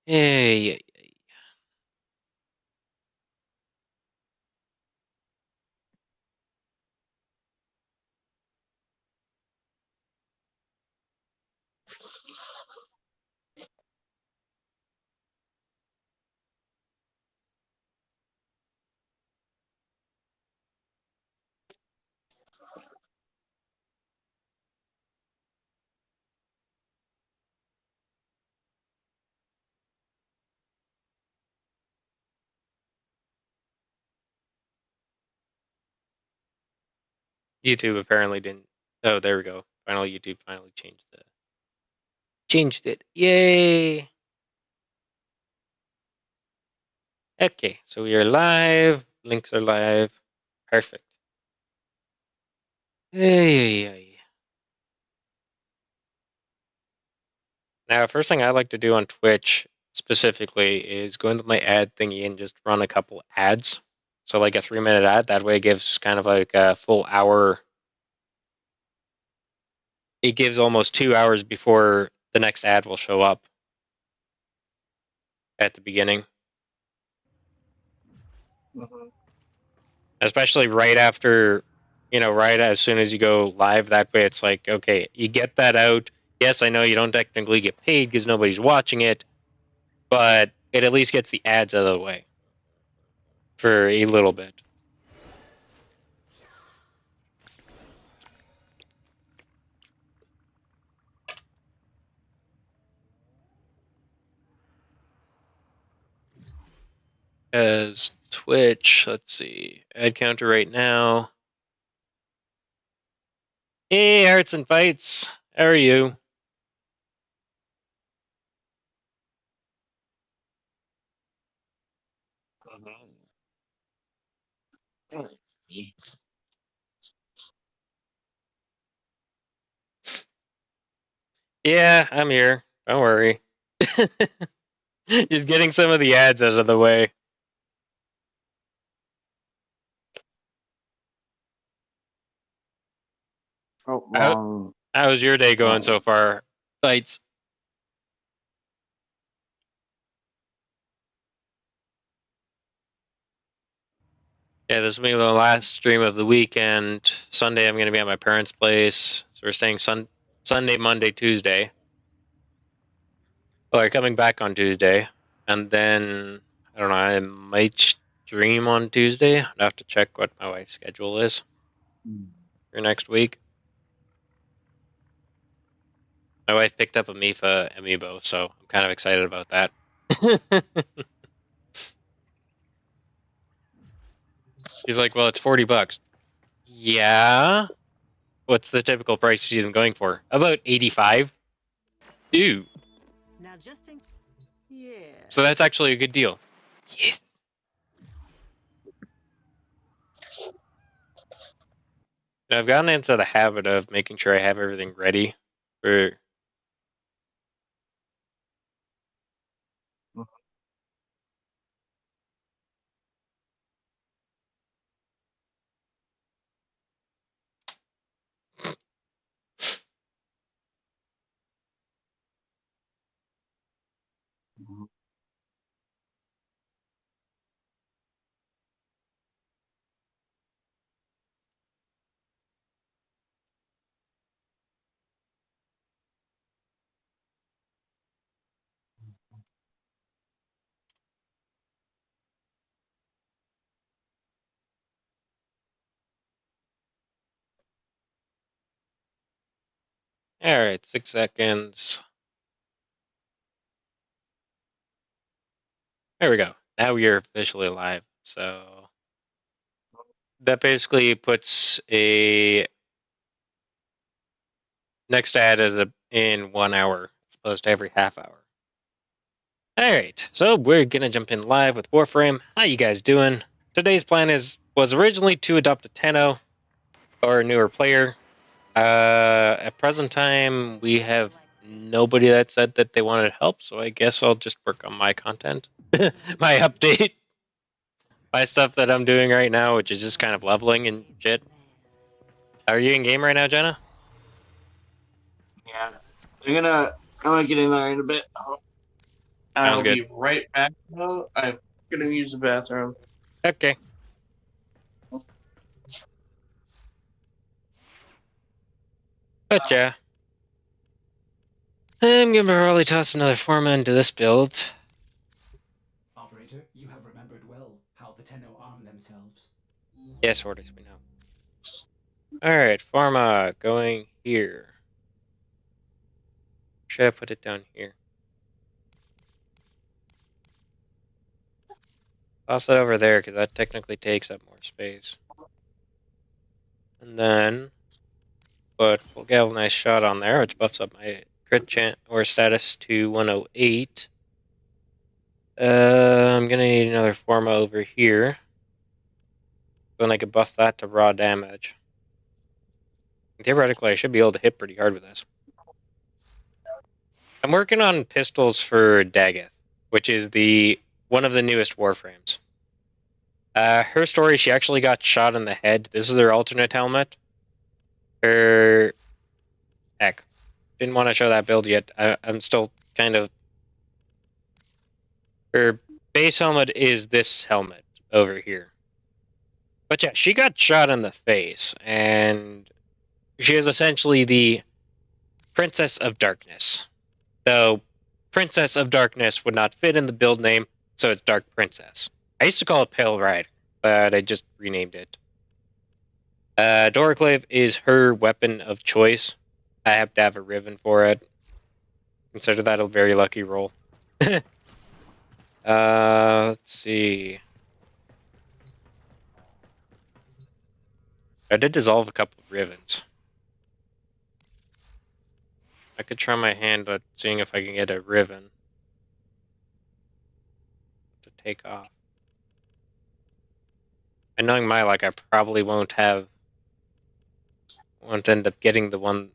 Hey. YouTube apparently didn't. Oh, there we go. Finally, YouTube finally changed it. Yay! Okay, so we are live. Links are live. Perfect. Hey. Now, first thing I like to do on Twitch specifically is go into my ad thingy and just run a couple ads. So like a 3-minute ad. That way, it gives kind of like a full hour. It gives almost 2 hours before the next ad will show up at the beginning. Especially right after, right as soon as you go live. That way it's like, okay, you get that out. Yes, I know you don't technically get paid because nobody's watching it, but it at least gets the ads out of the way for a little bit. As Twitch, let's see, ad counter right now. Hey, Hearts and Fights, how are you? Yeah, I'm here. Don't worry. Just getting some of the ads out of the way. How's your day going so far, Fights? Yeah, this will be the last stream of the weekend. Sunday, I'm going to be at my parents' place. So we're staying Sunday, Monday, Tuesday. Well, we're coming back on Tuesday. And then, I don't know, I might stream on Tuesday. I'd have to check what my wife's schedule is for next week. My wife picked up a Mifa amiibo, so I'm kind of excited about that. She's like, well, it's $40. Yeah. What's the typical price she's going for? About 85. Ooh. Now just in... Yeah. So that's actually a good deal. Yes. I've gotten into the habit of making sure I have everything ready for. All right, 6 seconds. There we go. Now we are officially live. So that basically puts a next ad as in 1 hour as opposed to every half hour. All right, so we're gonna jump in live with Warframe. How you guys doing? Today's plan was originally to adopt a Tenno or a newer player. At present time, we have nobody that said that they wanted help, so I guess I'll just work on my content, my update, my stuff that I'm doing right now, which is just kind of leveling and shit. Are you in game right now, Jenna? Yeah, I'm gonna get in there in a bit. I'll good. be right back. Though. I'm gonna use the bathroom. Okay. Gotcha. I'm gonna probably toss another Forma into this build. Operator, you have remembered well how the Tenno arm themselves. Yes, orders, we know. Alright, Forma going here. Should I put it down here? Toss it over there, because that technically takes up more space. And then put full galvanized shot on there, which buffs up my crit chance or status to 108. I'm gonna need another Forma over here. Then I could buff that to raw damage. Theoretically, I should be able to hit pretty hard with this. I'm working on pistols for Daggett, which is one of the newest Warframes. Her story, she actually got shot in the head. This is her alternate helmet. Heck. Didn't want to show that build yet. I'm still kind of... Her base helmet is this helmet over here. But yeah, she got shot in the face, and she is essentially the Princess of Darkness. Though Princess of Darkness would not fit in the build name, so it's Dark Princess. I used to call it Pale Rider, but I just renamed it. Doraclave is her weapon of choice. I have to have a Riven for it. Consider that a very lucky roll. Let's see. I did dissolve a couple of Rivens. I could try my hand at seeing if I can get a Riven to take off. And knowing my luck, I probably won't end up getting the one,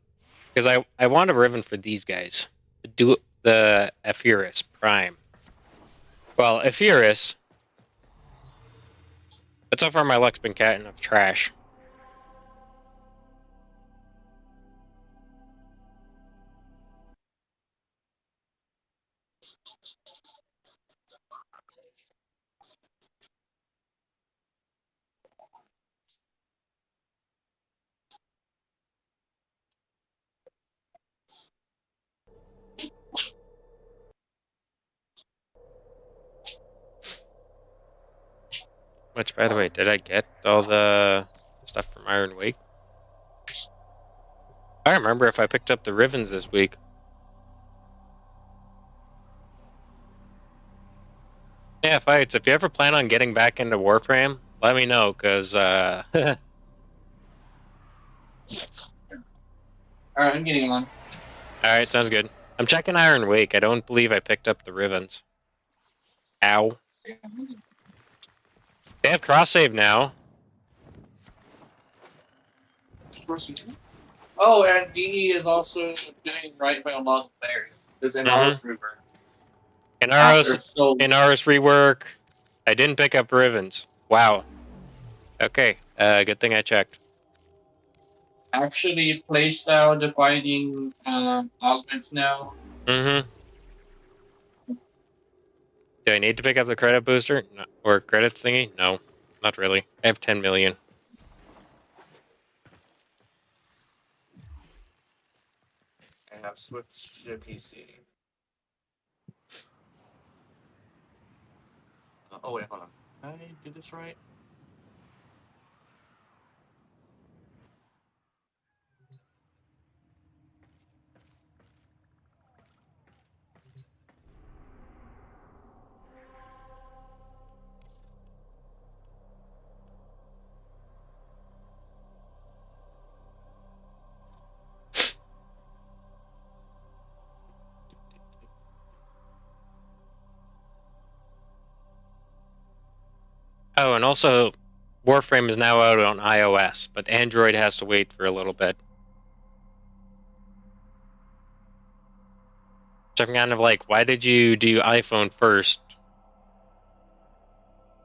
because I want a Riven for these guys. Do the Ephyris Prime. Well, Ephyris, but so far my luck's been cat enough trash. Which, by the way, did I get all the stuff from Iron Wake? I don't remember if I picked up the Rivens this week. Yeah, fights. If you ever plan on getting back into Warframe, let me know, because, Alright, I'm getting on. sounds good. I'm checking Iron Wake. I don't believe I picked up the Rivens. Ow. They have cross-save now. Oh, and Dini is also doing right by a lot of players. There's an Aris River. Inaros rework. I didn't pick up Rivens. Wow. Okay, good thing I checked. Actually, playstyle dividing augments now. Mm-hmm. Do I need to pick up the credit booster? No. Or credits thingy? No, not really. I have 10 million. I have switched to PC. Oh wait, hold on. Did I do this right? Oh, and also, Warframe is now out on iOS, but Android has to wait for a little bit. So I'm kind of like, why did you do iPhone first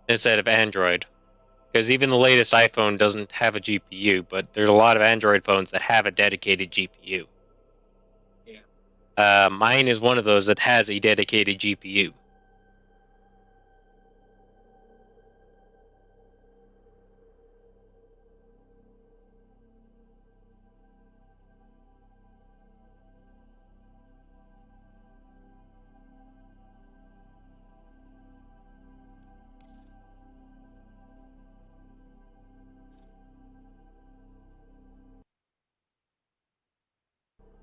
instead of Android? Because even the latest iPhone doesn't have a GPU, but there's a lot of Android phones that have a dedicated GPU. Yeah. Mine is one of those that has a dedicated GPU.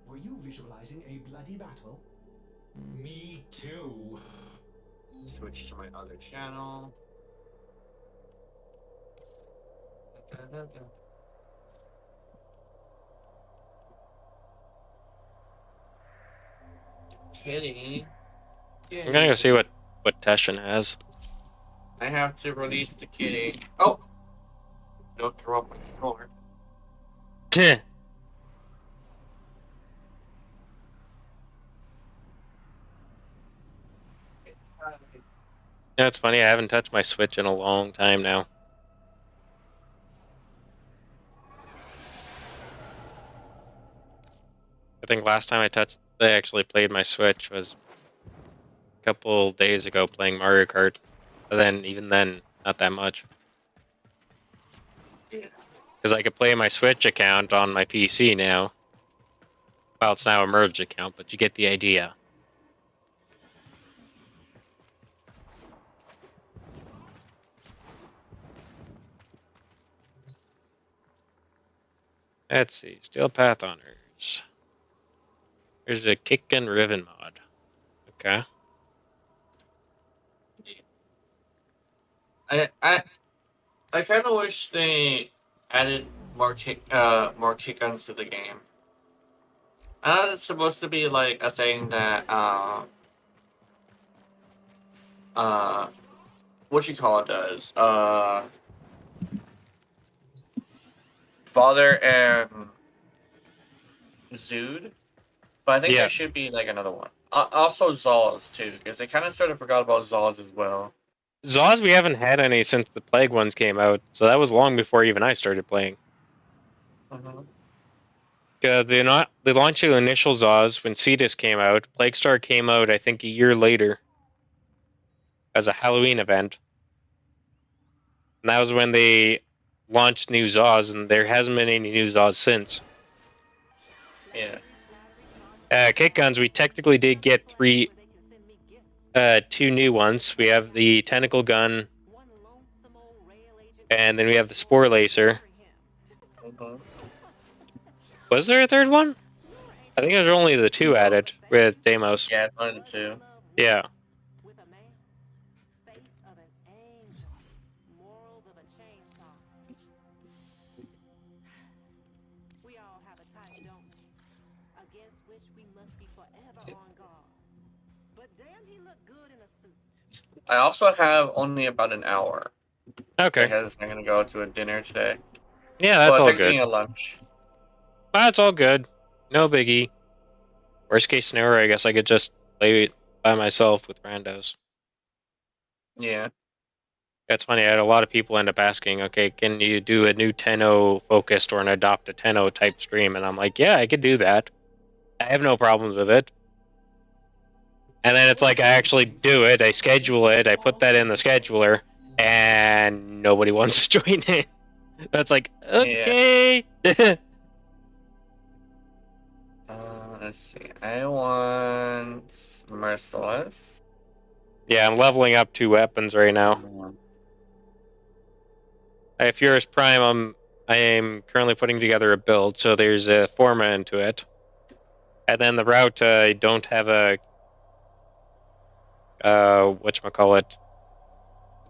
Were you visualizing a bloody battle? Me too. Switch to my other channel. Kitty. I'm gonna go see what Teshin has. I have to release the kitty. Oh! Don't drop my controller. Yeah, it's funny. I haven't touched my Switch in a long time now. I think last time I actually played my Switch was a couple days ago playing Mario Kart. But then, even then, not that much. Yeah. Because I could play my Switch account on my PC now. Well, it's now a merged account, but you get the idea. Let's see. Steel Path Honors. There's a Kick and Riven mod. Okay. I kind of wish they added more kick guns to the game. I know it's supposed to be like a thing that what you call it does Father and Zood, but I think Yeah. there should be like another one. Also Zaws too, because they kind of sort of forgot about Zaws as well. Zaws, we haven't had any since the Plague ones came out, so that was long before even I started playing. Because they launched the initial Zaws when Cetus came out. Plague Star came out, I think, a year later as a Halloween event. And that was when they launched new Zaws, and there hasn't been any new Zaws since. Yeah. Kick guns, we technically did get two new ones. We have the Tentacle Gun, and then we have the Spore Lacer. Was there a third one? I think there's only the two added with Deimos. Yeah, it's only the two. Yeah. I also have only about an hour Okay. because I'm gonna go to a dinner today. Yeah, that's all technically good. a lunch. That's all good. No biggie. Worst case scenario, I guess I could just play by myself with randos. Yeah. That's funny. I had a lot of people end up asking, okay, can you do a new Tenno focused or an adopt a Tenno type stream? And I'm like, yeah, I could do that. I have no problems with it. And then it's like I actually do it, I schedule it, I put that in the scheduler, and nobody wants to join it. That's like, okay. Yeah. Let's see. I want Merciless. Yeah, I'm leveling up 2 weapons right now. If you're as Prime, I am currently putting together a build, so there's a Forma into it. And then the route, I don't have a whatchamacallit,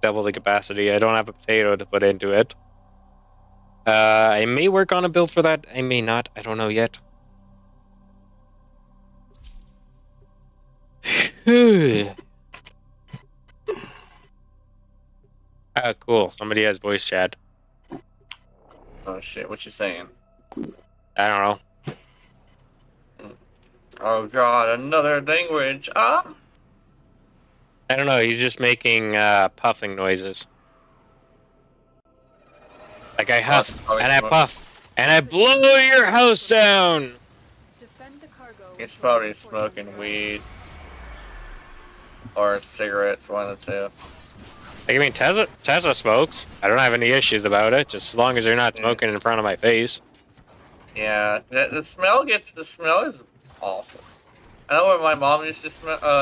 double the capacity. I don't have a potato to put into it. I may work on a build for that. I may not. I don't know yet. Ah, cool. Somebody has voice chat. Oh shit, what you saying? I don't know. Oh god, another language. Ah! I don't know. He's just making puffing noises. Like I huff, and I puff, and I blow your house down! Defend the cargo. He's probably smoking weed or cigarettes, one of the two. Like, I mean, Tessa smokes. I don't have any issues about it, just as long as they're not Yeah. smoking in front of my face. Yeah, the smell is awful. I know when my mom used to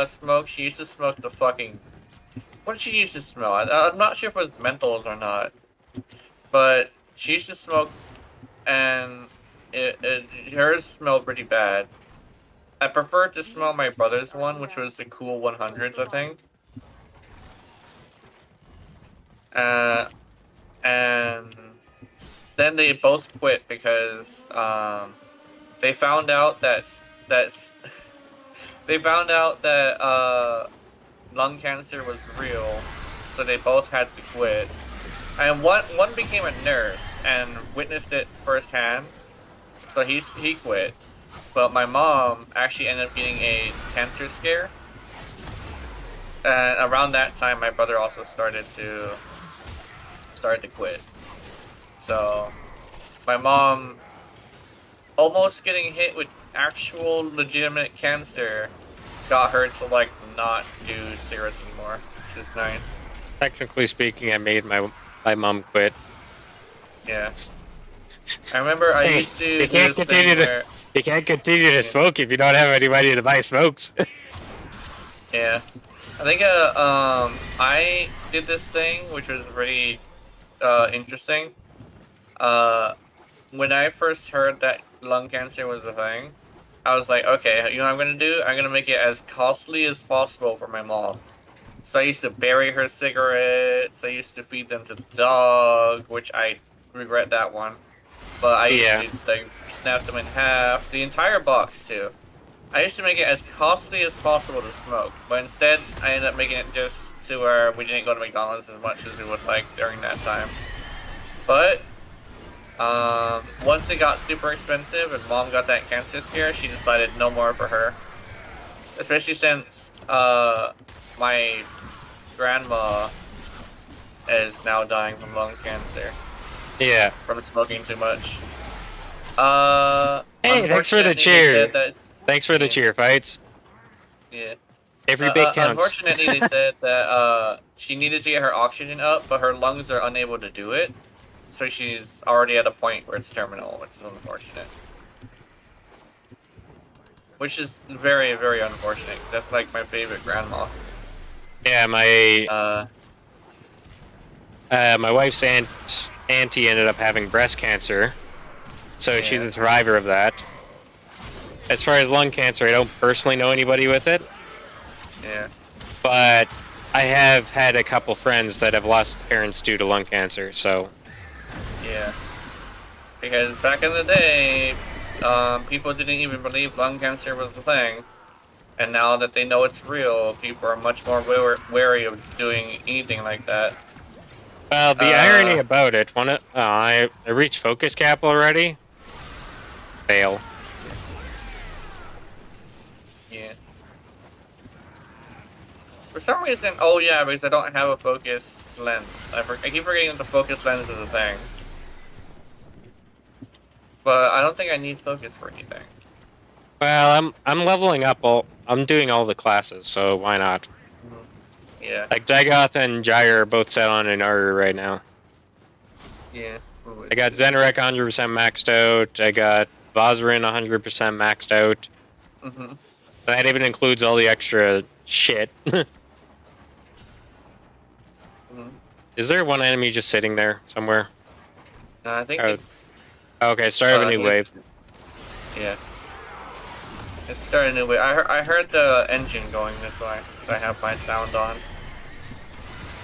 smoke, she used to smoke the fucking. What did she used to smell? I'm not sure if it was menthols or not, but she used to smoke, and hers smelled pretty bad. I preferred to smell my brother's one, which was the Cool 100s, I think. And then they both quit because they found out that they found out that lung cancer was real, so they both had to quit. And one became a nurse and witnessed it firsthand, so he quit. But my mom actually ended up getting a cancer scare, and around that time, my brother also started to quit. So my mom, almost getting hit with actual legitimate cancer, got her to like not do cigarettes anymore, which is nice. Technically speaking, I made my mom quit. Yeah. I remember I used to you do can't this continue thing to where, you can't continue to smoke if you don't have anybody to buy smokes. yeah. I think I did this thing which was really interesting. When I first heard that lung cancer was a thing, I was like, okay, you know what I'm gonna do? I'm gonna make it as costly as possible for my mom. So I used to bury her cigarettes. I used to feed them to the dog, which I regret that one. But I used to like snap them in half, the entire box too. I used to make it as costly as possible to smoke, but instead I ended up making it just to where we didn't go to McDonald's as much as we would like during that time. But once it got super expensive and mom got that cancer scare, she decided no more for her. Especially since my grandma is now dying from lung cancer. Yeah. From smoking too much. Hey, thanks for the cheer. Thanks for the cheer fights. Yeah. Every bit counts. Unfortunately, they said that she needed to get her oxygen up, but her lungs are unable to do it. So she's already at a point where it's terminal, which is unfortunate. Which is very, very unfortunate, because that's like my favorite grandma. Yeah, my wife's auntie ended up having breast cancer, so she's a survivor of that. As far as lung cancer, I don't personally know anybody with it. Yeah. But I have had a couple friends that have lost parents due to lung cancer, so... Yeah. Because back in the day, people didn't even believe lung cancer was the thing. And now that they know it's real, people are much more wary of doing anything like that. Well, the irony about it, I reached focus cap already. Fail. Yeah. For some reason, oh yeah, because I don't have a focus lens. I keep forgetting that the focus lens is a thing. But I don't think I need focus for anything. Well, I'm leveling up I'm doing all the classes, so why not? Yeah. Like Dagoth and Gyre are both set on an Aru right now. Yeah. I got Zenarek 100% maxed out. I got Vozarin 100% maxed out. Mm-hmm. That even includes all the extra shit. Is there one enemy just sitting there somewhere? I think it's... Okay, start of a new wave. Yeah. It's starting a new wave. I heard the engine going this way. So I have my sound on.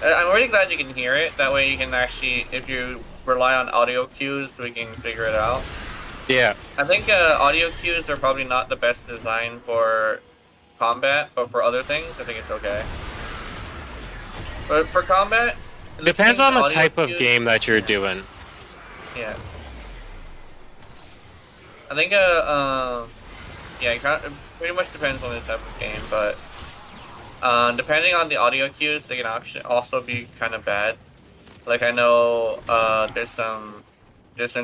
I'm really glad you can hear it. That way you can actually, if you rely on audio cues, we can figure it out. Yeah. I think audio cues are probably not the best design for combat, but for other things, I think it's okay. But for combat... Depends on the type of game that you're doing. Yeah. I think, yeah, it pretty much depends on the type of game, but depending on the audio cues, they can actually also be kind of bad. Like, I know there's some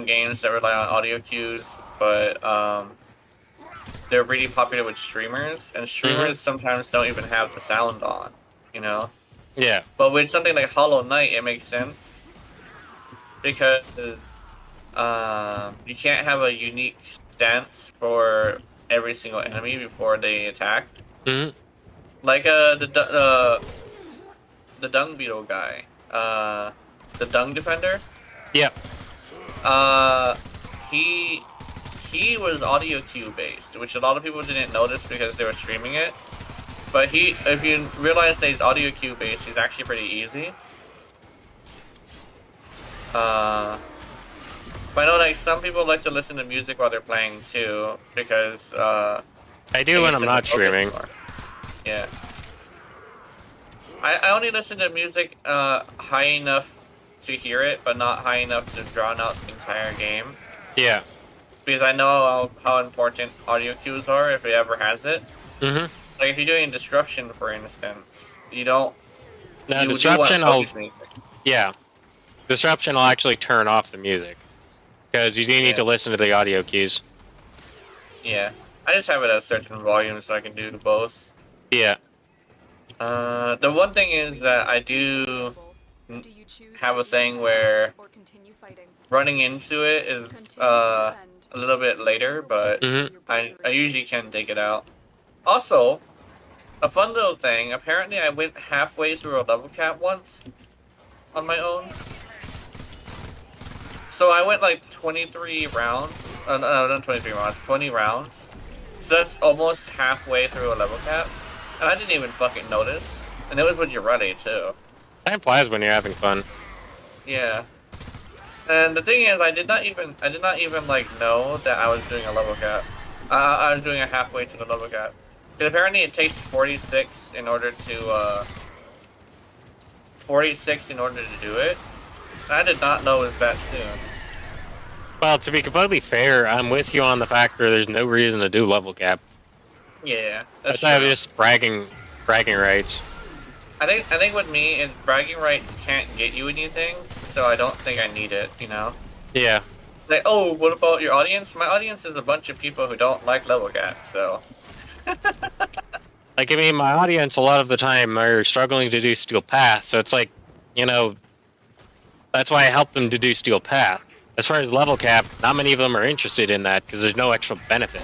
games that rely on audio cues, but they're really popular with streamers, and streamers sometimes don't even have the sound on, you know. Yeah. But with something like Hollow Knight, it makes sense because you can't have a unique stance for every single enemy before they attack. Hmm. Like the dung beetle guy, the dung defender. Yep. He was audio cue based, which a lot of people didn't notice because they were streaming it. But if you realize that he's audio cue based, he's actually pretty easy. But I know like some people like to listen to music while they're playing too, because I do when I'm not streaming. More. Yeah. I only listen to music high enough to hear it, but not high enough to drown out the entire game. Yeah. Because I know how important audio cues are if it ever has it. Mm-hmm. Like if you're doing disruption, for instance, you don't. No, you disruption. music. Yeah. Disruption will actually turn off the music because you do need to listen to the audio cues. Yeah, I just have it at a certain volume so I can do both. Yeah. The one thing is that I do have a thing where running into it is a little bit later, but I usually can dig it out. Also, a fun little thing, apparently I went halfway through a level cap once on my own. So I went like 23 rounds, no, not 23 rounds, 20 rounds. So that's almost halfway through a level cap. And I didn't even fucking notice. And it was when you're ready too. Time flies when you're having fun. Yeah. And the thing is, I did not even like know that I was doing a level cap. I was doing a halfway to the level cap. Because apparently it takes 46 in order to, 46 in order to do it. I did not know it was that soon. Well, to be completely fair, I'm with you on the fact that there's no reason to do level cap. Yeah, that's just bragging rights. I think with me, bragging rights can't get you anything, so I don't think I need it. You know. Yeah. Like, oh, what about your audience? My audience is a bunch of people who don't like level cap, so. Like, I mean, my audience a lot of the time are struggling to do Steel Path, so it's like, you know, that's why I help them to do Steel Path. As far as level cap, not many of them are interested in that because there's no extra benefit.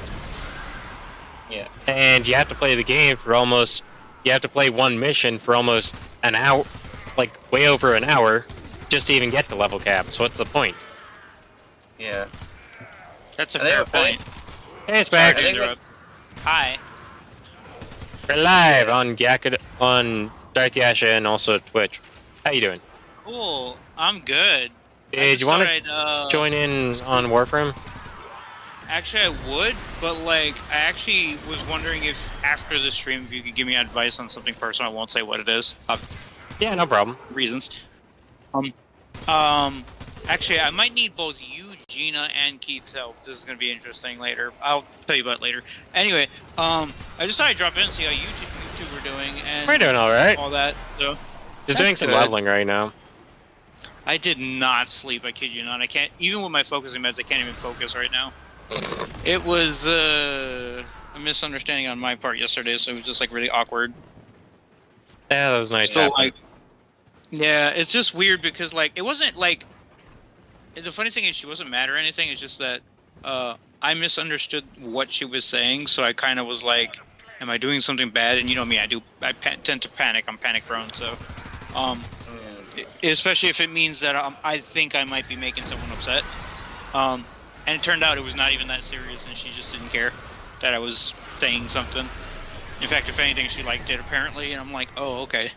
Yeah. And you have to play the game for almost, you have to play one mission for almost an hour, like way over an hour, just to even get the level cap. So what's the point? Yeah. That's a fair point. Hey, Specs. Hi. We're live on Darth Yasha and also Twitch. How you doing? Cool. I'm good. Did you want to join in on Warframe? Actually, I would, but like, I actually was wondering if after the stream, if you could give me advice on something personal. I won't say what it is. Yeah, no problem. Reasons. Actually, I might need both you, Gina, and Keith's help. This is gonna be interesting later. I'll tell you about it later. Anyway, I just thought I'd drop in and see how you two were doing and we're doing all right. All that. So just doing some leveling right now. I did not sleep. I kid you not. I can't even with my focusing meds. I can't even focus right now. It was a misunderstanding on my part yesterday, so it was just like really awkward. Yeah, that was nice. So like, yeah, it's just weird because like it wasn't like. The funny thing is she wasn't mad or anything. It's just that I misunderstood what she was saying, so I kind of was like, "Am I doing something bad?" And you know me, I tend to panic. I'm panic prone, so especially if it means that I think I might be making someone upset. And it turned out it was not even that serious, and she just didn't care that I was saying something. In fact, if anything, she liked it apparently, and I'm like, oh, okay.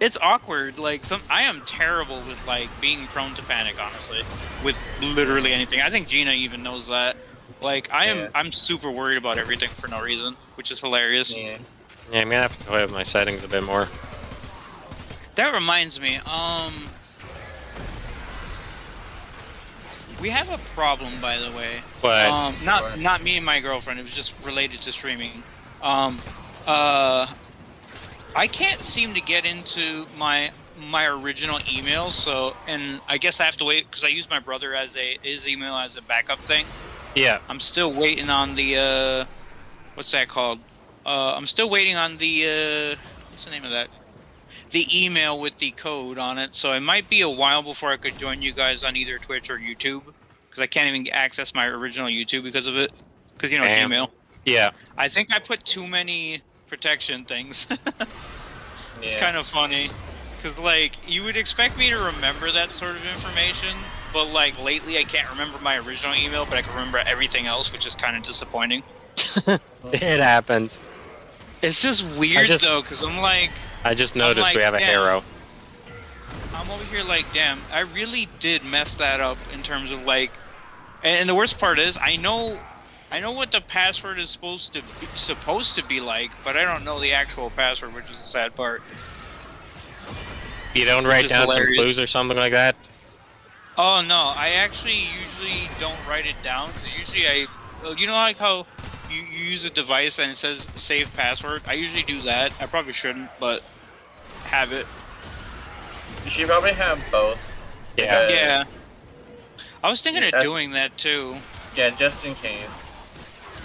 It's awkward. Like, I am terrible with like being prone to panic, honestly, with literally anything. I think Gina even knows that. Like, I'm super worried about everything for no reason, which is hilarious. Yeah, I'm gonna have to play with my settings a bit more. That reminds me, we have a problem, by the way. What? Not me and my girlfriend. It was just related to streaming. I can't seem to get into my original email, so and I guess I have to wait because I use my brother as his email as a backup thing. Yeah. I'm still waiting on the what's that called? I'm still waiting on the what's the name of that? The email with the code on it. So it might be a while before I could join you guys on either Twitch or YouTube because I can't even access my original YouTube because of it. Because Damn. Gmail. Yeah. I think I put too many protection things. It's Yeah. kind of funny. Because, like, you would expect me to remember that sort of information, but, like, lately I can't remember my original email, but I can remember everything else, which is kind of disappointing. It happens. It's just weird, though, because I'm like... I just noticed like, we have a damn. Harrow. I'm over here like, damn, I really did mess that up in terms of, like... And the worst part is, I know what the password is supposed to be like, but I don't know the actual password, which is the sad part. You don't Which write is down some hilarious. clues or something like that? Oh no, I actually usually don't write it down because usually you know, like how you use a device and it says save password. I usually do that. I probably shouldn't, but have it. You should probably have both. Yeah. Yeah, I was thinking of That's- doing that too. Yeah, just in case.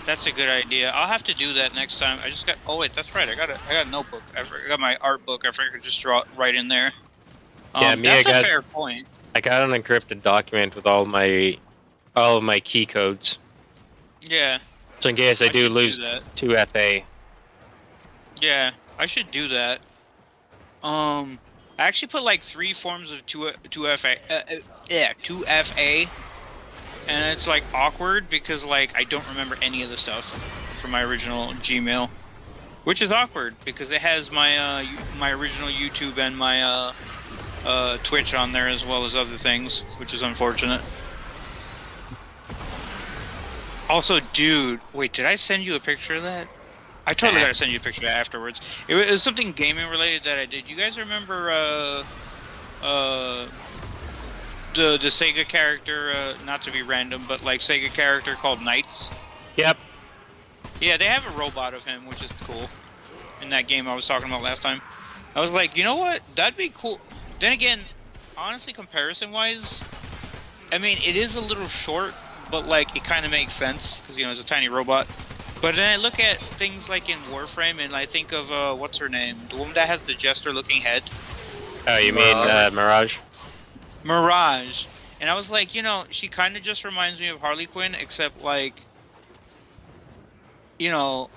That's a good idea. I'll have to do that next time. I just got. Oh wait, that's right. I got a notebook. I got my art book. I figured I could just draw it right in there. Yeah, me, that's I a got- fair point. I got an encrypted document with all of my key codes. Yeah. So in case I do should lose that. 2 FA. Yeah, I should do that. I actually put like 3 forms of 2FA. 2FA. And it's like awkward because like I don't remember any of the stuff from my original Gmail, which is awkward because it has my my original YouTube and my Twitch on there as well as other things, which is unfortunate. Also, dude, wait, did I send you a picture of that? I totally gotta send you a picture of that afterwards. It was something gaming related that I did. You guys remember the Sega character, not to be random, but like Sega character called Knights? Yep. Yeah, they have a robot of him, which is cool. In that game I was talking about last time. I was like, you know what? That'd be cool. Then again, honestly, comparison-wise, I mean, it is a little short, but like, it kind of makes sense, because, you know, it's a tiny robot. But then I look at things like in Warframe, and I think of, what's her name? The woman that has the jester-looking head. Oh, you mean Mirage? Mirage. And I was like, you know, she kind of just reminds me of Harley Quinn, except like, you know,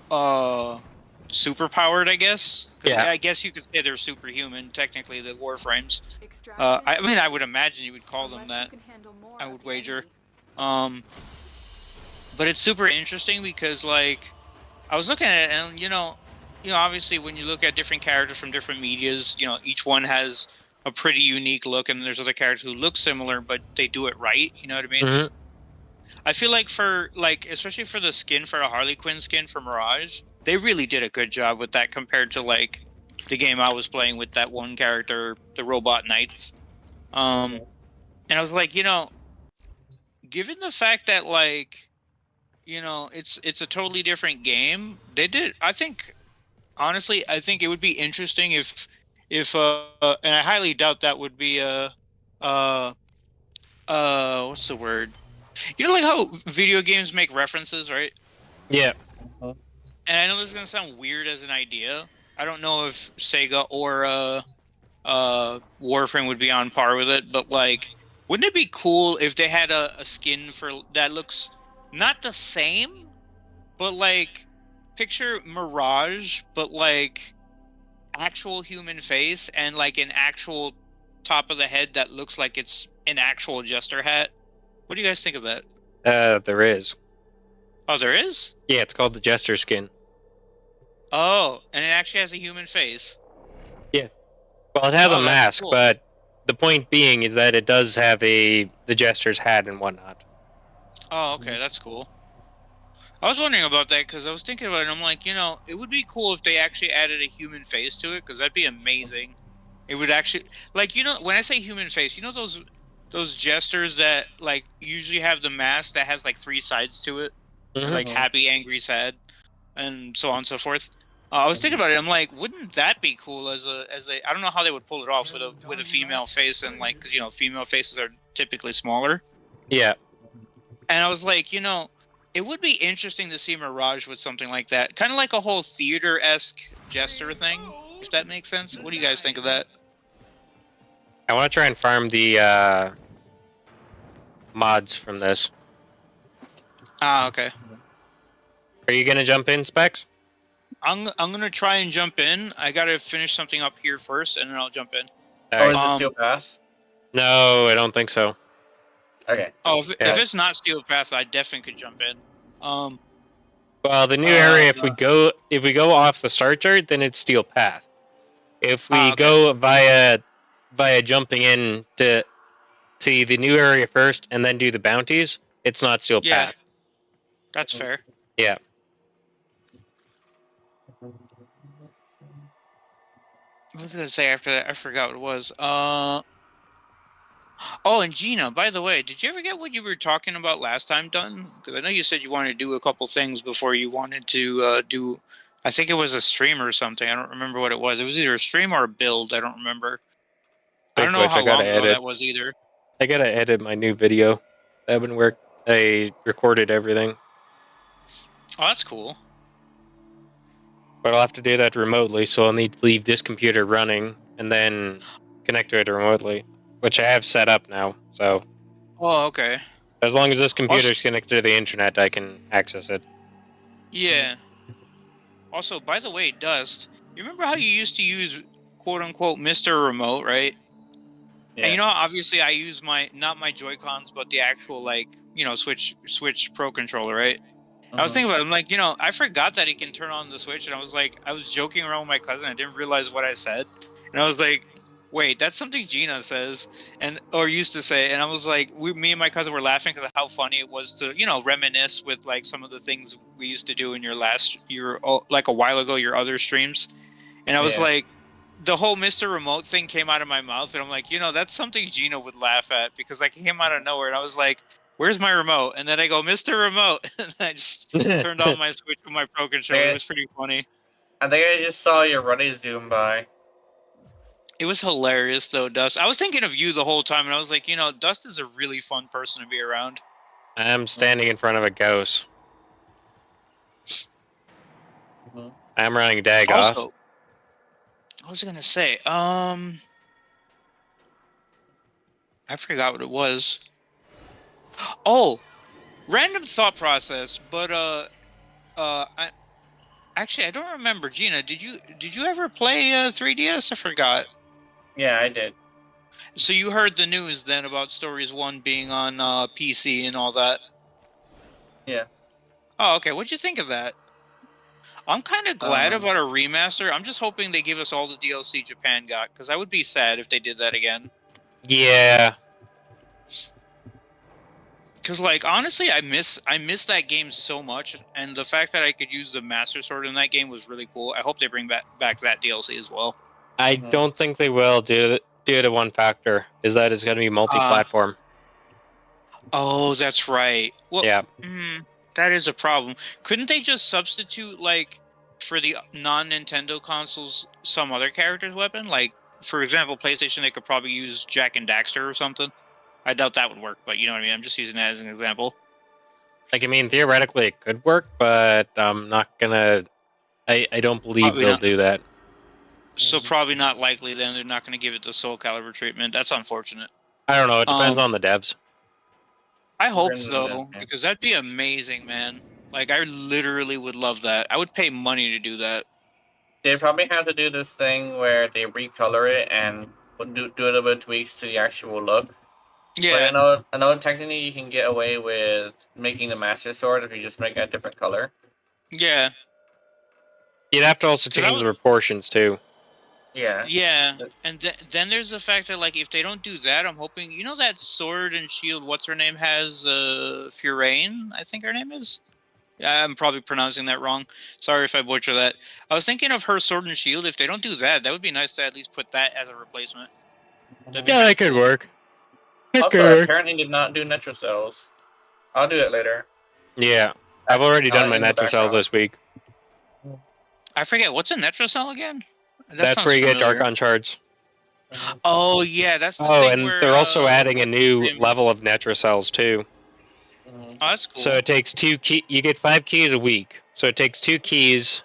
super-powered, I guess. 'Cause Yeah. I guess you could say they're superhuman, technically, the Warframes. I mean, I would imagine you would call them that. I would wager. But it's super interesting because, like, I was looking at it, and you know, obviously, when you look at different characters from different medias, you know, each one has a pretty unique look, and there's other characters who look similar, but they do it right. You know what I mean? Mm-hmm. I feel like for, like, especially for the skin, for a Harley Quinn skin for Mirage, they really did a good job with that compared to, like, the game I was playing with that one character, the Robot Knights. And I was like, you know, given the fact that, like, you know, it's a totally different game, they did, I think, honestly, I think it would be interesting if and I highly doubt that would be what's the word? You know, like how video games make references, right? Yeah. And I know this is gonna sound weird as an idea. I don't know if Sega or Warframe would be on par with it, but like, wouldn't it be cool if they had a skin for that looks not the same, but like, picture Mirage, but like actual human face and like an actual top of the head that looks like it's an actual jester hat. What do you guys think of that? There is. Oh, there is? Yeah, it's called the Jester skin. Oh, and it actually has a human face. Well, it has Oh, a that's mask, cool. but the point being is that it does have the Jester's hat and whatnot. Oh, okay, that's cool. I was wondering about that because I was thinking about it, and I'm like, you know, it would be cool if they actually added a human face to it, because that'd be amazing. It would actually, like, you know, when I say human face, you know those jesters that like usually have the mask that has like 3 sides to it, Mhm. like happy, angry, sad, and so on and so forth. I was thinking about it. I'm like, wouldn't that be cool as a I don't know how they would pull it off with a female face, and like, because, you know, female faces are typically smaller. Yeah. And I was like, you know, It would be interesting to see Mirage with something like that, kind of like a whole theater-esque jester thing, if that makes sense. What do you guys think of that? I want to try and farm the mods from this. Ah, okay. Are you gonna jump in, Specs? I'm gonna try and jump in. I gotta finish something up here first, and then I'll jump in. Oh, Alright. is it Steel Pass? No, I don't think so. Okay. Oh, if Yeah. it's not Steel Path, I definitely could jump in. Well, the new area, if we go off the start chart, then it's Steel Path. If we okay. go via jumping in to see the new area first and then do the bounties, it's not Steel Yeah. Path. That's fair. Yeah. What was I gonna say after that? I forgot what it was. Oh, and Gina, by the way, did you ever get what you were talking about last time done? Because I know you said you wanted to do a couple things before you wanted to do. I think it was a stream or something. I don't remember what it was. It was either a stream or a build. I don't remember. I don't know how long ago that was either. I gotta edit my new video. I haven't worked. I recorded everything, Oh, that's cool. but I'll have to do that remotely. So I'll need to leave this computer running and then connect to it remotely, which I have set up now. So Oh, okay. as long as this computer is connected to the internet, I can access it. Yeah. Also, by the way, Dust, you remember how you used to use quote unquote Mr. Remote, right? Yeah. And you know, obviously I use not my Joy-Cons, but the actual Switch Pro controller, right? I was thinking about it, I'm like, I forgot that it can turn on the Switch, and I was joking around with my cousin, I didn't realize what I said. And I was like, wait, that's something Gina says or used to say, and I was like, me and my cousin were laughing because of how funny it was to, reminisce with like some of the things we used to do in like a while ago, your other streams. And I was like, the whole Mr. Remote thing came out of my mouth, and I'm like, that's something Gina would laugh at, because like it came out of nowhere, and I was like, where's my remote? And then I go, Mr. Remote, and I just turned on my Switch with my Pro controller. It was pretty funny. I think I just saw your running zoom by. It was hilarious though, Dust. I was thinking of you the whole time, and I was like, Dust is a really fun person to be around. I'm standing in front of a ghost. I'm running Dag off. Also, what was I gonna say? I forgot what it was. Oh, random thought process, but I don't remember. Gina, did you ever play 3DS? I forgot. Yeah, I did. So you heard the news then about Stories 1 being on PC and all that? Yeah. Oh, okay. What'd you think of that? I'm kind of glad about a remaster. I'm just hoping they give us all the DLC Japan got, because I would be sad if they did that again. Yeah. Because, like, honestly, I miss that game so much, and the fact that I could use the Master Sword in that game was really cool. I hope they bring back that DLC as well. I don't think they will due to one factor, is that it's going to be multi-platform. Oh, that's right. Well, yeah. That is a problem. Couldn't they just substitute, like, for the non-Nintendo consoles, some other character's weapon? Like, for example, PlayStation, they could probably use Jack and Daxter or something. I doubt that would work, but you know what I mean? I'm just using that as an example. Like, I mean, theoretically it could work, but I'm not gonna... I don't believe they'll do that. So probably not likely then. They're not going to give it the Soul Calibur treatment. That's unfortunate. I don't know. It depends on the devs. I hope so, because that'd be amazing, man. Like, I literally would love that. I would pay money to do that. They probably have to do this thing where they recolor it and do a little bit of tweaks to the actual look. Yeah. Like, I know technically you can get away with making the Master Sword if you just make a different color. Yeah. You'd have to also change the proportions, too. Yeah. Yeah, and then there's the fact that, like, if they don't do that, I'm hoping, that Sword and Shield, what's her name, has, Furain, I think her name is? Yeah, I'm probably pronouncing that wrong. Sorry if I butcher that. I was thinking of her Sword and Shield. If they don't do that, that would be nice to at least put that as a replacement. Yeah, that could work. Also, apparently did not do Nitro Cells. I'll do it later. Yeah, I've already done my Nitro Cells this week. I forget, what's a Nitro Cell again? That's where you get Darkon shards. Oh, yeah, that's the thing and they're also adding a new level of Nitro Cells, too. Mhm. Oh, that's cool. So it takes 2 key. You get 5 keys a week. So it takes 2 keys,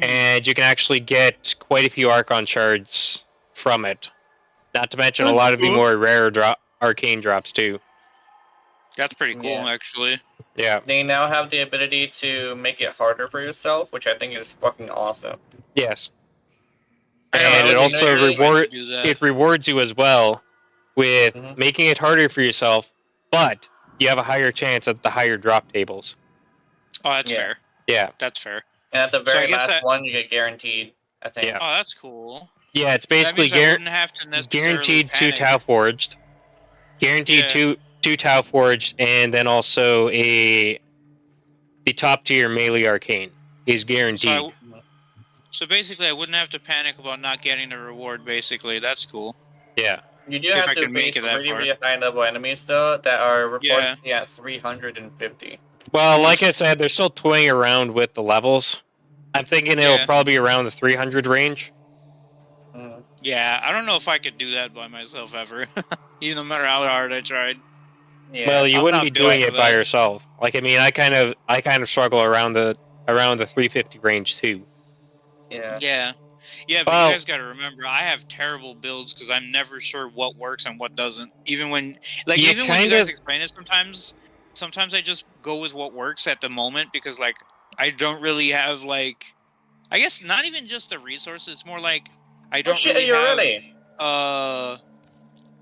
and you can actually get quite a few Archon shards from it. Not to mention a That's lot of the cool. more rare arcane drops too. That's pretty cool, Yeah. actually. Yeah. They now have the ability to make it harder for yourself, which I think is fucking awesome. Yes. I know. I And it was also curious if I could do that. rewards you as well with Mhm. making it harder for yourself, but you have a higher chance at the higher drop tables. Oh, that's Yeah. fair. Yeah. That's fair. And at the So I very guess last that. one, you get guaranteed, I think. Yeah. Oh, that's cool. Yeah, it's That basically means I wouldn't have to necessarily guaranteed 2 panic. Tau Forged. Guaranteed Yeah. two Tau Forged, and then also the top tier melee arcane is guaranteed. So basically, I wouldn't have to panic about not getting the reward. Basically, that's cool. Yeah. You do If have I to could make face it that really, far. really high level enemies, though, that are Yeah. reported at 350. Well, like I said, they're still toying around with the levels. I'm thinking it'll Yeah. probably be around the 300 range. Mhm. Yeah, I don't know if I could do that by myself ever. Even no matter how hard I tried. Yeah. Well, you I'm wouldn't not be built doing for it by that. yourself. Like, I mean, I kind of struggle around the 350 range too. Yeah. Yeah. Yeah, but Well- you guys got to remember, I have terrible builds because I'm never sure what works and what doesn't. Even when You you kind guys of- explain it, sometimes I just go with what works at the moment because like I don't really have like, I guess not even just the resources. It's more like I don't shit, really you're have really? what's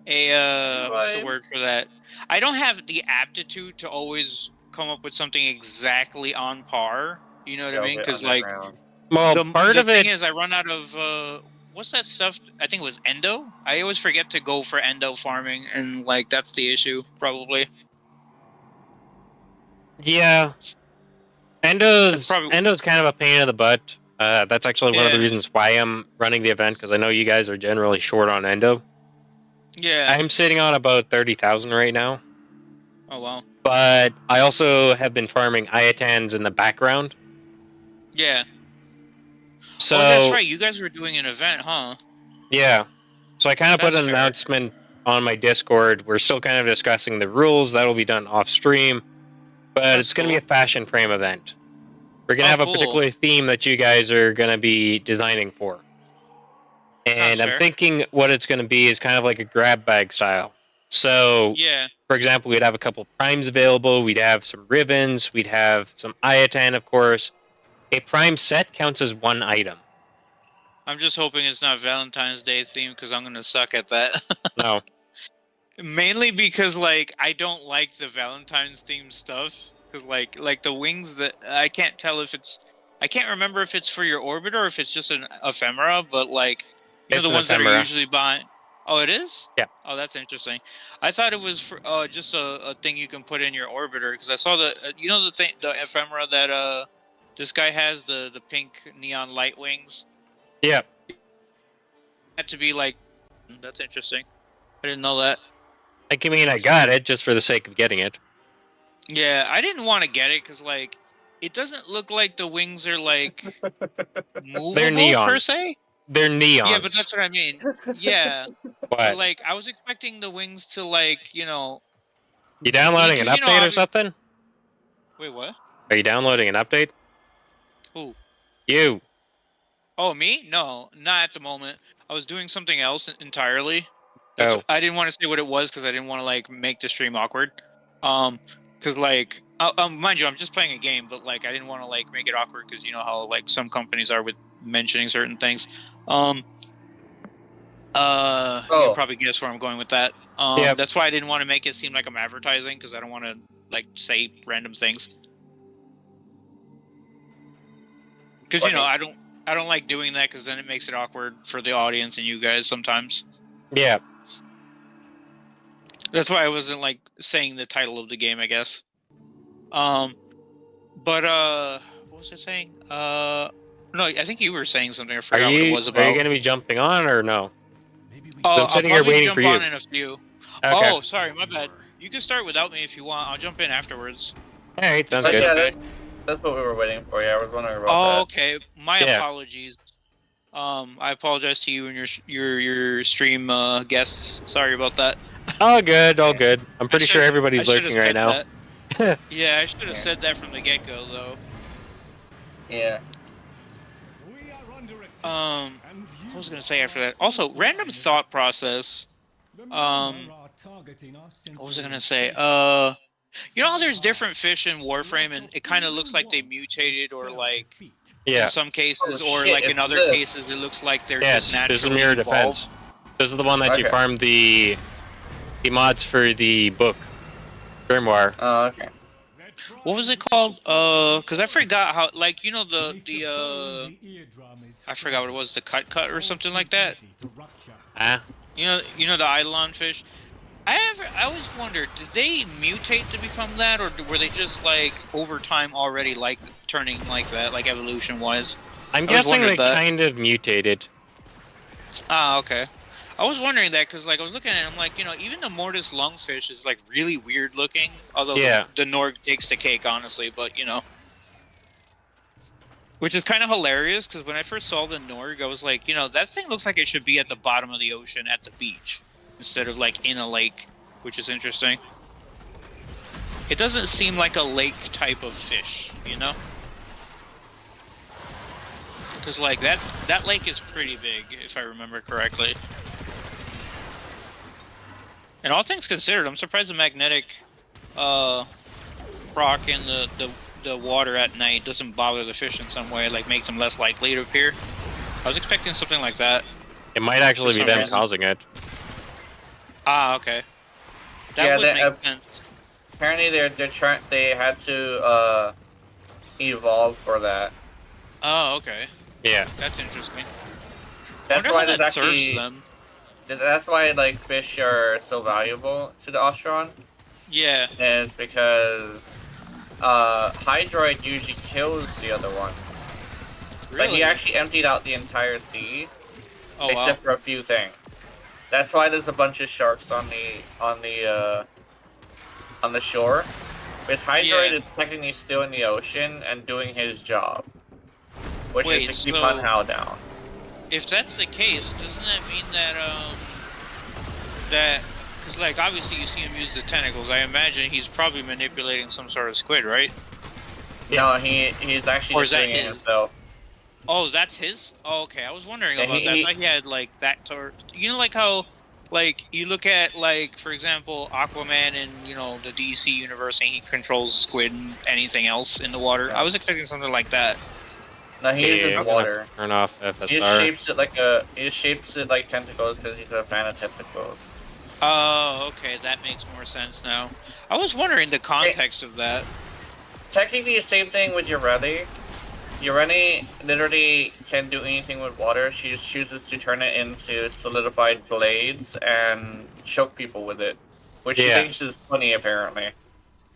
the Right. word for that? I don't have the aptitude to always come up with something exactly on par. You know what I mean? Velvet Because like. Underground. Well, part the of thing it, is, I run out of what's that stuff? I think it was endo. I always forget to go for endo farming, and like that's the issue, probably. yeah. Endo's probably- kind of a pain in the butt. That's actually one of the Yeah. reasons why I'm running the event, because I know you guys are generally short on endo. Yeah. I'm sitting on about 30,000 right now, Oh wow. but I also have been farming Iatans in the background. Yeah. So Oh, that's right. You guys were doing an event, huh? yeah, so I kind of put That's an fair. announcement on my Discord. We're still kind of discussing the rules. That'll be done off stream, but That's it's going to be a cool. fashion frame event. We're going to Oh, have a cool. particular theme that you guys are going to be designing for. And Sounds I'm fair. thinking what it's going to be is kind of like a grab bag style. So, Yeah. for example, we'd have a couple primes available. We'd have some ribbons. We'd have some Iatan, of course. A prime set counts as one item. I'm just hoping it's not Valentine's Day themed because I'm gonna suck at that. No. Mainly because like I don't like the Valentine's themed stuff because like the wings that I can't tell if it's I can't remember if it's for your orbiter or if it's just an ephemera, but like you know It's the an ones that are ephemera. usually behind. Oh, it is. Yeah. Oh, that's interesting. I thought it was for just a thing you can put in your orbiter because I saw the you know the ephemera that this guy has the pink neon light wings. Yeah. Had to be like that's interesting. I didn't know that. Like, I mean, I got it just for the sake of getting it. Yeah, I didn't want to get it because, like, it doesn't look like the wings are, like, movable, neon. per se. They're neons. Yeah, but that's what I mean. Yeah. But, What? like, I was expecting the wings to, like, you know... You downloading an because, you know, update or obvi- something? Wait, what? Are you downloading an update? Who? You. Oh, me? No, not at the moment. I was doing something else entirely. Oh. I didn't want to say what it was because I didn't want to, like, make the stream awkward. Because, like, mind you, I'm just playing a game, but, like, I didn't want to, like, make it awkward because you know how, like, some companies are with mentioning certain things. You can probably guess where I'm going with that. Yep. That's why I didn't want to make it seem like I'm advertising because I don't want to, like, say random things. Because, you know, I don't like doing that because then it makes it awkward for the audience and you guys sometimes. Yeah. That's why I wasn't like saying the title of the game, I guess. But what was I saying? No, I think you were saying something. I forgot what it was about. Are you going to be jumping on or no? Maybe we Oh, I'm sitting here I'll probably waiting jump for you. on in a few. Okay. Oh, sorry, my bad. You can start without me if you want. I'll jump in afterwards. All right, sounds Like, good. Yeah, okay. that's what we were waiting for. Yeah, I was wondering about Oh, that. okay. My Yeah. apologies. I apologize to you and your stream guests. Sorry about that. All good, all good. I'm pretty I sure should- everybody's I should've lurking right said now. that. Yeah, I should have said that from the get-go, though. Yeah. What was I gonna say after that? Also, random thought process. What was I gonna say? You know how there's different fish in Warframe, and it kind of looks like they mutated, or like Yeah. in some cases, Oh, or shit, like in it's other this. cases, it looks like they're Yeah, just this is a naturally mirror evolved. defense. This is the one that you Okay. farm the mods for the book, Grimoire. Oh, okay. What was it called? Because I forgot how. Like, you know I forgot what it was. The cut or something like that. Ah, You know the Eidolon fish. I always wondered, did they mutate to become that, or were they just like over time already like turning like that, like evolution wise? I'm I was guessing they wondering that. kind of mutated. Ah, okay. I was wondering that because like I was looking at it, I'm like, you know, even the Mortis lungfish is like really weird looking. Although Yeah. the Norg takes the cake, honestly, but you know. Which is kind of hilarious because when I first saw the Norg, I was like, you know, that thing looks like it should be at the bottom of the ocean at the beach instead of like in a lake, which is interesting. It doesn't seem like a lake type of fish, you know? Because like that lake is pretty big, if I remember correctly. And all things considered, I'm surprised the magnetic rock in the water at night doesn't bother the fish in some way, like makes them less likely to appear. I was expecting something like that. It might actually For be some them reason. causing it. Ah, okay. That Yeah, would that- make sense. Apparently, they had to evolve for that. Oh, okay. Yeah. That's interesting. That's I why wonder how there's that serves actually. them. That's why like fish are so valuable to the Ostron, Yeah. is because Hydroid usually kills the other ones. Like Really? he actually emptied out the entire sea, Oh, wow. except for a few things. That's why there's a bunch of sharks on the shore. Because Hydroid Yeah. is technically still in the ocean and doing his job, which Wait, is to keep so- Hun Hao down. If that's the case, doesn't that mean that because like obviously you see him use the tentacles, I imagine he's probably manipulating some sort of squid, right? No, he's actually Or just is that doing it his? himself. Oh, that's his? Oh, okay. I was wondering Yeah, about that. I he- thought he had like that you know, like how like you look at like for example Aquaman in, you know, the DC universe and he controls squid and anything else in the water. I was expecting something like that. No, he uses Yeah, water. Turn off He just FSR. shapes it like tentacles because he's a fan of tentacles. Oh, okay, that makes more sense now. I was wondering the context of that. Technically, the same thing with Ureli. Ureli literally can do anything with water. She just chooses to turn it into solidified blades and choke people with it, which she Yeah. thinks is funny apparently.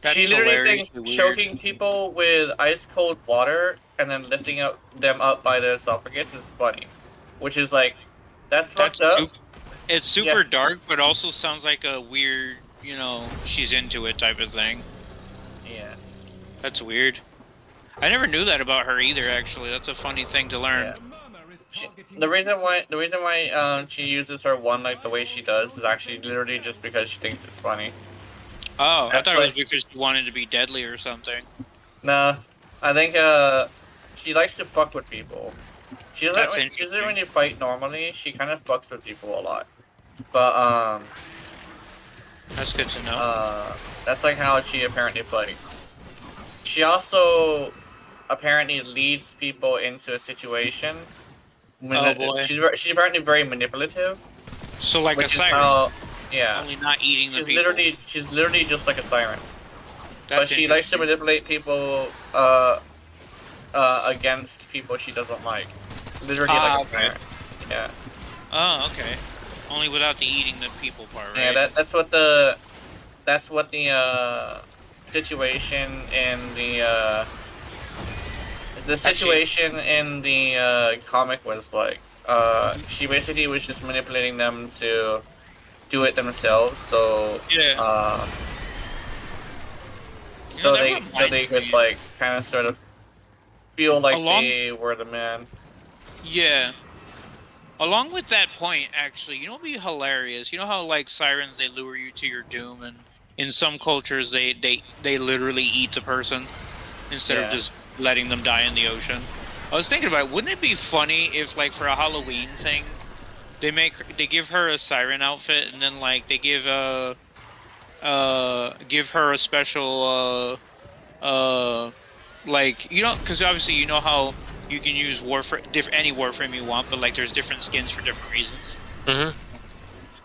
That's She literally hilariously thinks weird. choking people with ice cold water and then lifting them up by the esophagus is funny, which is like, that's That's fucked up. it's super Yeah. dark, but also sounds like a weird, you know, she's into it type of thing. Yeah. That's weird. I never knew that about her either. Actually, that's a funny thing to learn. Yeah. The reason why she uses her one like the way she does is actually literally just because she thinks it's funny. Oh, I That's thought it was like- because she wanted to be deadly or something. Nah, I think she likes to fuck with people. She That's doesn't really fight normally. She kind of fucks with people a lot. But That's good to know. that's like how she apparently fights. She also apparently leads people into a situation. Oh, boy. She's apparently very manipulative. So like a Which is siren, how, yeah. only not eating the She's people. literally just like a siren. That's But she likes to interesting. manipulate people against people she doesn't like. Literally like a okay. siren. Yeah. Oh, okay. Only without the eating the people part, right? Yeah, that's what the situation in the situation in the comic was like. She basically was just manipulating them to do it themselves, so Yeah. You so know, that they reminds could me- like kind of sort of feel like Along- they were the man. Yeah. Along with that point, actually, you know what'd be hilarious? You know how like sirens they lure you to your doom, and in some cultures they literally eat the person instead of just letting them die in the ocean. I was thinking about it, wouldn't it be funny if like for a Halloween thing they give her a siren outfit and then like they give her a special like, you know, because obviously you know how you can use any Warframe you want, but like there's different skins for different reasons. Mm-hmm.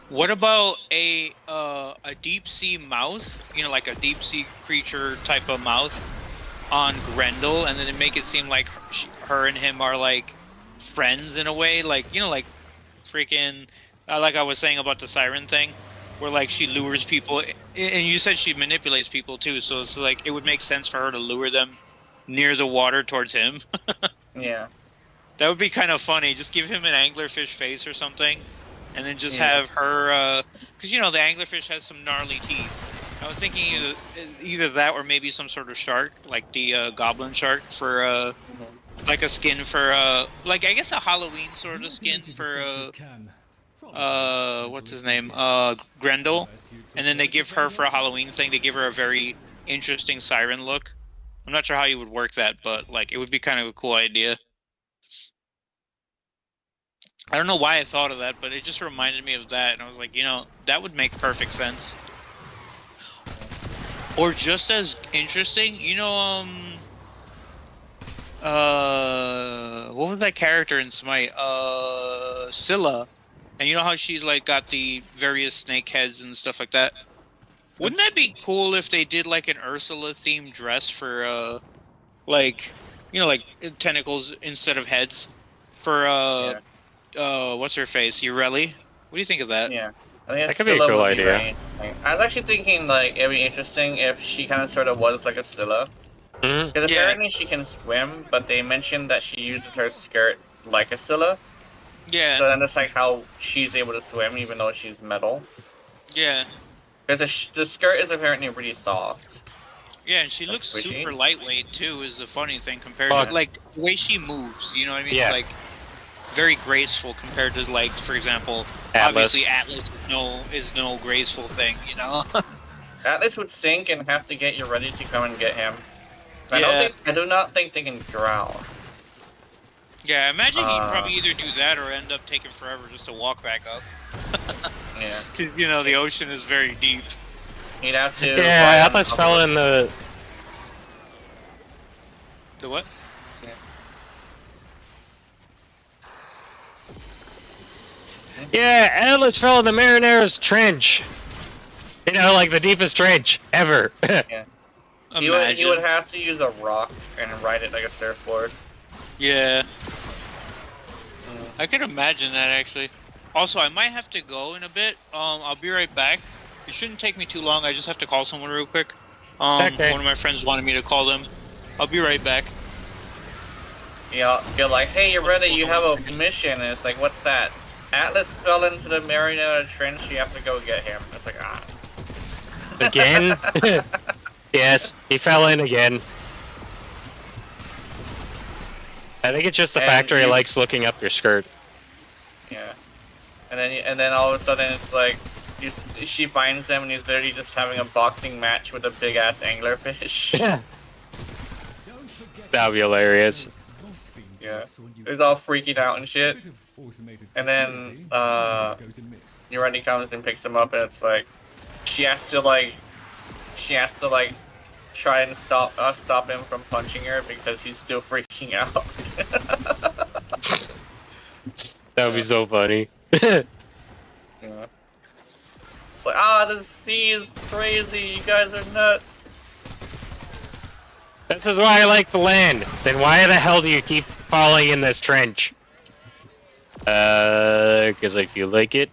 What about a deep sea mouth? You know, like a deep sea creature type of mouth on Grendel, and then they make it seem like her and him are like friends in a way, like, you know, like freaking like I was saying about the siren thing, where like she lures people, and you said she manipulates people too, so it's like it would make sense for her to lure them near the water towards him. Yeah. That would be kind of funny. Just give him an anglerfish face or something, and then just have her, because you know the anglerfish has some gnarly teeth. I was thinking either that or maybe some sort of shark, like the goblin shark, for like a skin for like I guess a Halloween sort of skin for what's his name, Grendel, and then they give her for a Halloween thing. They give her a very interesting siren look. I'm not sure how you would work that, but like it would be kind of a cool idea. I don't know why I thought of that, but it just reminded me of that, and I was like, you know, that would make perfect sense. Or just as interesting, you know, what was that character in Smite? Scylla. And you know how she's like got the various snake heads and stuff like that? Wouldn't that be cool if they did like an Ursula themed dress for like, you know, like tentacles instead of heads for what's her face? Ureli? What do you think of that? Yeah. I think That could be a cool idea. I was actually thinking like it'd be interesting if she kind of sort of was like a Scylla. Mm-hmm. Because apparently she can swim, but they mentioned that she uses her skirt like a Scylla. Yeah. So then it's like how she's able to swim even though she's metal. Yeah. Because the skirt is apparently really soft. Yeah, and she Like looks squishy. super lightweight too, is the funny thing compared to like the way she moves, you know what I mean? Yeah. Like very graceful compared to like, for example, Atlas. obviously Atlas is no graceful thing, you know? Atlas would sink and have to get you ready to come and get him. Yeah. I do not think they can drown. Yeah, I imagine he'd probably either do that or end up taking forever just to walk back up. Yeah. 'Cause, you know, the ocean is very deep. He'd have to. Yeah, Atlas fell in the. The what? Yeah, Atlas fell in the Mariner's Trench. You know, like the deepest trench ever. Yeah. He Imagine. would have to use a rock and ride it like a surfboard. Yeah. I could imagine that actually. Also, I might have to go in a bit. I'll be right back. It shouldn't take me too long. I just have to call someone real quick. Okay. One of my friends wanted me to call them. I'll be right back. Yeah, you're like, hey, you're ready. You have a mission. And it's like, what's that? Atlas fell into the Mariana Trench. You have to go get him. It's like, ah. Again? Yes, he fell in again. I think it's just the fact that he likes looking up your skirt. Yeah. And then all of a sudden it's like, she finds him and he's literally just having a boxing match with a big ass anglerfish. Yeah. That would be hilarious. Yeah. He's all freaking out and shit. And then Urani comes and picks him up and it's like she has to try and stop him from punching her because he's still freaking out. That would be so funny. Yeah. It's like, the sea is crazy, you guys are nuts. This is why I like the land. Then why the hell do you keep falling in this trench? Because I feel like it.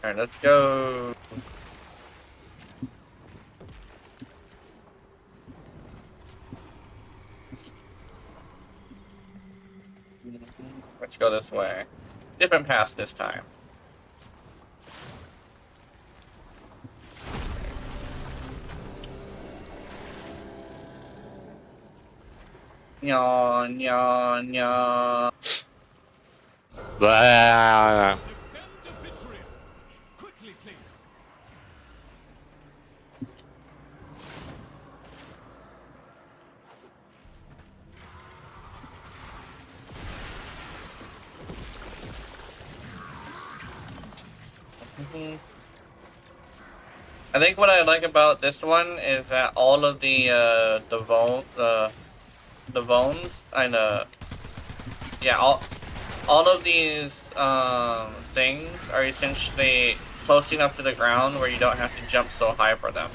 Alright, let's go. Let's go this way. Different path this time. Yawn, yawn, yawn. Blah. Defend the vitriol. Quickly, please. I think what I like about this one is that all of the bones and yeah, all of these things are essentially close enough to the ground where you don't have to jump so high for them.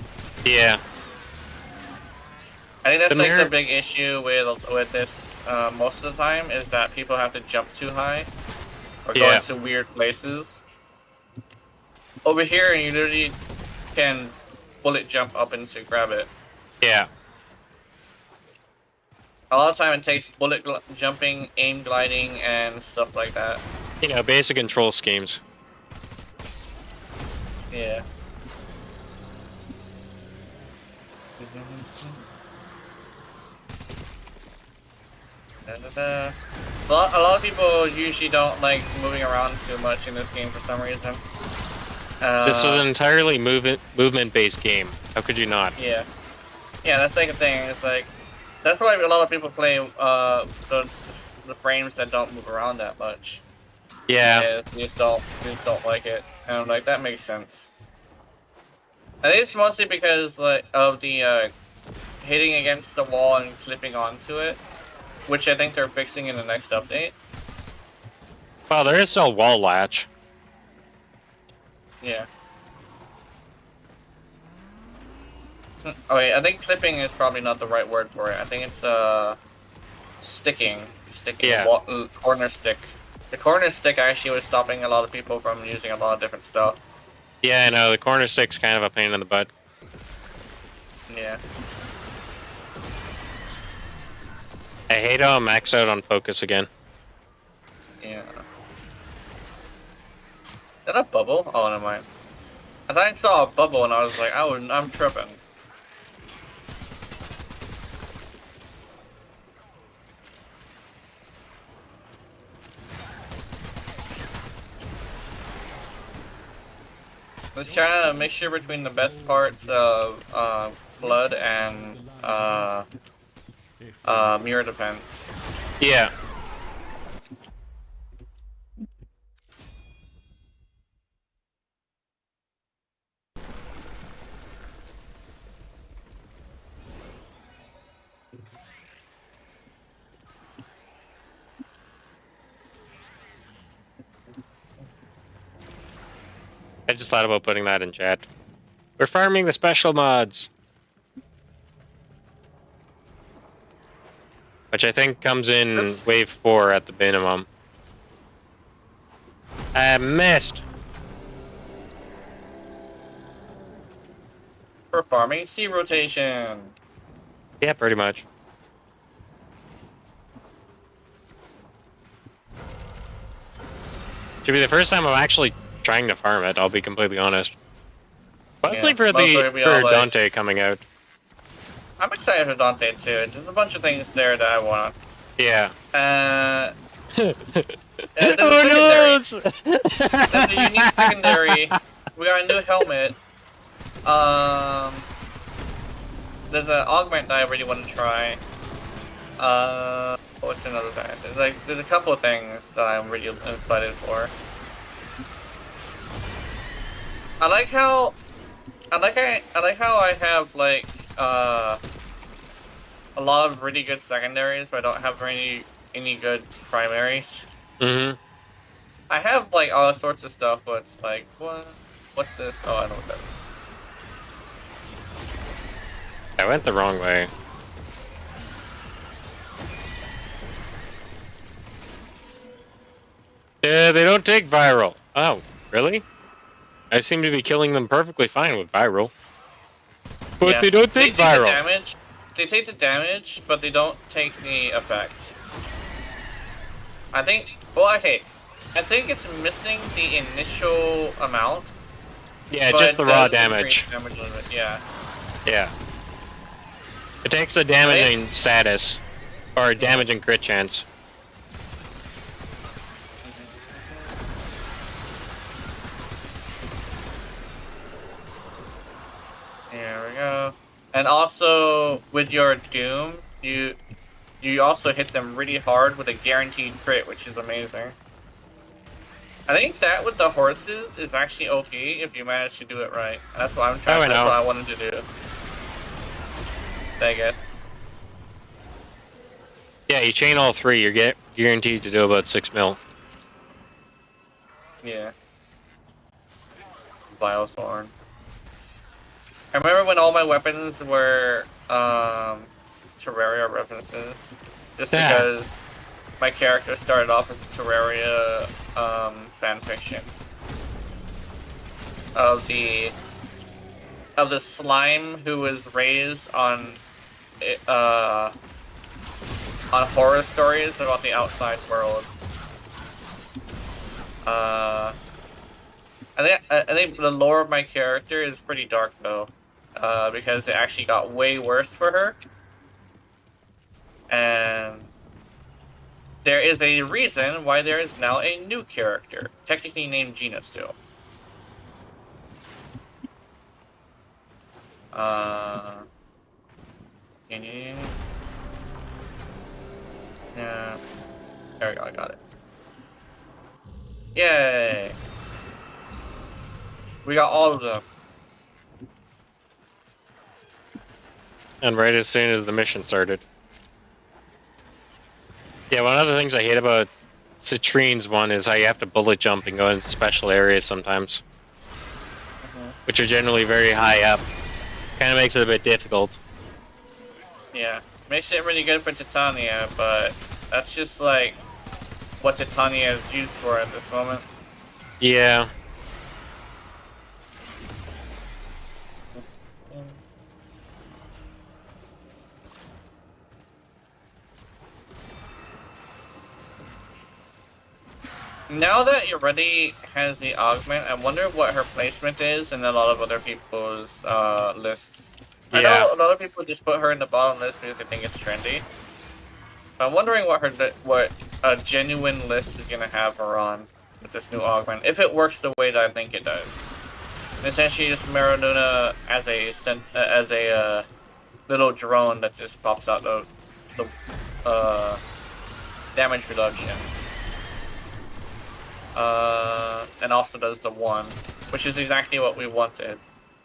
Yeah. I think that's The like the mirror- big issue with this most of the time is that people have to jump too high or go Yeah. into weird places. Over here, you literally can bullet jump up and to grab it. Yeah. A lot of time it takes jumping, aim gliding, and stuff like that. You know, basic control schemes. Yeah. A lot of people usually don't like moving around too much in this game for some reason. This is an entirely movement-based game. How could you not? Yeah. Yeah, that's like a thing. It's like that's why a lot of people play the frames that don't move around that much. Yeah. Yeah, they just don't like it, and like that makes sense. I think it's mostly because like of the hitting against the wall and clipping onto it, which I think they're fixing in the next update. Well, there is still wall latch. Yeah. Oh wait, I think clipping is probably not the right word for it. I think it's sticking. Yeah. Corner stick. The corner stick actually was stopping a lot of people from using a lot of different stuff. Yeah, I know. The corner stick's kind of a pain in the butt. Yeah. I hate how I'm maxed out on focus again. Yeah. Is that a bubble? Oh, never mind. I thought I saw a bubble and I was like, I'm tripping. Let's try a mixture between the best parts of Flood and Mirror Defense. Yeah. I just thought about putting that in chat. We're farming the special mods. Which I think comes in That's- wave 4 at the minimum. I missed. For farming, sea rotation. Yeah, pretty much. Should be the first time I'm actually trying to farm it, I'll be completely honest. Mostly Yeah, for mostly we all like- Dante coming out. I'm excited for Dante too. There's a bunch of things there that I want. Yeah. There's a Oh no! secondary. There's a unique secondary. We got a new helmet. There's an augment that I really want to try. What's another thing? There's a couple of things that I'm really excited for. I like how I have like a lot of really good secondaries, but I don't have any good primaries. Mm-hmm. I have like all sorts of stuff, but it's like, what's this? Oh, I know what that is. I went the wrong way. Yeah, they don't take viral. Oh, really? I seem to be killing them perfectly fine with viral. But Yeah. they don't take the viral. damage. They take the damage, but they don't take the effect. I think. Well, okay. I think it's missing the initial amount. Yeah, but just the it raw does increase damage. damage a little bit, yeah. Yeah. It takes the damaging status. Or damage and crit chance. Here we go. And also with your Doom, you also hit them really hard with a guaranteed crit, which is amazing. I think that with the horses is actually OP if you manage to do it right. That's what I'm trying. That's what I wanted to do. I guess. Yeah, you chain all three, you're guaranteed to do about 6 mil. Yeah. Biothorn. I remember when all my weapons were Terraria references, just because my character started off as a Terraria fanfiction of the slime who was raised on horror stories about the outside world. I think the lore of my character is pretty dark though, because it actually got way worse for her, and there is a reason why there is now a new character, technically named Gina still. Yeah. There we go, I got it. Yay! We got all of them. And right as soon as the mission started. Yeah, one of the things I hate about Citrine's one is how you have to bullet jump and go into special areas sometimes. Which are generally very high up. Kind of makes it a bit difficult. Yeah, makes it really good for Titania, but that's just like what Titania is used for at this moment. Yeah. Now that Yuredi has the augment, I wonder what her placement is in a lot of other people's lists. I know a lot of people just put her in the bottom list because they think it's trendy. I'm wondering what a genuine list is gonna have her on with this new augment, if it works the way that I think it does. Essentially, just Maradona as a little drone that just pops out the damage reduction. And also does the 1, which is exactly what we wanted.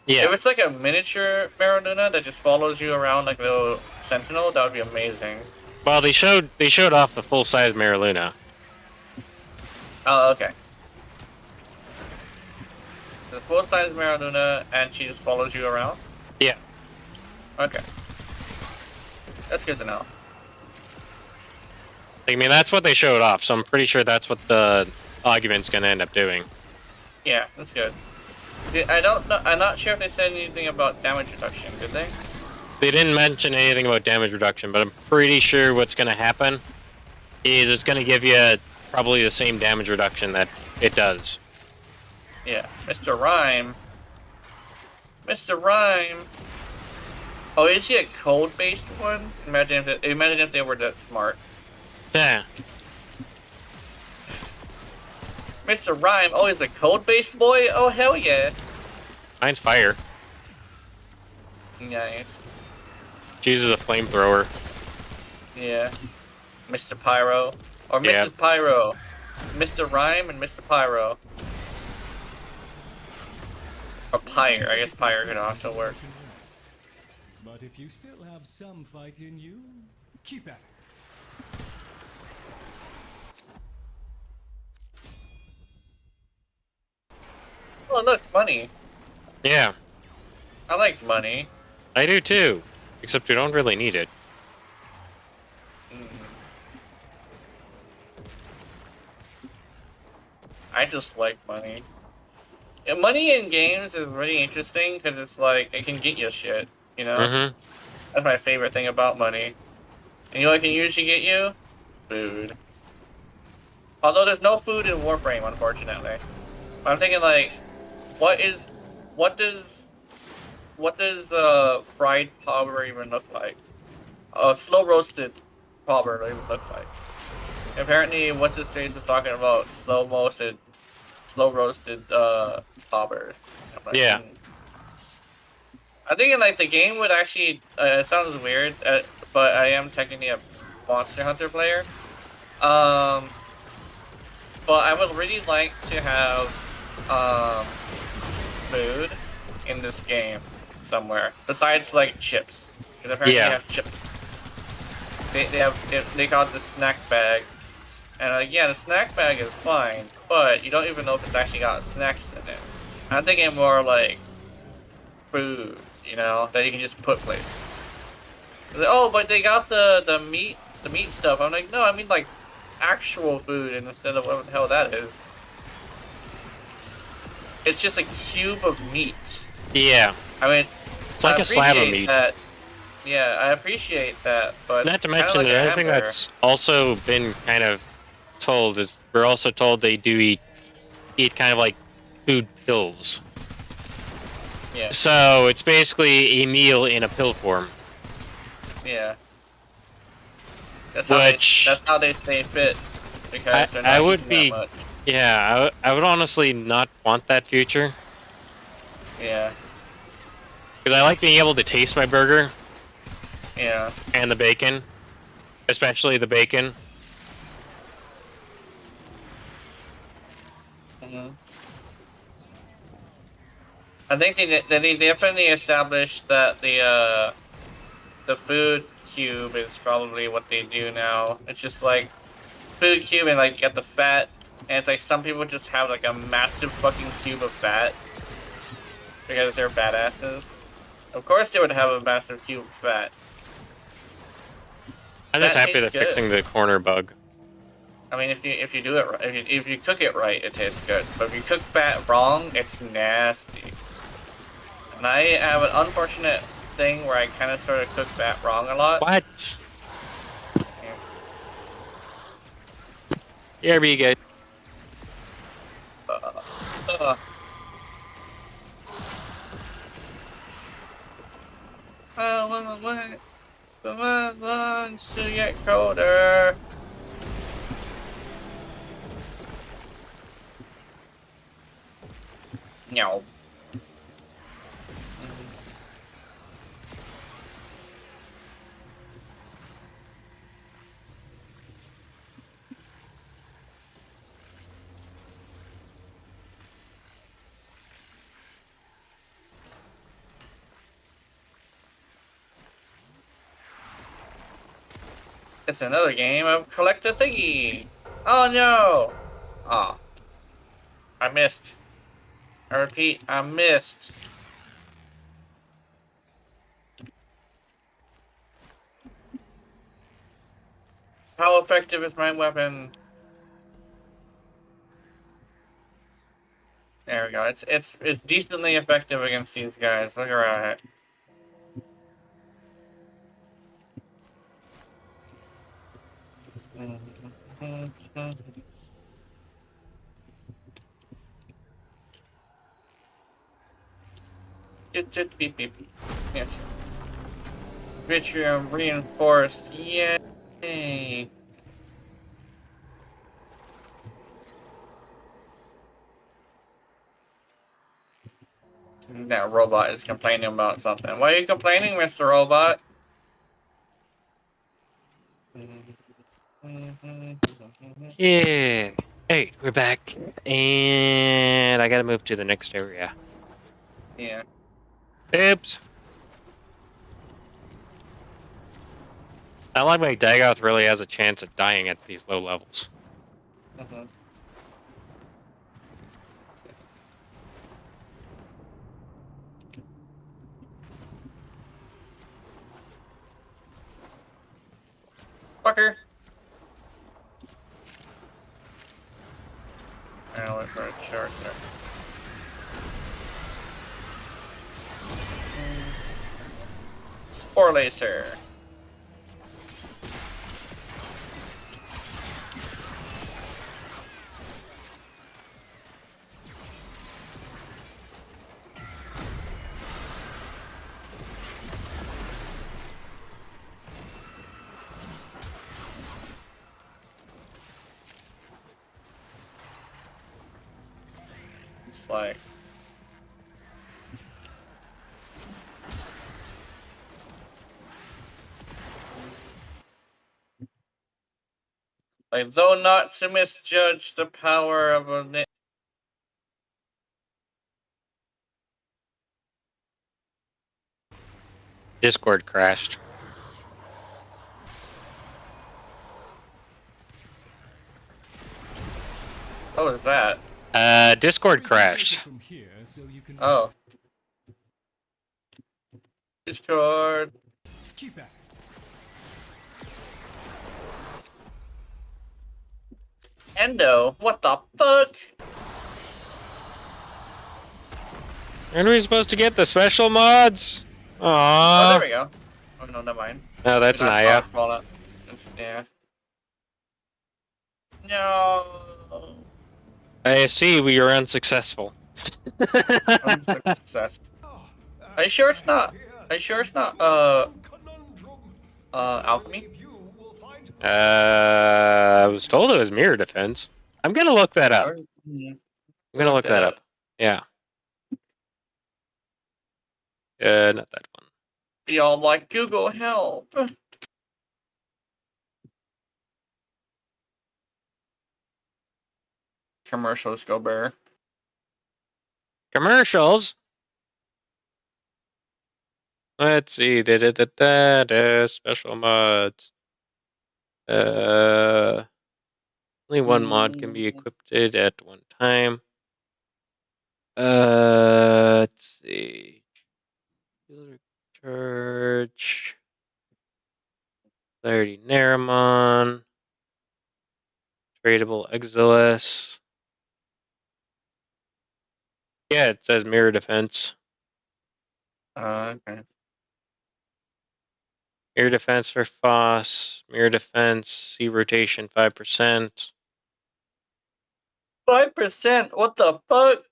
Yeah. If it's like a miniature Maradona that just follows you around like a little sentinel, that would be amazing. Well, they showed off the full size Mariluna. Oh, okay. The full size Maradona, and she just follows you around? Yeah. Okay. That's good to know. I mean, that's what they showed off, so I'm pretty sure that's what the augment's gonna end up doing. Yeah, that's good. I don't know. I'm not sure if they said anything about damage reduction, did they? They didn't mention anything about damage reduction, but I'm pretty sure what's gonna happen is it's gonna give you probably the same damage reduction that it does. Yeah, Mr. Rhyme. Mr. Rhyme. Oh, is he a code-based one? Imagine if they were that smart. Yeah. Mr. Rhyme, oh, he's a code-based boy? Oh, hell yeah. Mine's fire. Nice. She uses a flamethrower. Yeah. Mr. Pyro. Or Mrs. Yeah. Pyro. Mr. Rhyme and Mr. Pyro. Or Pyre. I guess Pyre could also work. But if you still have some fight in you, keep at it. Oh, look, money. Yeah, I like money. I do too. Except we don't really need it. I just like money. Yeah, money in games is really interesting because it's like, it can get you shit, you know? Mm-hmm. That's my favorite thing about money. And you know what can usually get you? Food. Although there's no food in Warframe, unfortunately. But I'm thinking like, what does fried powder even look like? Slow roasted popper would even look like. Apparently, what's his face was talking about slow roasted poppers. I'm like, Yeah. I think like the game would actually. It sounds weird, but I am technically a Monster Hunter player. But I would really like to have food in this game somewhere besides like chips. Because apparently Yeah. they have chips. They call it the snack bag, and like yeah, the snack bag is fine, but you don't even know if it's actually got snacks in it. I'm thinking more like food, you know, that you can just put places. Like, oh, but they got the meat stuff. I'm like, no, I mean like actual food instead of what the hell that is. It's just a cube of meat. Yeah. I mean, It's like I a slab of appreciate meat. that. Yeah, I appreciate that, but Not to it's kinda mention like a another thing hamburger. that's also been kind of told is we're also told they do eat kind of like food pills. Yeah, So it's basically a meal in a pill form. yeah. That's Which- how they stay fit because they're not I would eating be- that much. Yeah, I would honestly not want that future Yeah, because I like being able to taste my burger yeah. and the bacon, especially the bacon. hmm I think they definitely established that the food cube is probably what they do now. It's just like food cube and like you got the fat, and it's like some people just have like a massive fucking cube of fat because they're badasses. Of course they would have a massive cube of fat. I'm just That happy they're tastes good. fixing the corner bug. I mean, if you do it right, if you cook it right, it tastes good. But if you cook fat wrong, it's nasty. And I have an unfortunate thing where I kind of sort of cook fat wrong a lot. What? Here we go. I wanna wait for my lunch to get colder. No. It's another game of collect a thingy. Oh no! Ah, I missed. I repeat, I missed. How effective is my weapon? There we go. It's decently effective against these guys. Look at it. Beep beep. Yes. Vitrium reinforced. Yay! That robot is complaining about something. Why are you complaining, Mr. Robot? Yeah. Hey, we're back, and I gotta move to the next area. Yeah. Oops. Not like my Dagoth really has a chance at dying at these low levels. Mhm. Fucker. I'll wait for a charge there. Spore laser. It's like. Like, though not to misjudge the power of a. Discord crashed. Oh, is that? Discord We can take it crashed. from here so you can Oh. Discord. keep at it. Endo, what the fuck? Aren't we supposed to get the special mods? Oh, Aww. there we go. Oh, no, never mind. No, that's Not Naya. talk about it. Yeah. No. I see we are unsuccessful. Unsuccess. Are you sure it's not? Are you sure it's not, alchemy? I was told it was mirror defense. I'm gonna look that up. Mhm. I'm gonna look that up. Yeah. Not that one. Y'all like Google help. Commercials go bear. Commercials. Let's see. Special mods. Only one mod can be equipped at one time. Let's see. Church. 30 Naramon. Tradable Exilus. Yeah, it says mirror defense. Okay. Mirror defense for Foss. Mirror defense. C rotation 5%. 5%? What the fuck?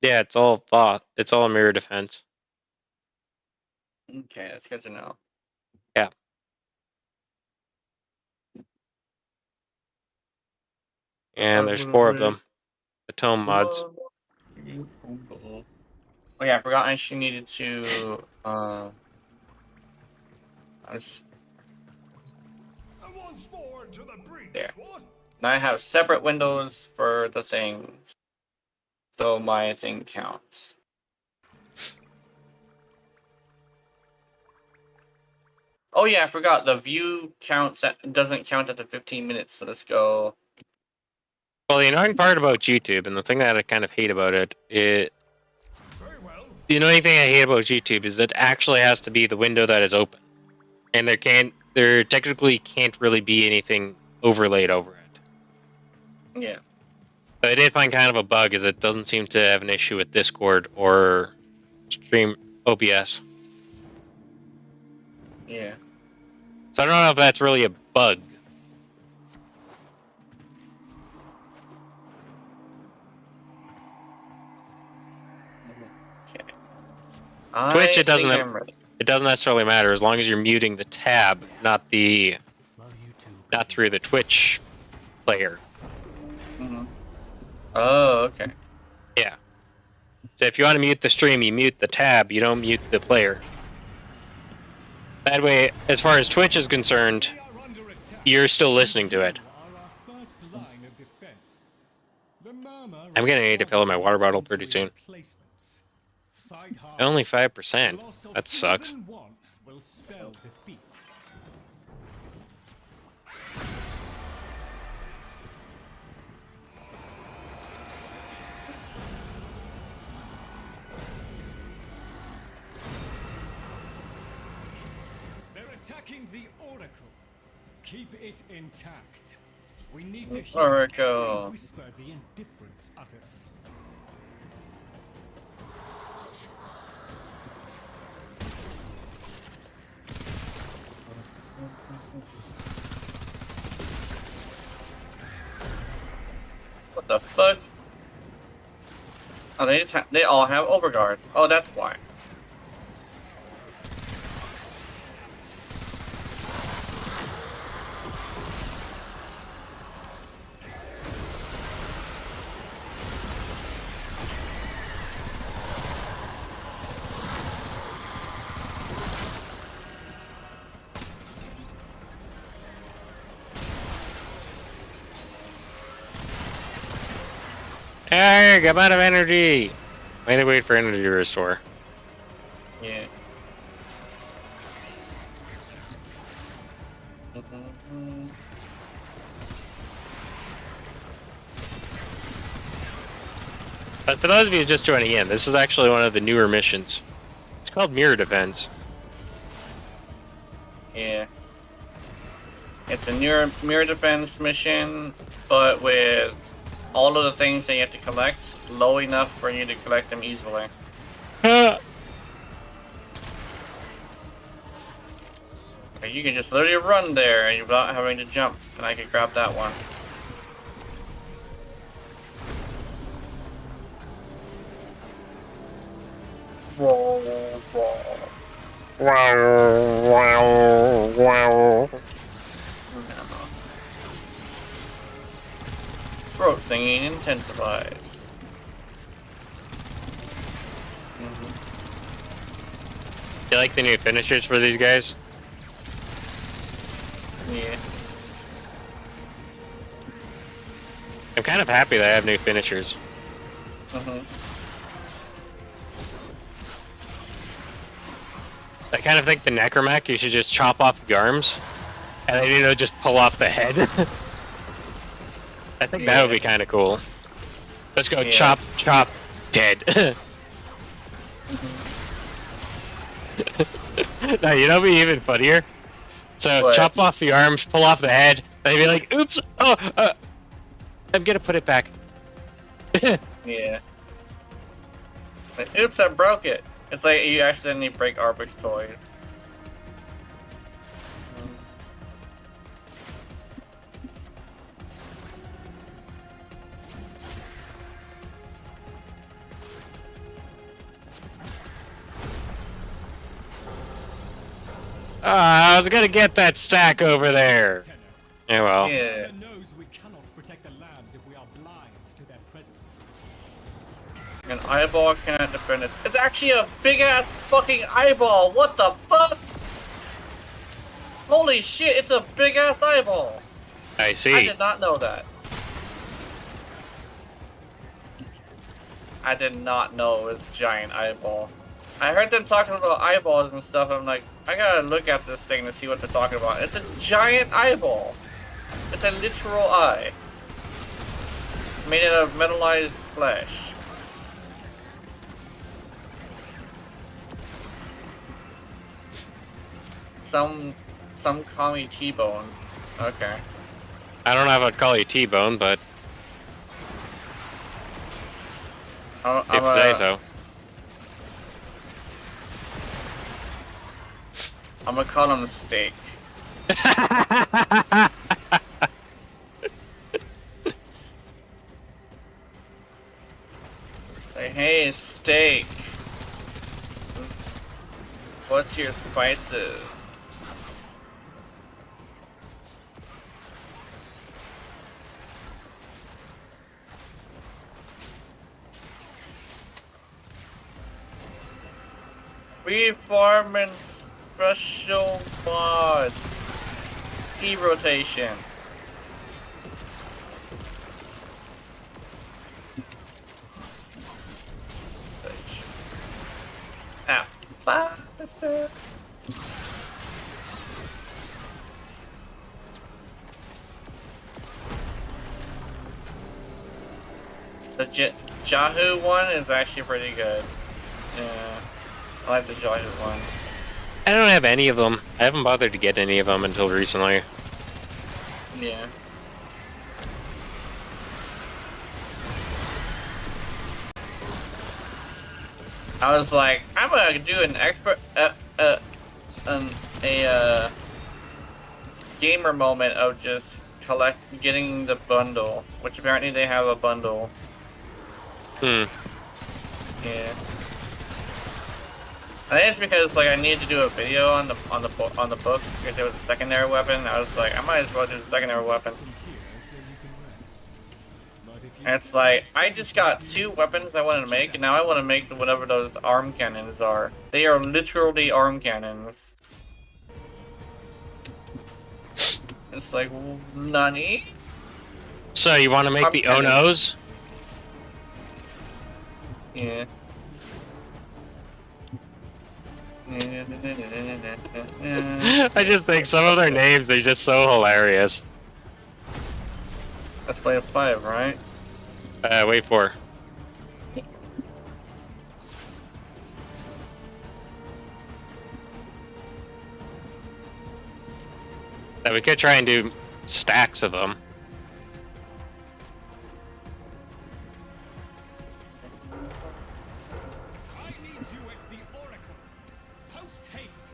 Yeah, it's all Foss. It's all mirror defense. Okay, that's good to know. Yeah. And there's 4 of them. The tome mods. Oh yeah, I forgot I actually needed to I was there. Now I have separate windows for the things, so my thing counts. Oh yeah, I forgot the view counts doesn't count at the 15 minutes. So let's go. Well, the annoying part about YouTube, and the thing that I kind of hate about it, the annoying thing I hate about YouTube is it actually has to be the window that is open, and there technically can't really be anything overlaid over it. Yeah. But I did find kind of a bug, is it doesn't seem to have an issue with Discord or Stream OBS. Yeah. So I don't know if that's really a bug. Okay. Twitch, I it doesn't think have- I'm ready. It doesn't necessarily matter as long as you're muting the tab, not through the Twitch player. Mm-hmm. Oh, okay. Yeah. So if you want to mute the stream, you mute the tab, you don't mute the player. That way, as far as Twitch is concerned, you're still listening to it. I'm gonna need to fill up my water bottle pretty soon. Only 5%. That sucks. They're attacking the Oracle. Keep it intact. We need to hear Oracle. every whisper the indifference utters. What the fuck? Oh, they all have overguard. Oh, that's why. Arg, I'm out of energy. I need to wait for energy to restore. Yeah. But for those of you just joining in, this is actually one of the newer missions. It's called Mirror Defense. Yeah. It's a mirror defense mission, but with all of the things that you have to collect low enough for you to collect them easily. Ah. Like, you can just literally run there and without having to jump, and I can grab that one. Throat singing intensifies. You like the new finishers for these guys? Yeah. I'm kind of happy that I have new finishers. I kind of think the Necromech, you should just chop off the arms, and then, you know, just pull off the head. I think that would be kind of cool. Let's go chop, chop, dead. No, you know what'd be even funnier? So, What? chop off the arms, pull off the head, then be like, oops, oh, I'm gonna put it back. Yeah. Like, oops, I broke it. It's like you accidentally break Arbor's toys. I was gonna get that stack over there. Tenno. Yeah, well. Yeah. Commander knows we cannot protect the labs if we are blind to their presence. An eyeball cannot defend it. It's actually a big ass fucking eyeball. What the fuck? Holy shit! It's a big ass eyeball. I see. I did not know that. I did not know it was a giant eyeball. I heard them talking about eyeballs and stuff. I'm like, I gotta look at this thing to see what they're talking about. It's a giant eyeball. It's a literal eye. Made out of metallized flesh. Some call me T-bone. Okay. I don't know if I'd call you T-bone, but I'm if you say so. I'm gonna call him Steak. Say, hey, Steak. What's your spices? Reforming special mods. T-rotation. Ah, bastard. The Jahu one is actually pretty good. Yeah, I like the Jahu one. I don't have any of them. I haven't bothered to get any of them until recently. Yeah. I was like, I'm gonna do an expert, gamer moment of just getting the bundle, which apparently they have a bundle. Hmm. Yeah. I think it's because like I needed to do a video on the book because it was a secondary weapon. I was like, I might as well do the secondary weapon. And it's like, I just got 2 weapons I wanted to make, and now I want to make whatever those arm cannons are. They are literally arm cannons. It's like, nani? So you want to make the cannon. Onos? Yeah. I just think some of their names are just so hilarious. Let's play a 5, right? Wait for. Now we could try and do stacks of them. I need you at the Oracle. Post haste.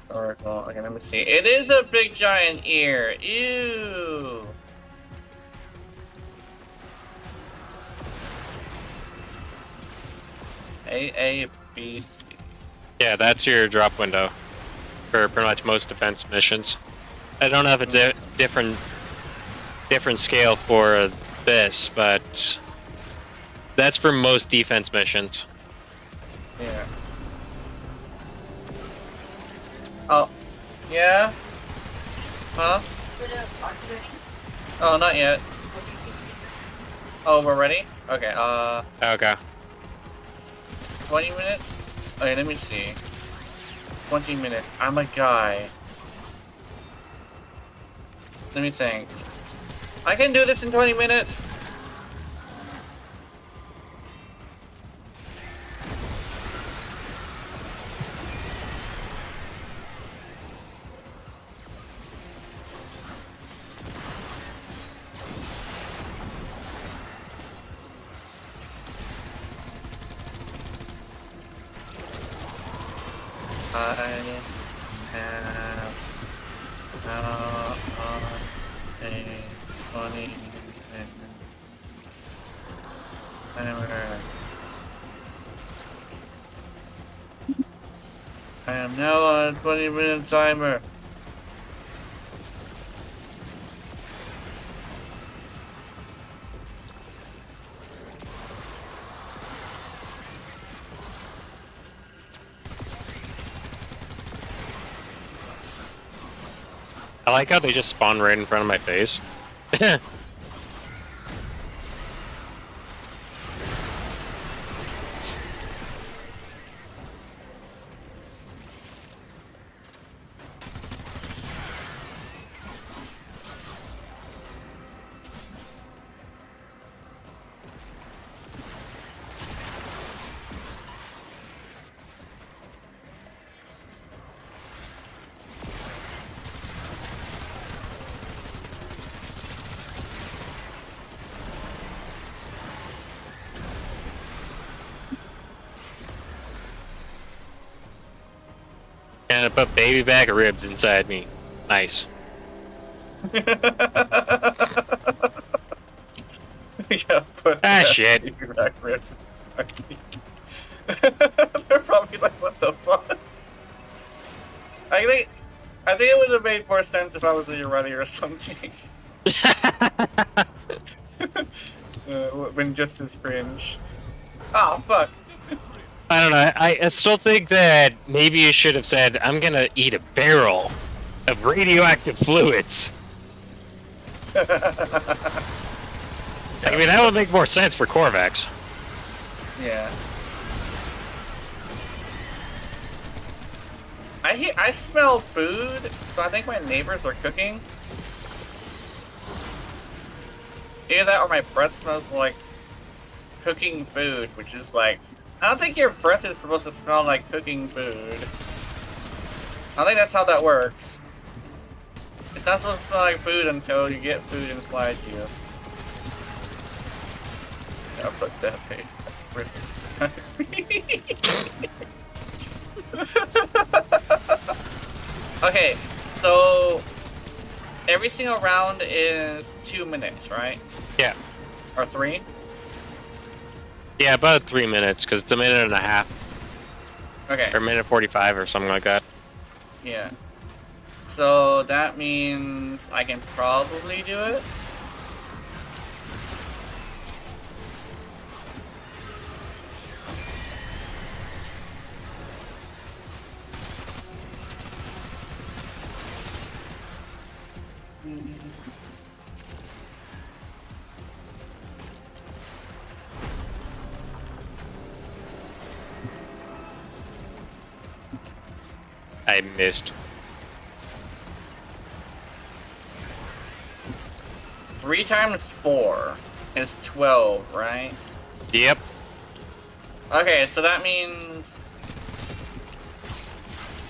Oracle. Okay, let me see. It is a big giant ear. Ew. A, B, C. Yeah, that's your drop window for pretty much most defense missions. I don't know if it's a different scale for this, but that's for most defense missions. Yeah. Oh. Yeah? Huh? Oh, not yet. Oh, we're ready? Okay, Okay. 20 minutes? Okay, let me see. 20 minutes. I'm a guy. Let me think. I can do this in 20 minutes. I have now on a 20 timer. I am now on a 20-minute timer. I like how they just spawn right in front of my face. And I put baby bag of ribs inside me. Nice. Yeah, but Shit. back ribs inside me. They're probably like, what the fuck? I think it would have made more sense if I was a ready or something. Been just as cringe. Oh fuck. I don't know. I still think that maybe you should have said, I'm gonna eat a barrel of radioactive fluids. I mean, that would make more sense for Corvax. Yeah. I smell food, so I think my neighbors are cooking. Either that or my breath smells like cooking food, which is like, I don't think your breath is supposed to smell like cooking food. I think that's how that works. It's not supposed to smell like food until you get food inside you. I'll put that breath inside me. Okay, so every single round is 2 minutes, right? Yeah. Or 3? Yeah, about 3 minutes, because it's a minute and a half. Okay. Or minute 45 or something like that. Yeah. So that means I can probably do it. I missed. 3 times 4 is 12, right? Yep. Okay, so that means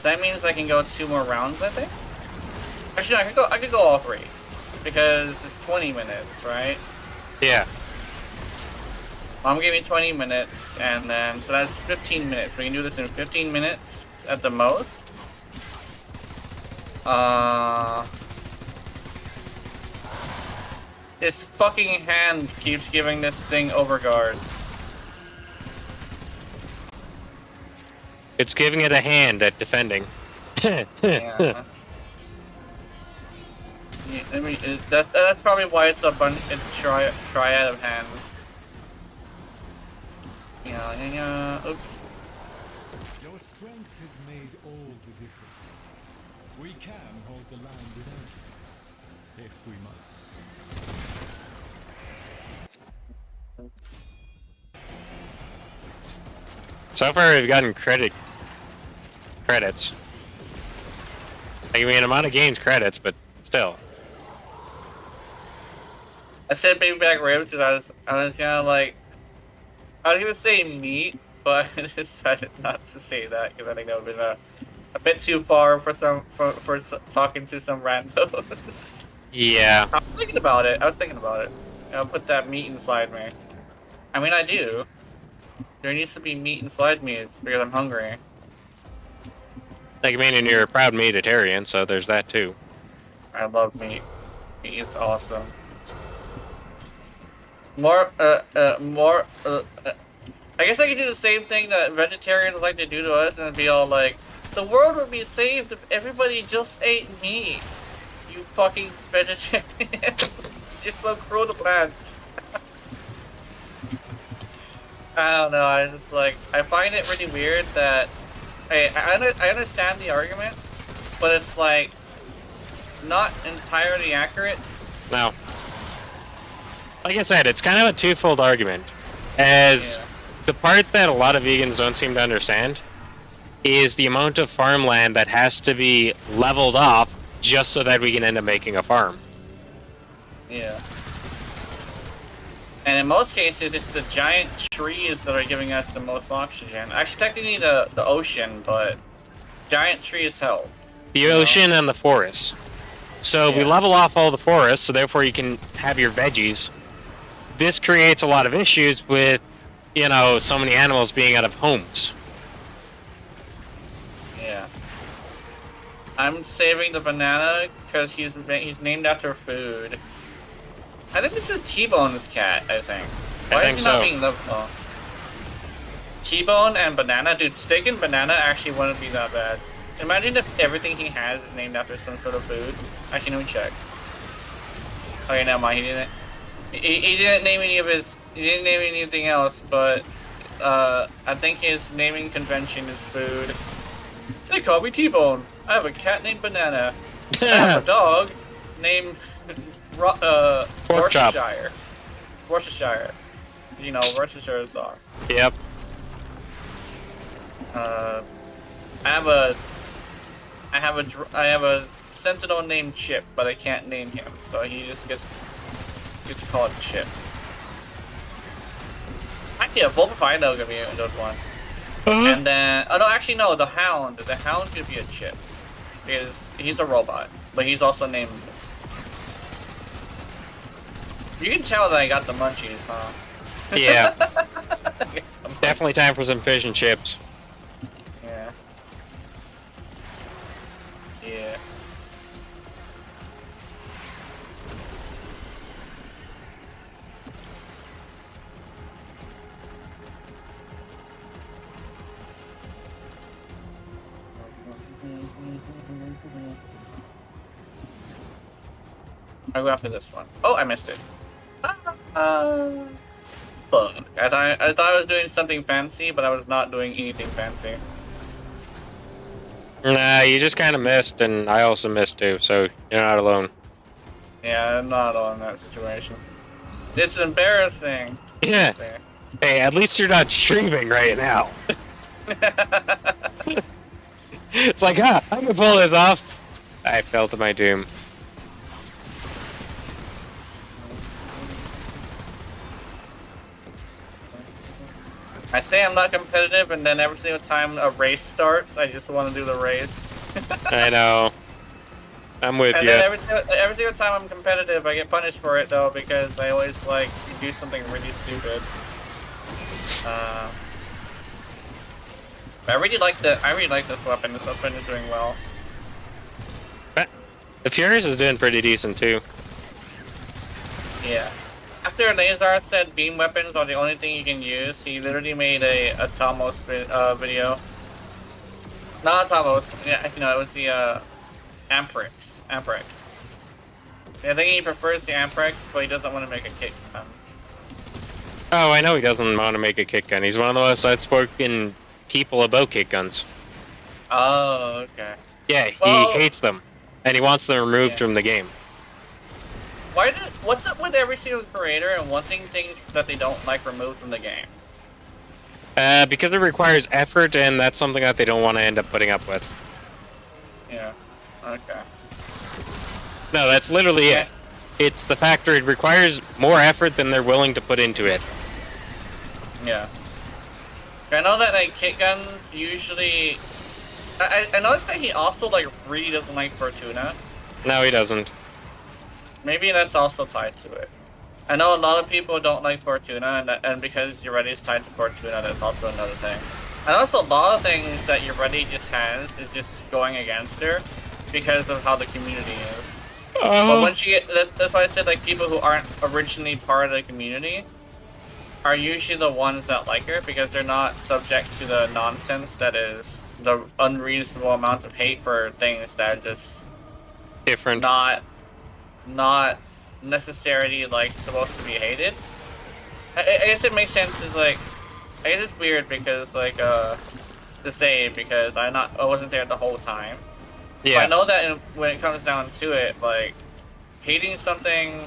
I can go 2 more rounds, I think. Actually, no, I could go all 3 because it's 20 minutes, right? Yeah. I'm giving 20 minutes, and then so that's 15 minutes. We can do this in 15 minutes at the most. His fucking hand keeps giving this thing overguard. It's giving it a hand at defending. Yeah. Yeah, I mean, that's probably why it's a triad of hands. Yeah. Oops. Your strength has made all the difference. We can hold the line without you, if we must. So far, we've gotten credits. I mean, I'm out of games credits, but still. I said baby back ribs because I was gonna say meat, but I decided not to say that because I think that would have been a bit too far for talking to some randos. Yeah. I was thinking about it. I'll put that meat inside me. I mean, I do. There needs to be meat inside me because I'm hungry. Like, I mean, and you're a proud meatitarian, so there's that too. I love meat. Meat is awesome. I guess I could do the same thing that vegetarians like to do to us and be all like, the world would be saved if everybody just ate meat. You fucking vegetarians. It's so cruel to plants. I don't know, I find it really weird that, I understand the argument, but it's like, not entirely accurate. No. Like I said, it's kind of a twofold argument. As the part that a lot of vegans don't seem to understand is the amount of farmland that has to be leveled off just so that we can end up making a farm. Yeah. And in most cases, it's the giant trees that are giving us the most oxygen. Actually, technically the ocean, but giant trees help. The ocean and the forests. So we level off all the forests, so therefore you can have your veggies. This creates a lot of issues with, so many animals being out of homes. Yeah. I'm saving the banana because he's named after food. I think this is T-Bone's cat, I think. Why is he not being loved? Oh. T-Bone and banana? Dude, steak and banana actually wouldn't be that bad. Imagine if everything he has is named after some sort of food. Actually, let me check. Okay, never mind, he didn't. He didn't name any of his. He didn't name anything else, but I think his naming convention is food. They call me T-Bone. I have a cat named Banana. I have a dog named Worcestershire. Worcestershire. Worcestershire sauce. Yep. I have a sentinel named Chip, but I can't name him, so he just gets called Chip. Actually, a Vulpifino could be a good one. And then, oh no, actually no, the Hound. The Hound could be a Chip, because he's a robot, but he's also named. You can tell that I got the munchies, huh? Yeah. Definitely time for some fish and chips. Yeah. Yeah. I'll go after this one. Oh, I missed it. Fuck. I thought I was doing something fancy, but I was not doing anything fancy. Nah, you just kind of missed, and I also missed too, so you're not alone. Yeah, I'm not alone in that situation. It's embarrassing. Yeah. Hey, at least you're not streaming right now. It's like, I can pull this off. I fell to my doom. I say I'm not competitive, and then every single time a race starts, I just want to do the race. I know. I'm with And you. then every single time I'm competitive, I get punished for it though, because I always like do something really stupid. But I really like this weapon. This weapon is doing well. The Furious is doing pretty decent too. Yeah. After Lazar said beam weapons are the only thing you can use, he literally made a Tomos video. Not Tomos. Yeah, you know, it was the Amprex. I think he prefers the Amprex, but he doesn't want to make a kick gun. Oh, I know he doesn't want to make a kick gun. He's one of the most outspoken people about kick guns. Oh, okay. Yeah, Well, he hates them, and he wants them removed Yeah. from the game. What's up with every single creator and wanting things that they don't like removed from the game? Because it requires effort, and that's something that they don't want to end up putting up with. Yeah. Okay. No, that's literally Yeah. it. It's the factor it requires more effort than they're willing to put into it. Yeah. I know that like kick guns usually. I noticed that he also like really doesn't like Fortuna. No, he doesn't. Maybe that's also tied to it. I know a lot of people don't like Fortuna, and because Uretti is tied to Fortuna, that's also another thing. I noticed a lot of things that Uretti just has is just going against her because of how the community is. But once you get, that's why I said like people who aren't originally part of the community are usually the ones that like her because they're not subject to the nonsense that is the unreasonable amount of hate for things that are just Different. not necessarily like supposed to be hated. I guess it makes sense. Is like, I guess it's weird because like to say because I wasn't there the whole time. But I Yeah. know that when it comes down to it, like hating something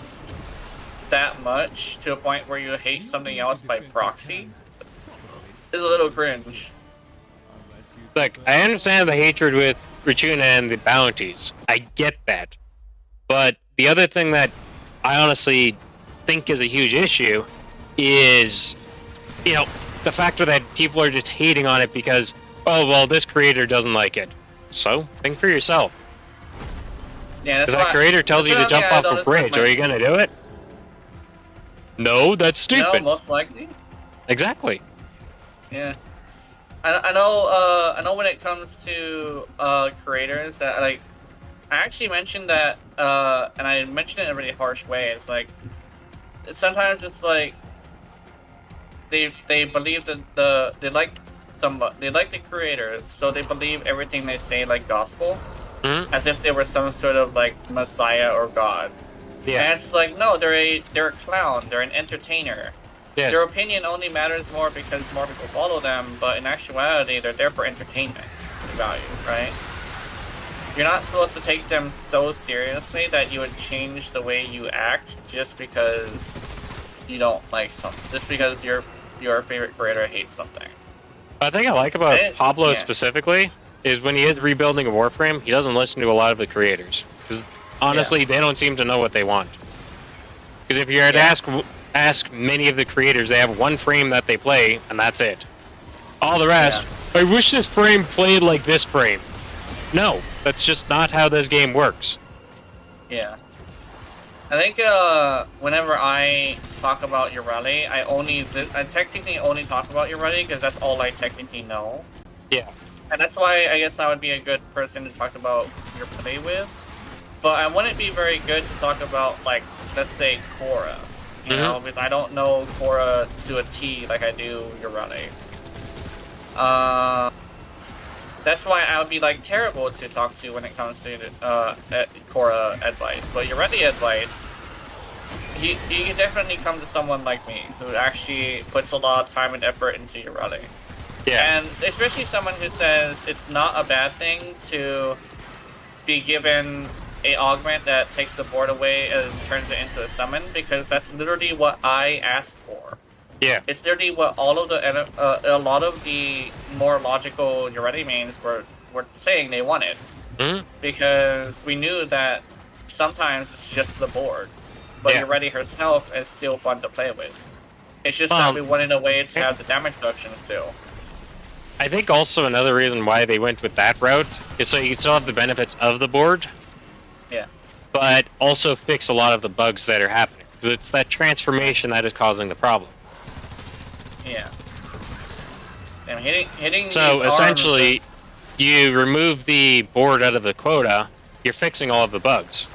that much to a point where you hate something else by proxy is a little cringe. Look, I understand the hatred with Fortuna and the bounties. I get that. But the other thing that I honestly think is a huge issue is, you know, the factor that people are just hating on it because, oh, well, this creator doesn't like it. So, think for yourself. Yeah, that's If that why- creator tells you to that's jump another off thing I a noticed with bridge, my- are you gonna do it? No, that's No, stupid. most likely. Exactly. Yeah. I know when it comes to creators that like I actually mentioned that and I mentioned it in a really harsh way. It's like sometimes it's like they believe that they like the creator, so they believe everything they say like gospel, Mhm. as if they were some sort of like messiah or god. Yeah. And it's like no, they're a clown, they're an entertainer. Yes. Their opinion only matters more because more people follow them, but in actuality, they're there for entertainment value, right? You're not supposed to take them so seriously that you would change the way you act just because you don't like something, just because your favorite creator hates something. The thing I like about Pablo yeah. specifically is when he is rebuilding a Warframe, he doesn't listen to a lot of the creators. Because honestly, they don't seem to know what they want. Because if you were to ask many of the creators, they have one frame that they play, and that's it. All the rest, I wish this frame played like this frame. No, that's just not how this game works. Yeah. I think whenever I talk about Urali, I technically only talk about Urali because that's all I technically know. Yeah. And that's why I guess I would be a good person to talk about your play with. But I wouldn't be very good to talk about, like, let's say, Korra. You know, because I don't know Korra to a T like I do Urali. That's why I would be, like, terrible to talk to when it comes to Korra advice. But Urali advice, you can definitely come to someone like me who actually puts a lot of time and effort into Urali. Yeah. And especially someone who says it's not a bad thing to be given a augment that takes the board away and turns it into a summon, because that's literally what I asked for. Yeah. It's literally what all of a lot of the more logical Ureti mains were were saying they wanted. Mhm. Because we knew that sometimes it's just the board, but Yeah. your ready herself is still fun to play with. It's just that we wanted a way to have the damage reduction still. I think also another reason why they went with that route is so you can still have the benefits of the board, Yeah. but also fix a lot of the bugs that are happening. Because it's that transformation that is causing the problem. Yeah. And hitting So these essentially, arms you remove the board out of the quota, you're fixing all of the bugs,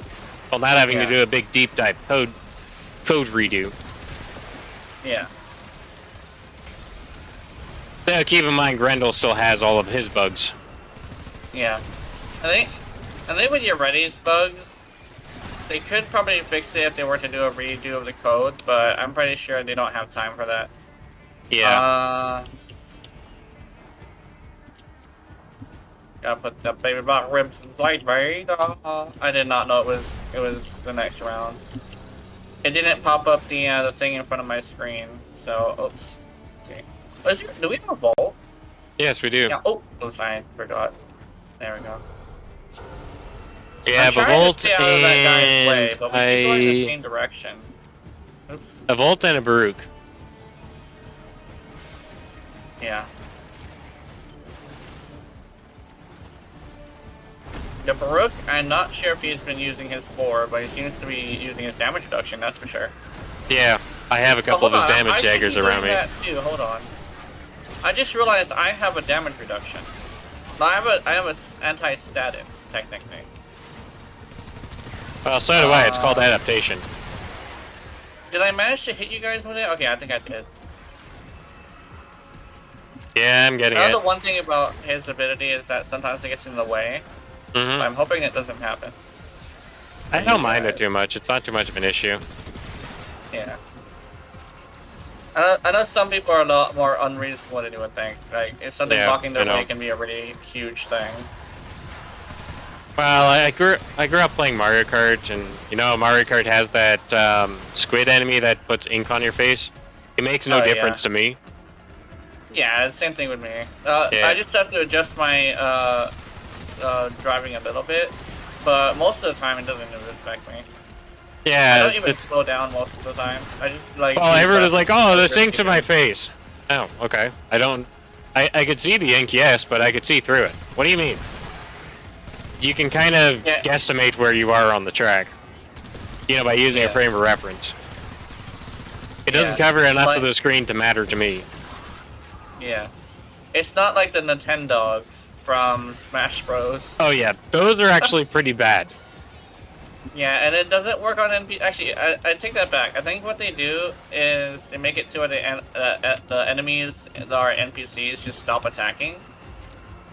while not having to do a big deep dive code redo. yeah. Now keep in mind, Grendel still has all of his bugs. Yeah. I think with your ready's bugs, they could probably fix it if they were to do a redo of the code, but I'm pretty sure they don't have time for that. Yeah. Gotta put the baby block ribs inside, right? I did not know it was the next round. It didn't pop up the thing in front of my screen, so oops. Let's see. Do we have a vault? Yes, we do. Yeah. Oh, I forgot. There we go. We have a I'm trying to Volt stay out of that guy's way, and but we keep going the same direction. Oops. a Volt and a Baruch. Yeah. The Baruch, I'm not sure if he's been using his 4, but he seems to be using his damage reduction, that's for sure. Yeah, I have a couple of his hold on, damage I should daggers be doing around me. that too. Hold on. I just realized I have a damage reduction. I have a anti-status, technically. Well, so do I. It's called adaptation. Did I manage to hit you guys with it? Okay, I think I did. Yeah, I'm getting it. The one thing about his ability is that sometimes it gets in the way. Mm-hmm. I'm hoping it doesn't happen. I don't mind it too much. It's not too much of an issue. Yeah. I know some people are a lot more unreasonable than you would think. Like, if something blocking their way can be a really huge thing. Well, I grew up playing Mario Kart, and you know Mario Kart has that squid enemy that puts ink on your face. It makes no difference to me. Yeah, same thing with me. I just have to adjust my driving a little bit, but most of the time it doesn't even affect me. Yeah, I don't even slow down most of the time. I just like. Well, everyone is like, "Oh, there's ink to my face." Oh, okay. I could see the ink, yes, but I could see through it. What do you mean? You can kind of guesstimate where you are on the track, you know, by using a frame of reference. It doesn't cover enough of the screen to matter to me. Yeah. It's not like the Nintendogs from Smash Bros. Oh yeah, those are actually pretty bad. Yeah, and it doesn't work on NPC. Actually, I take that back. I think what they do is they make it so the enemies that are NPCs just stop attacking.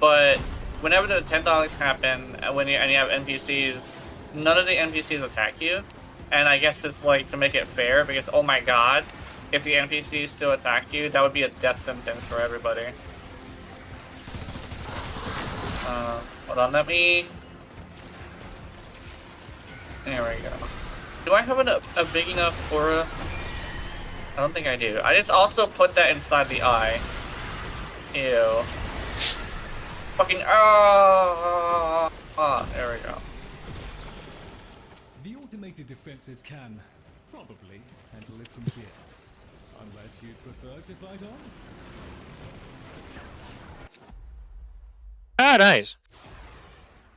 But whenever the Nintendogs happen, and you have NPCs, none of the NPCs attack you. And I guess it's like to make it fair, because oh my god, if the NPCs still attacked you, that would be a death sentence for everybody. Hold on, let me... There we go. Do I have a big enough aura? I don't think I do. I just also put that inside the eye. Ew. Fucking... there we go. The automated defenses can probably handle it from here. Unless you prefer to fight on. Ah, nice.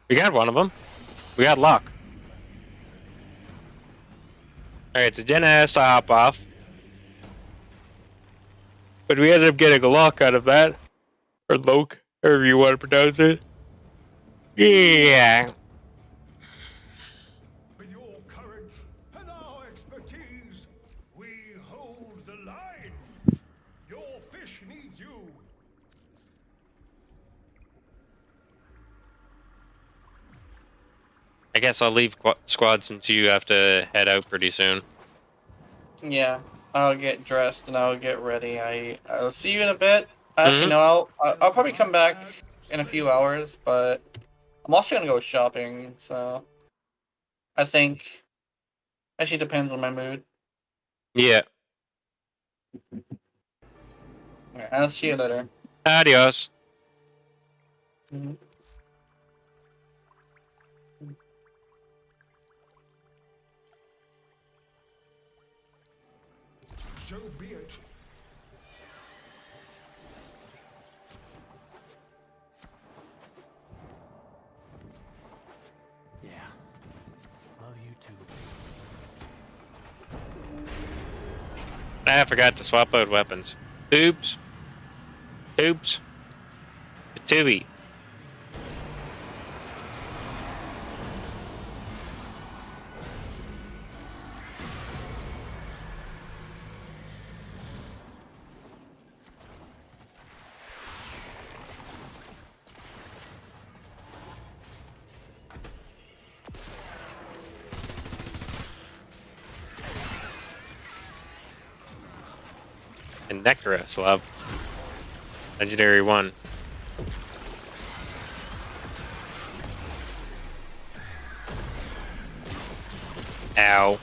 We got one of them. We got luck. Alright, so Jenna has to hop off. But we ended up getting a lock out of that. Or Loke, however you want to pronounce it. Yeah. With your courage and our expertise, we hold the line. Your fish needs you. I guess I'll leave squad since you have to head out pretty soon. Yeah, I'll get dressed and I'll get ready. I'll see you in a bit. Actually, no, I'll probably come back in a few hours, but I'm also gonna go shopping, so I think actually depends on my mood. Yeah. Alright, I'll see you later. Adios. it. Yeah. Love you too. I forgot to swap out weapons. Oops. Oops. Tubi. And Nectarus, love. Legendary 1. Ow.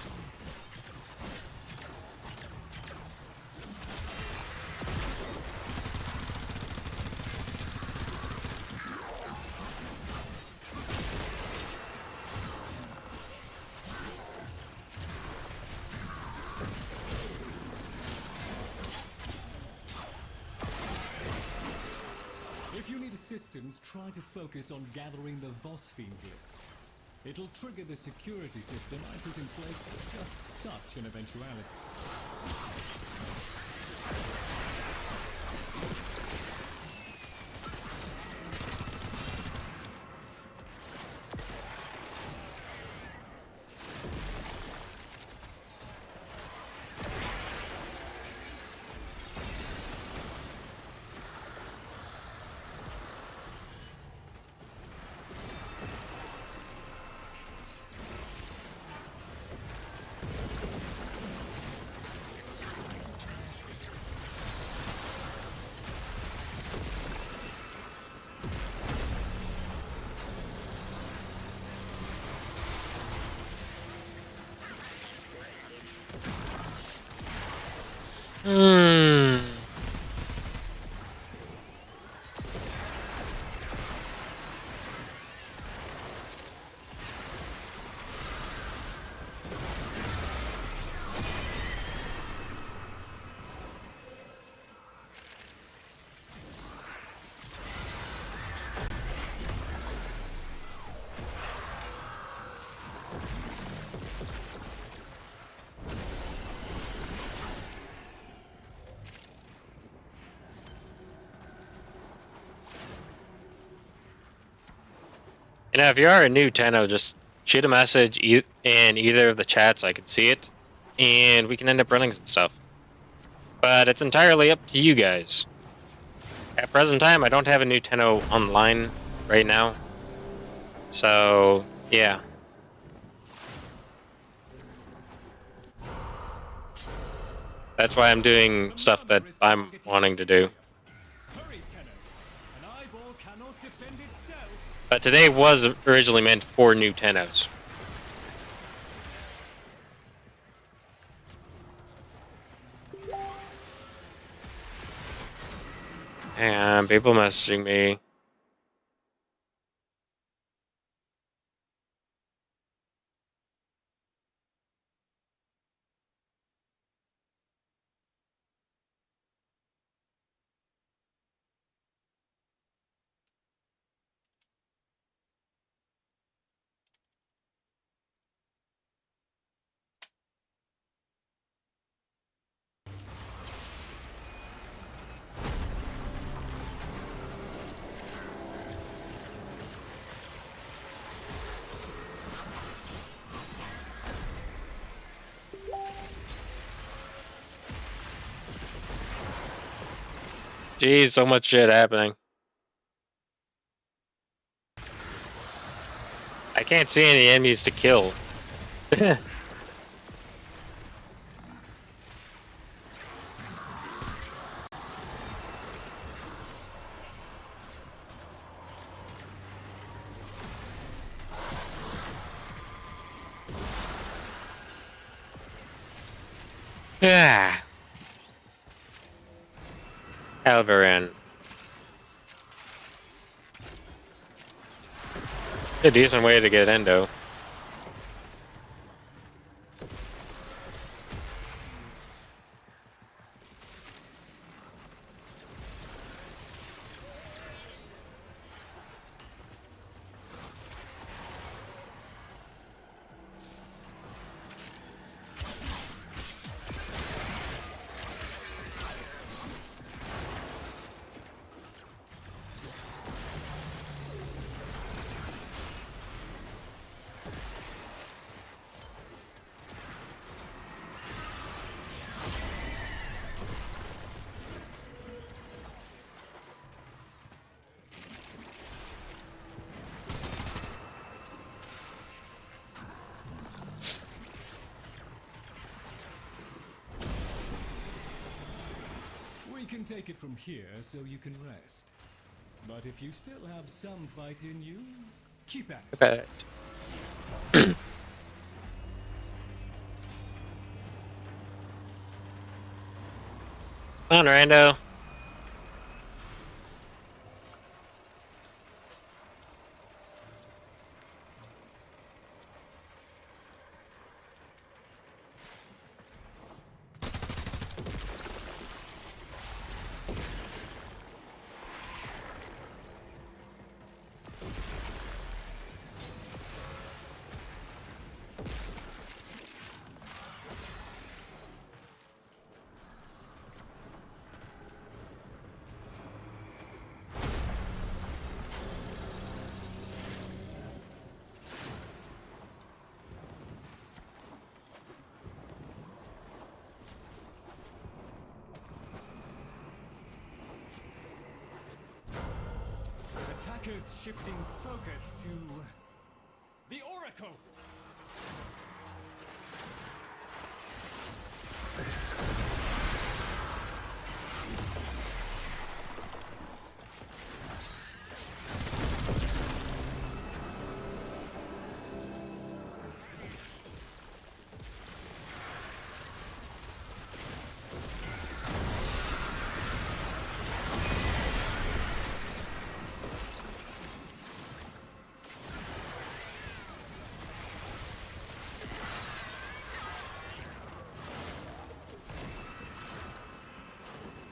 If you need assistance, try to focus on gathering the Warframe glyphs. It'll trigger the security system I put in place for just such an eventuality. Hmm. You know, if you are a new Tenno, just shoot a message in either of the chats. I can see it, and we can end up running some stuff. But it's entirely up to you guys. At present time, I don't have a new Tenno online right now. So, yeah. That's why I'm doing stuff that I'm wanting to do. Hurry, Tenno. An eyeball cannot defend itself. But today was originally meant for new Tennos. And people messaging me. Geez, so much shit happening. I can't see any enemies to kill. Yeah. Alvaran. A decent way to get Endo. can take it from here so you can rest. But if you still have some fight in you, keep at it. But come on, Rando. Attackers shifting focus to the Oracle.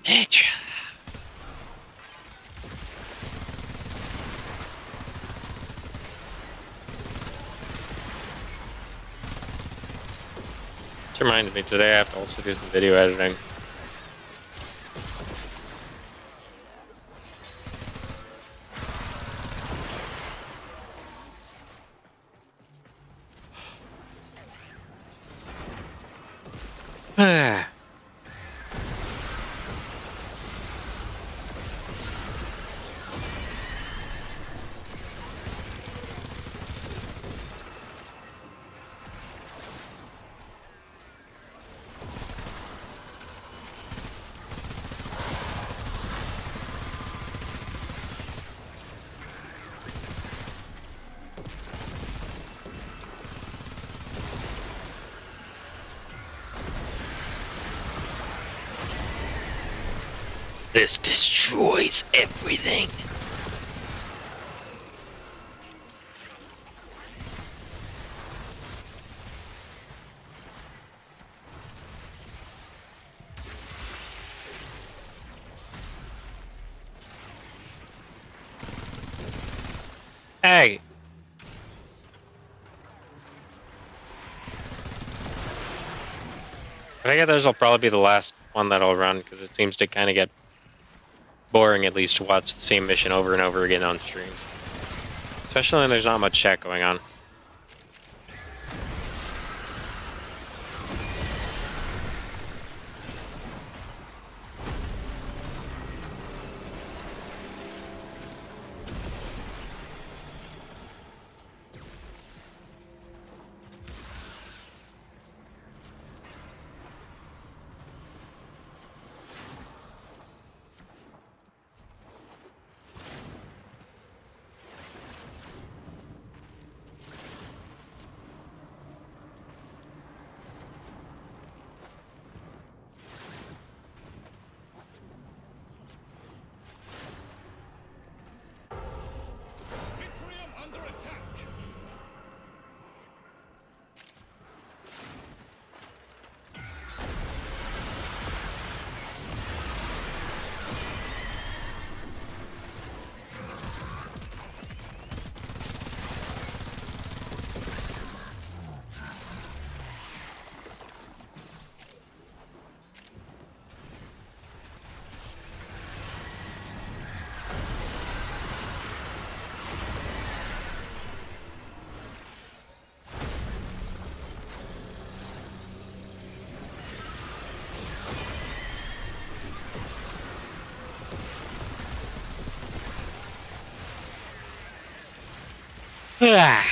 Nature. This reminded me today I have to also do some video editing. This destroys everything. Hey. I think those will probably be the last one that I'll run because it seems to kind of get boring, at least, to watch the same mission over and over again on stream. Especially when there's not much chat going on. Ah.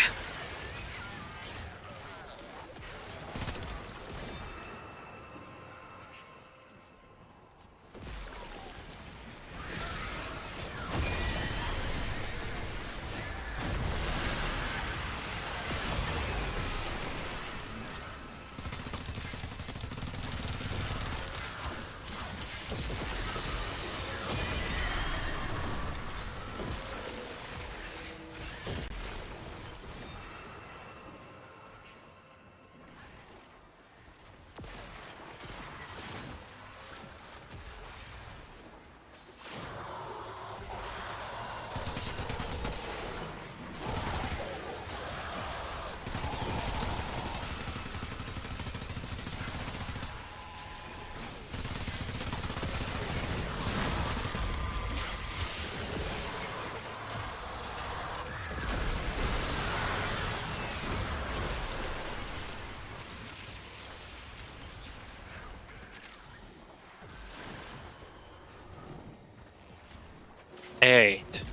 Alright.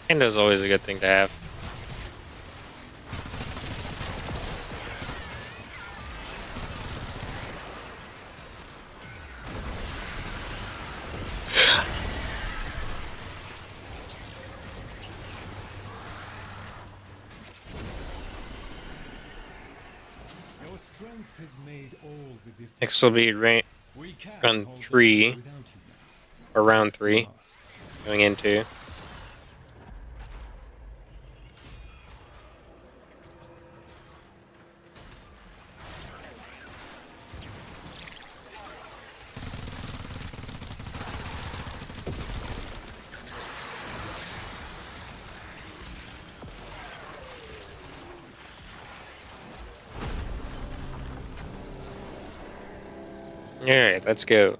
Tenno's always a good thing to have. Your strength has made all the difference. Next will be We can run hold the 3, line without you now. or round 3, Fast. going into. Alright, let's go.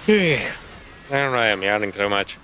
I don't know why I'm yawning so much.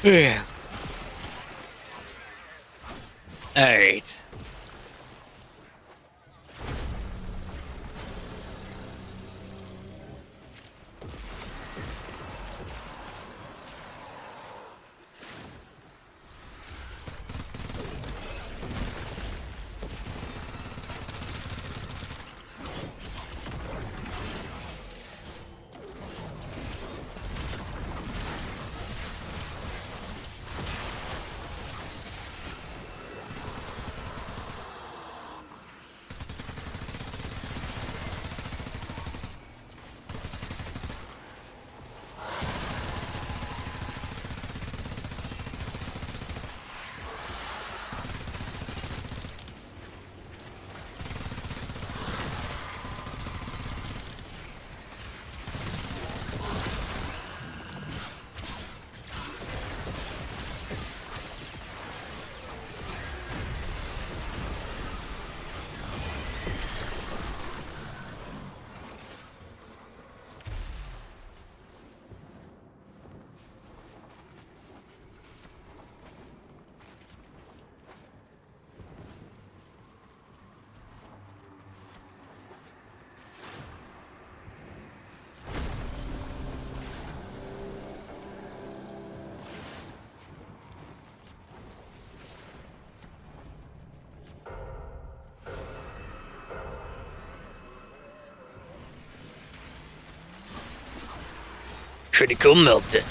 Yeah. Alright. Critical meltdown.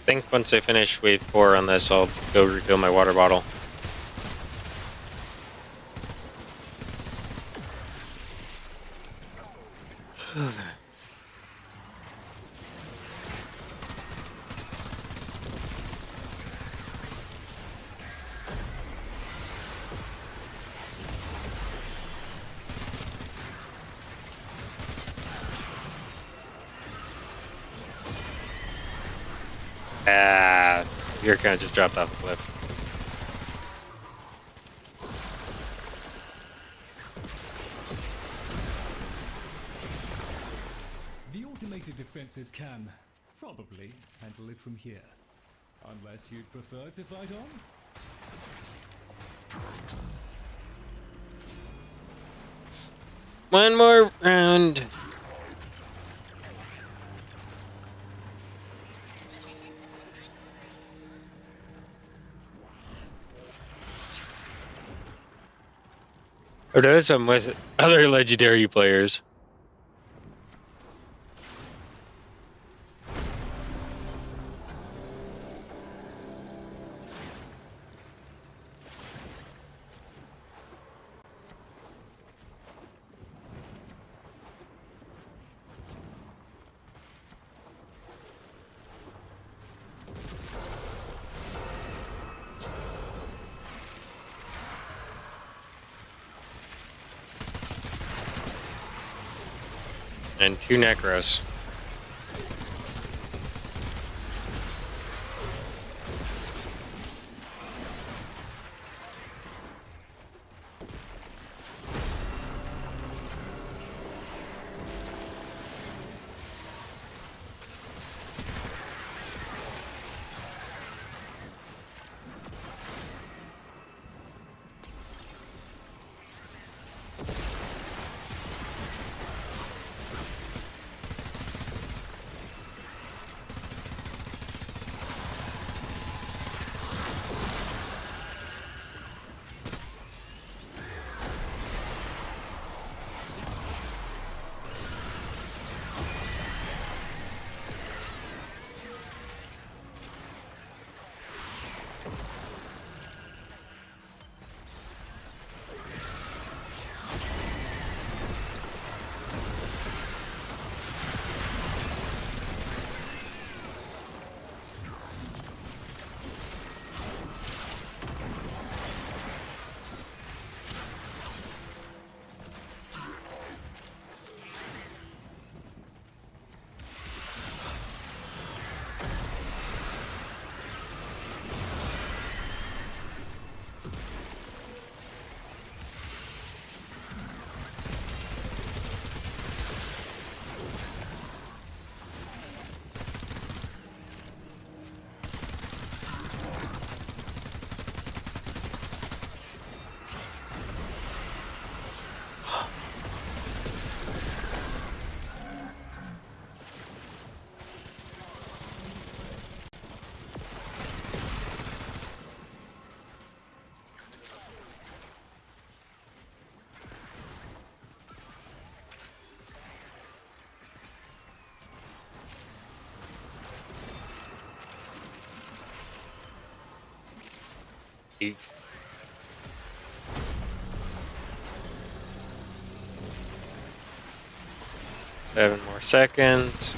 think once I finish wave 4 on this, I'll go refill my water bottle. Ah, you're kind of just dropped off the cliff. The automated defenses can probably handle it from here. Unless you'd prefer to fight on? One more round. I've noticed I'm with other legendary players. And 2 Necros. Eek. 7 more seconds.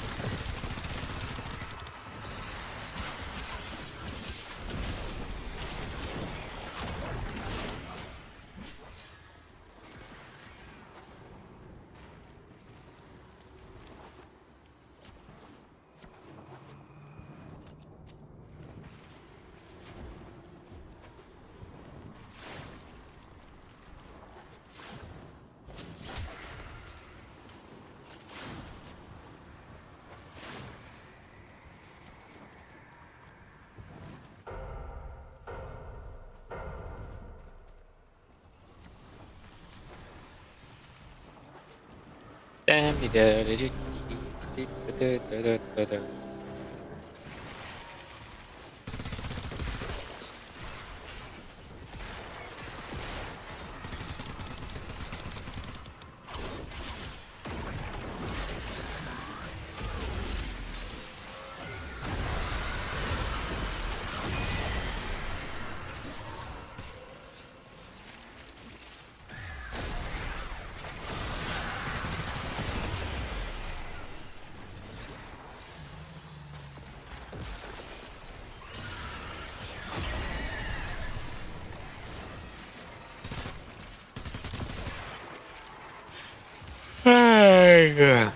Hey.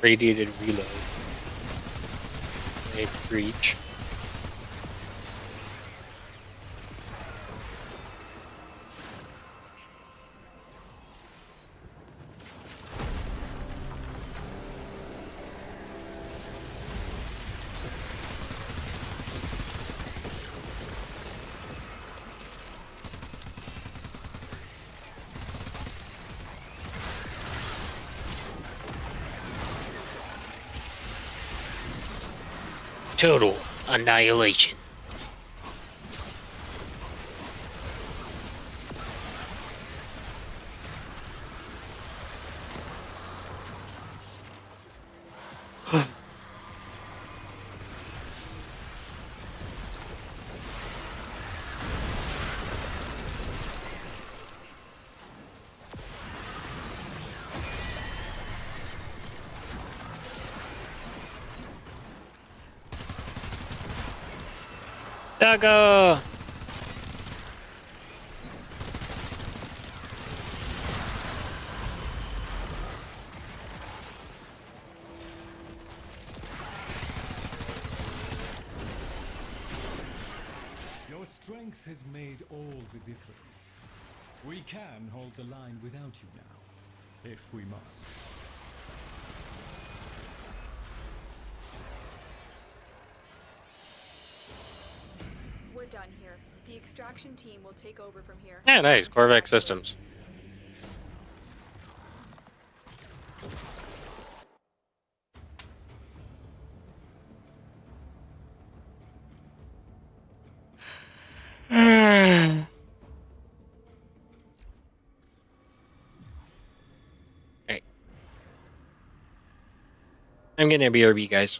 Radiated reload. A breach. Total annihilation. Dagger! Your strength has made all the difference. We can hold the line without you now, if we must. We're done here. The extraction team will take over from here. Yeah, nice. Corvax systems. Alright. I'm getting a BRB, guys.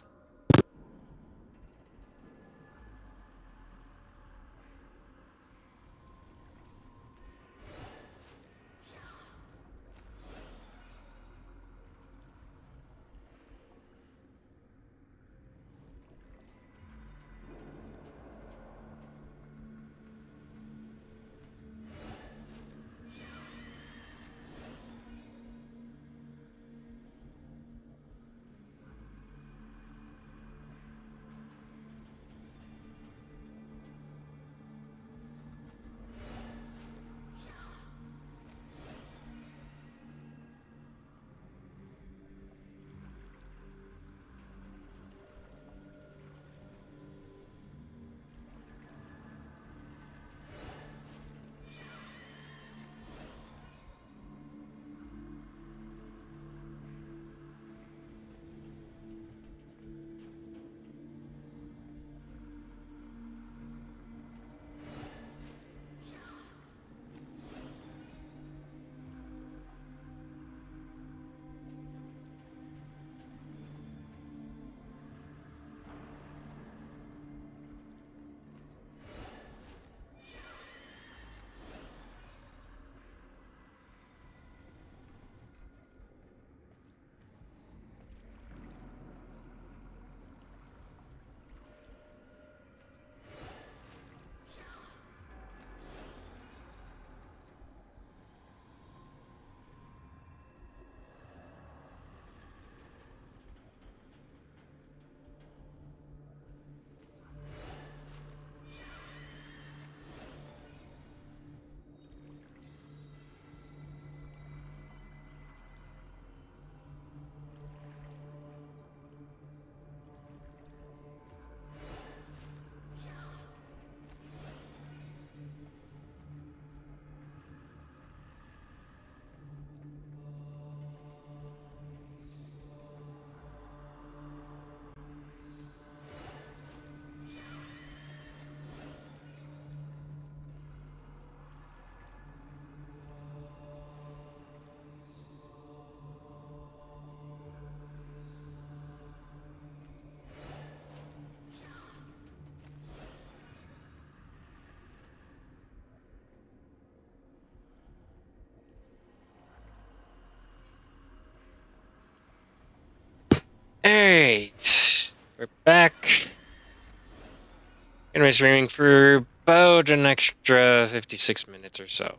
gonna be streaming for about an extra 56 minutes or so.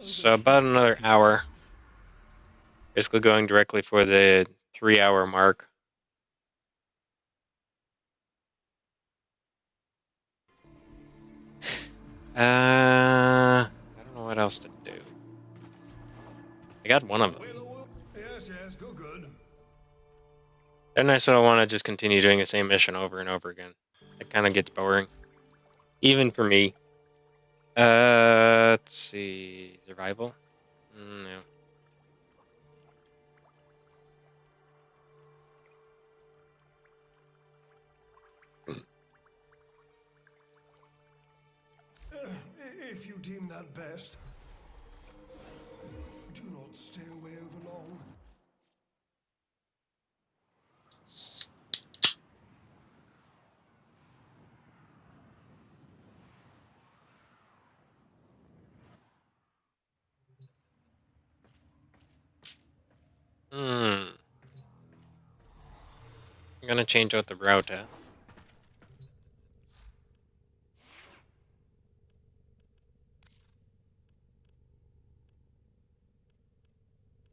So about another hour. Basically going directly for the 3-hour mark. I don't know what else to do. I got one of them. Yes, yes, good. Then I sort of want to just continue doing the same mission over and over again. It kind of gets boring. Even for me. Let's see. Survival? No. If you deem that best, do not stay away over long. I'm gonna change out the router.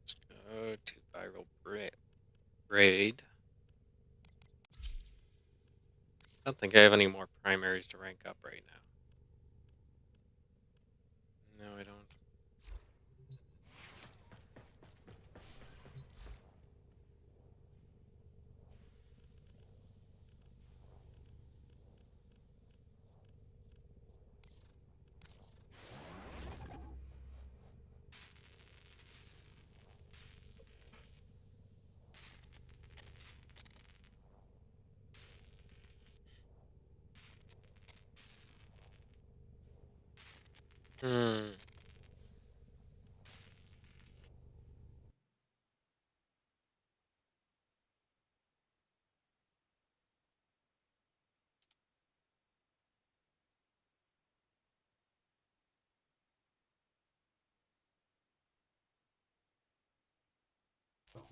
Let's go to viral braid. I don't think I have any more primaries to rank up right now. No, I don't.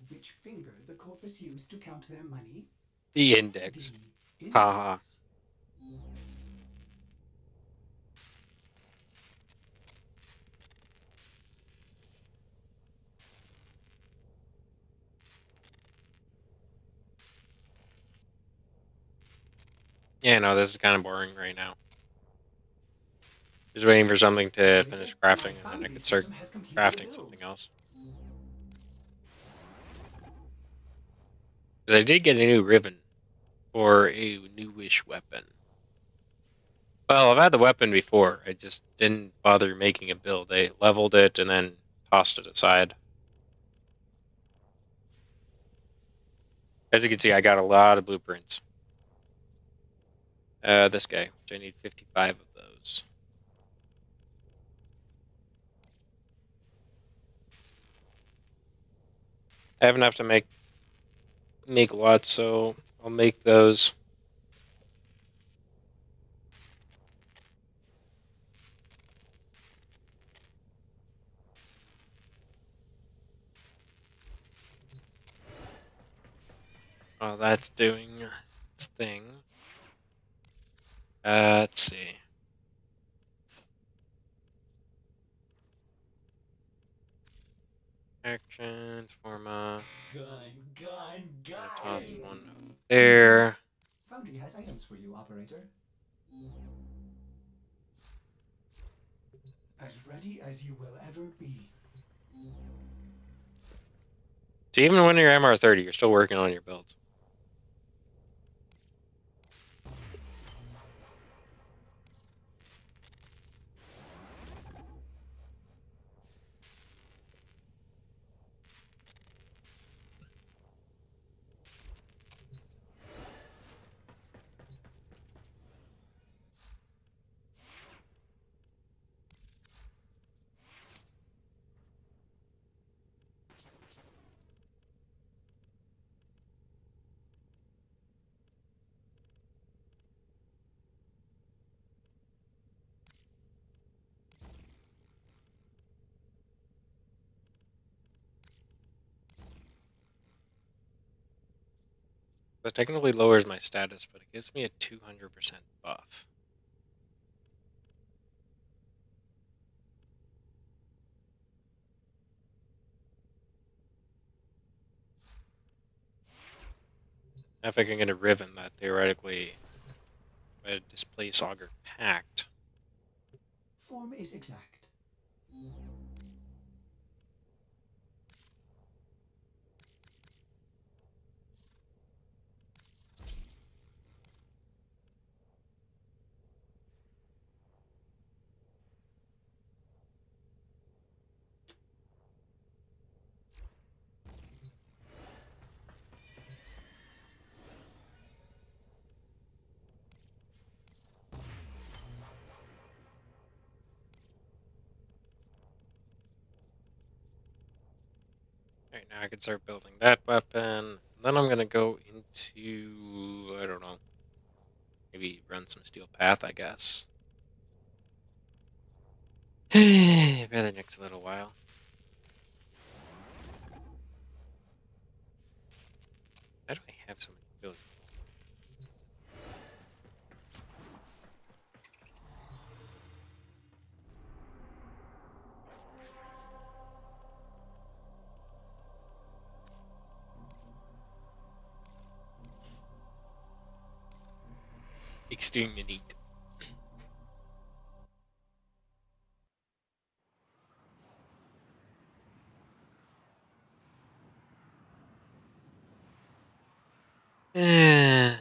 Which finger the corpus used to count their money? The index. The index. Haha. Yeah, no, this is kind of boring right now. Just waiting for something to finish crafting, and then I could start crafting something else. Because I did get a new ribbon for a newish weapon. Well, I've had the weapon before. I just didn't bother making a build. I leveled it and then tossed it aside. As you can see, I got a lot of blueprints. This guy, which I need 55 of those. I have enough to make lots, so I'll make those. While that's doing its thing. Let's see. Actions, forma. Toss one over there. Foundry has items for you, operator. As ready as you will ever be. So even when you're MR30, you're still working on your builds. That technically lowers my status, but it gives me a 200% buff. If I can get a Riven, that theoretically would displace Augur Pact. Form is exact. Alright, now I can start building that weapon. Then I'm gonna go into, I don't know, maybe run some Steel Path, I guess. For the next little while. How do I have so many buildings? Extremely neat. Eh.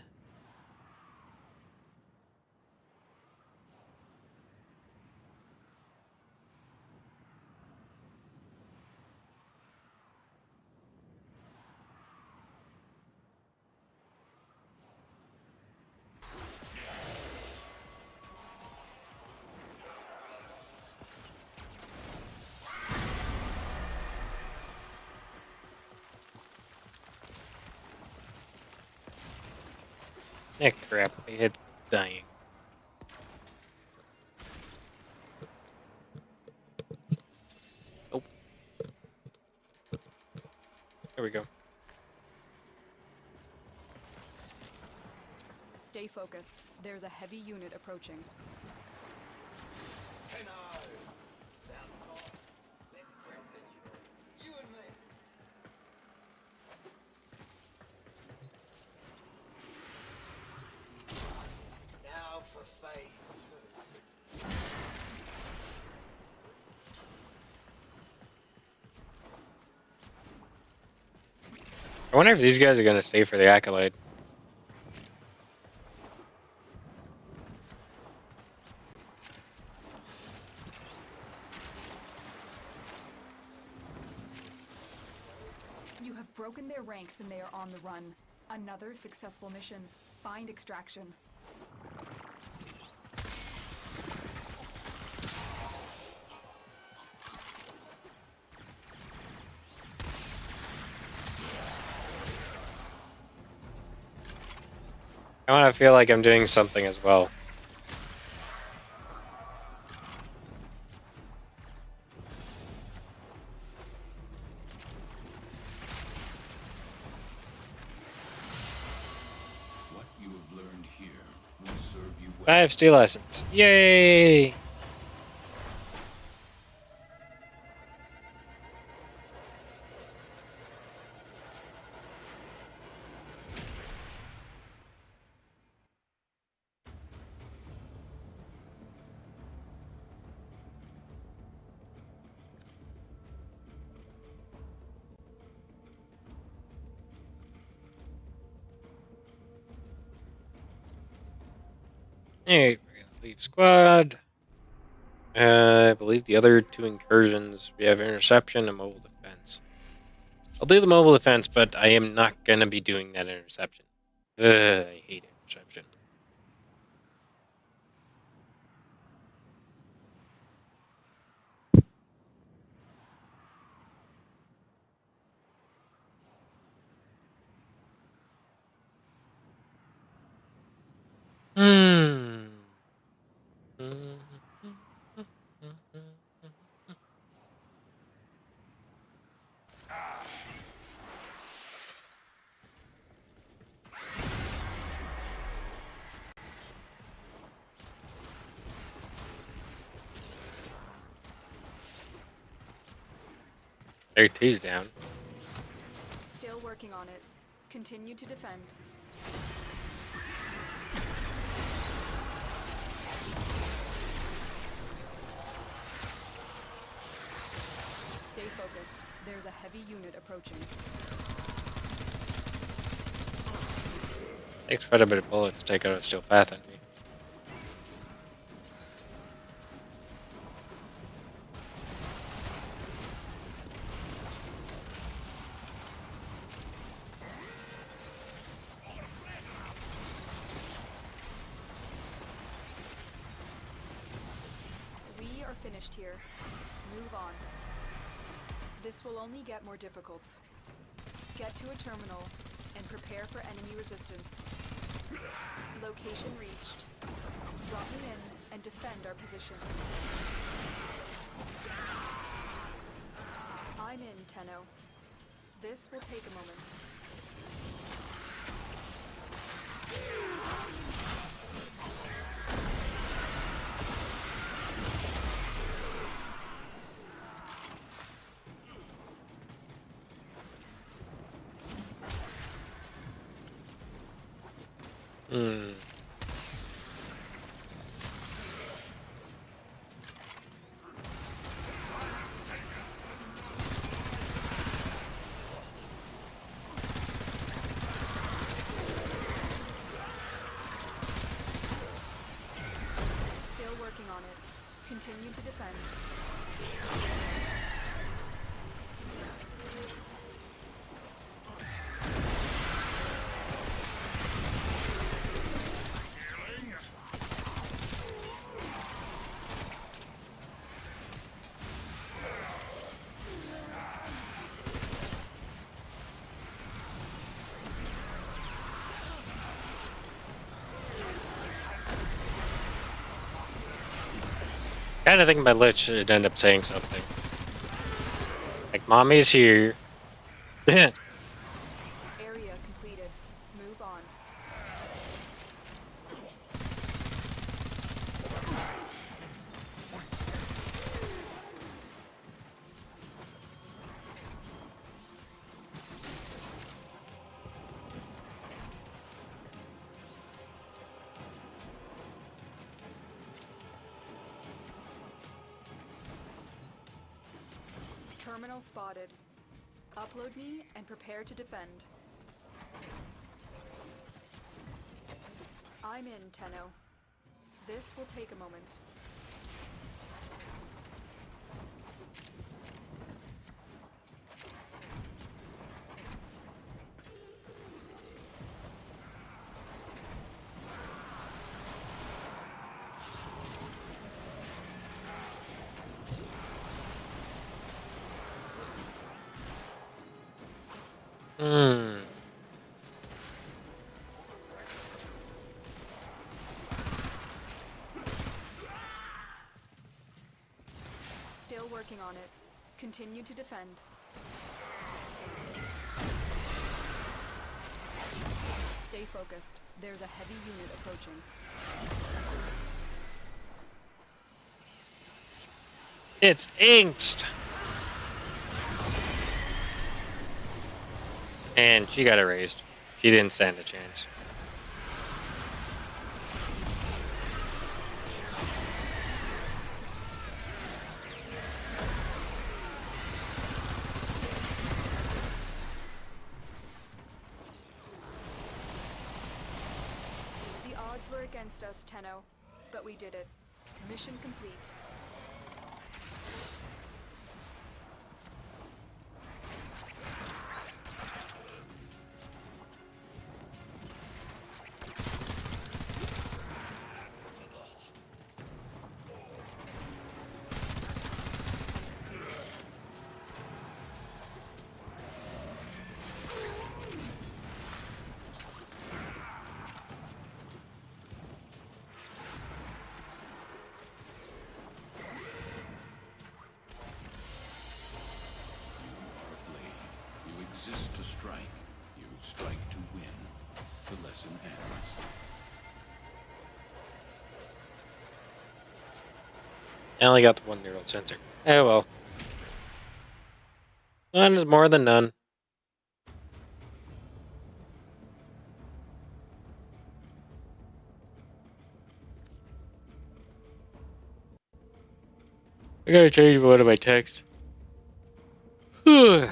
Crap, I hit dying. Oh. There we go. Stay focused. There's a heavy unit approaching. Now for phase 2. I wonder if these guys are gonna stay for the Acolyte. You have broken their ranks and they are on the run. Another successful mission. Find extraction. I wanna feel like I'm doing something as well. What you have learned here will serve you well. 5 steel essence. Yay! Alright, we're gonna leave squad. I believe the other 2 incursions, we have interception and mobile defense. I'll do the mobile defense, but I am not gonna be doing that interception. I hate interception. Hmm. There, two's down. Still working on it. Continue to defend. Stay focused. There's a heavy unit approaching. Takes quite a bit of bullets to take out a steel path enemy. We are finished here. Move on. This will only get more difficult. Get to a terminal and prepare for enemy resistance. Location reached. Drop me in and defend our position. I'm in, Tenno. This will take a moment. Hmm. Still working on it. Continue to defend. Kind of think my lich should end up saying something. Like, Mommy's here. Area completed. Move on. Terminal spotted. Upload me and prepare to defend. I'm in, Tenno. This will take a moment. Hmm. Still working on it. Continue to defend. Stay focused. There's a heavy unit approaching. It's inked! And she got erased. She didn't stand a chance. The odds were against us, Tenno, but we did it. Mission complete. You exist to strike. You strike to win. The lesson ends. I only got the one neural sensor. Oh well. None is more than none. I gotta change one of my text. Whew.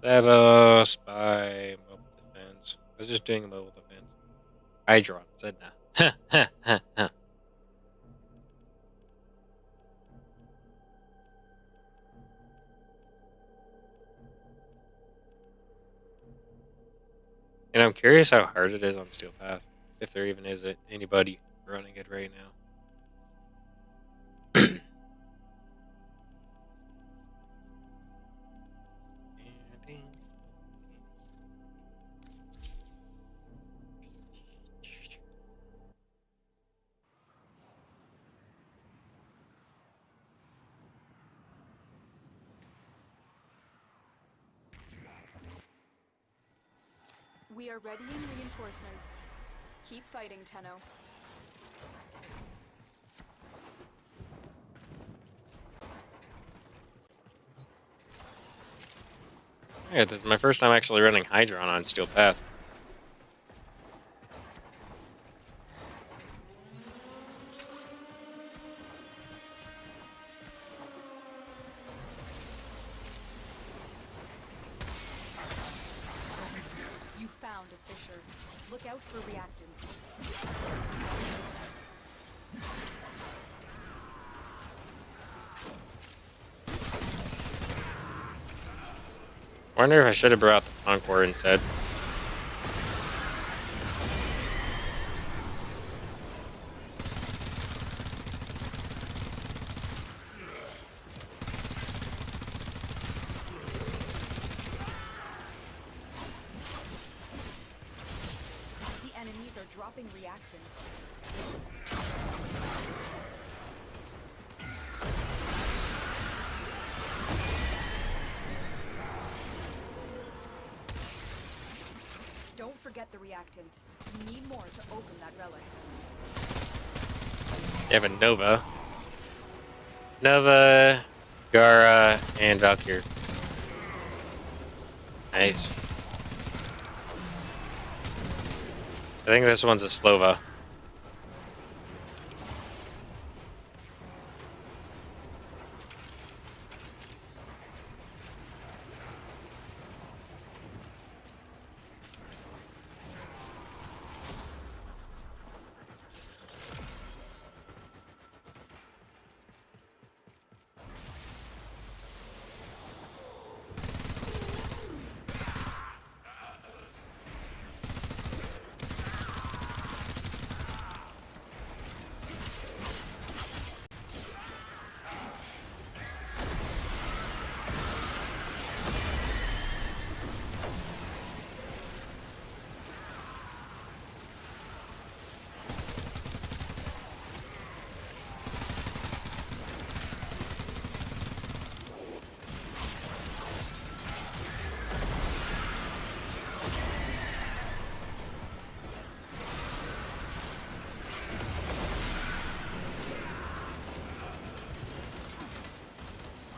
Sabo, spy, mobile defense. I was just doing mobile defense. Hydron, said nah. And I'm curious how hard it is on Steel Path. If there even is anybody running it right now. We are readying reinforcements. Keep fighting, Tenno. Yeah, this is my first time actually running Hydron on Steel Path. You found a fissure. Look out for reactants. I wonder if I should have brought the Concord instead. The enemies are dropping reactants. Don't forget the reactant. You need more to open that relic. You have a Nova. Nova, Gara, and Valkyr. Nice. I think this one's a Slova.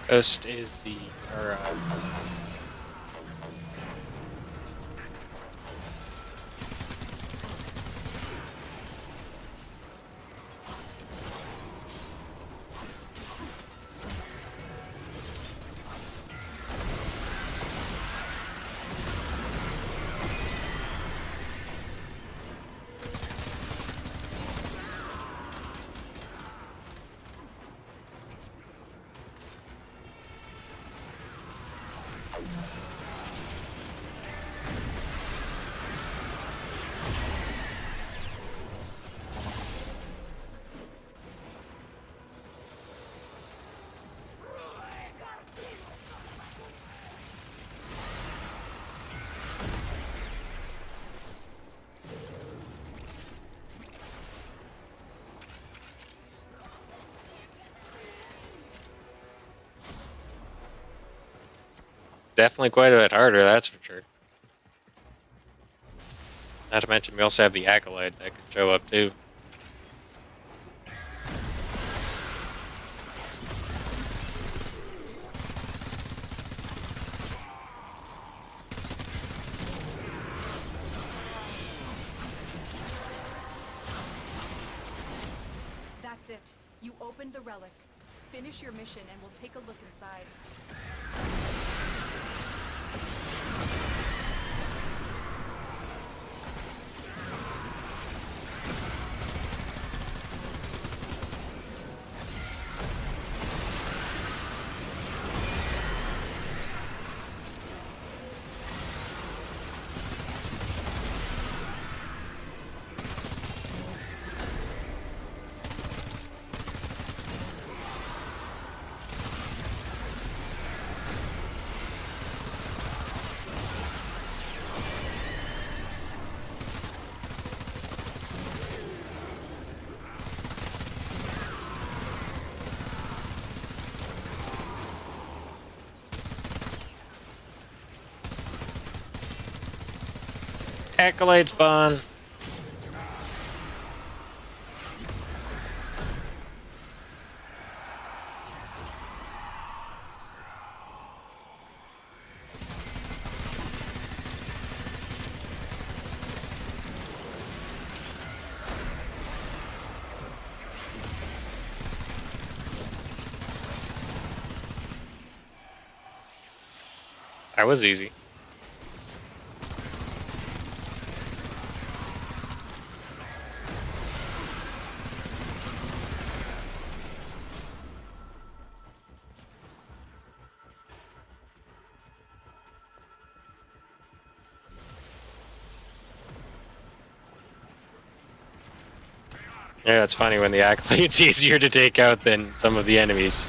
Ghost is the definitely quite a bit harder, that's for sure. Not to mention, we also have the Acolyte that could show up too. That's it. You opened the relic. Finish your mission and we'll take a look inside. Acolyte spawn. That was easy. Yeah, it's funny when the Acolyte's easier to take out than some of the enemies.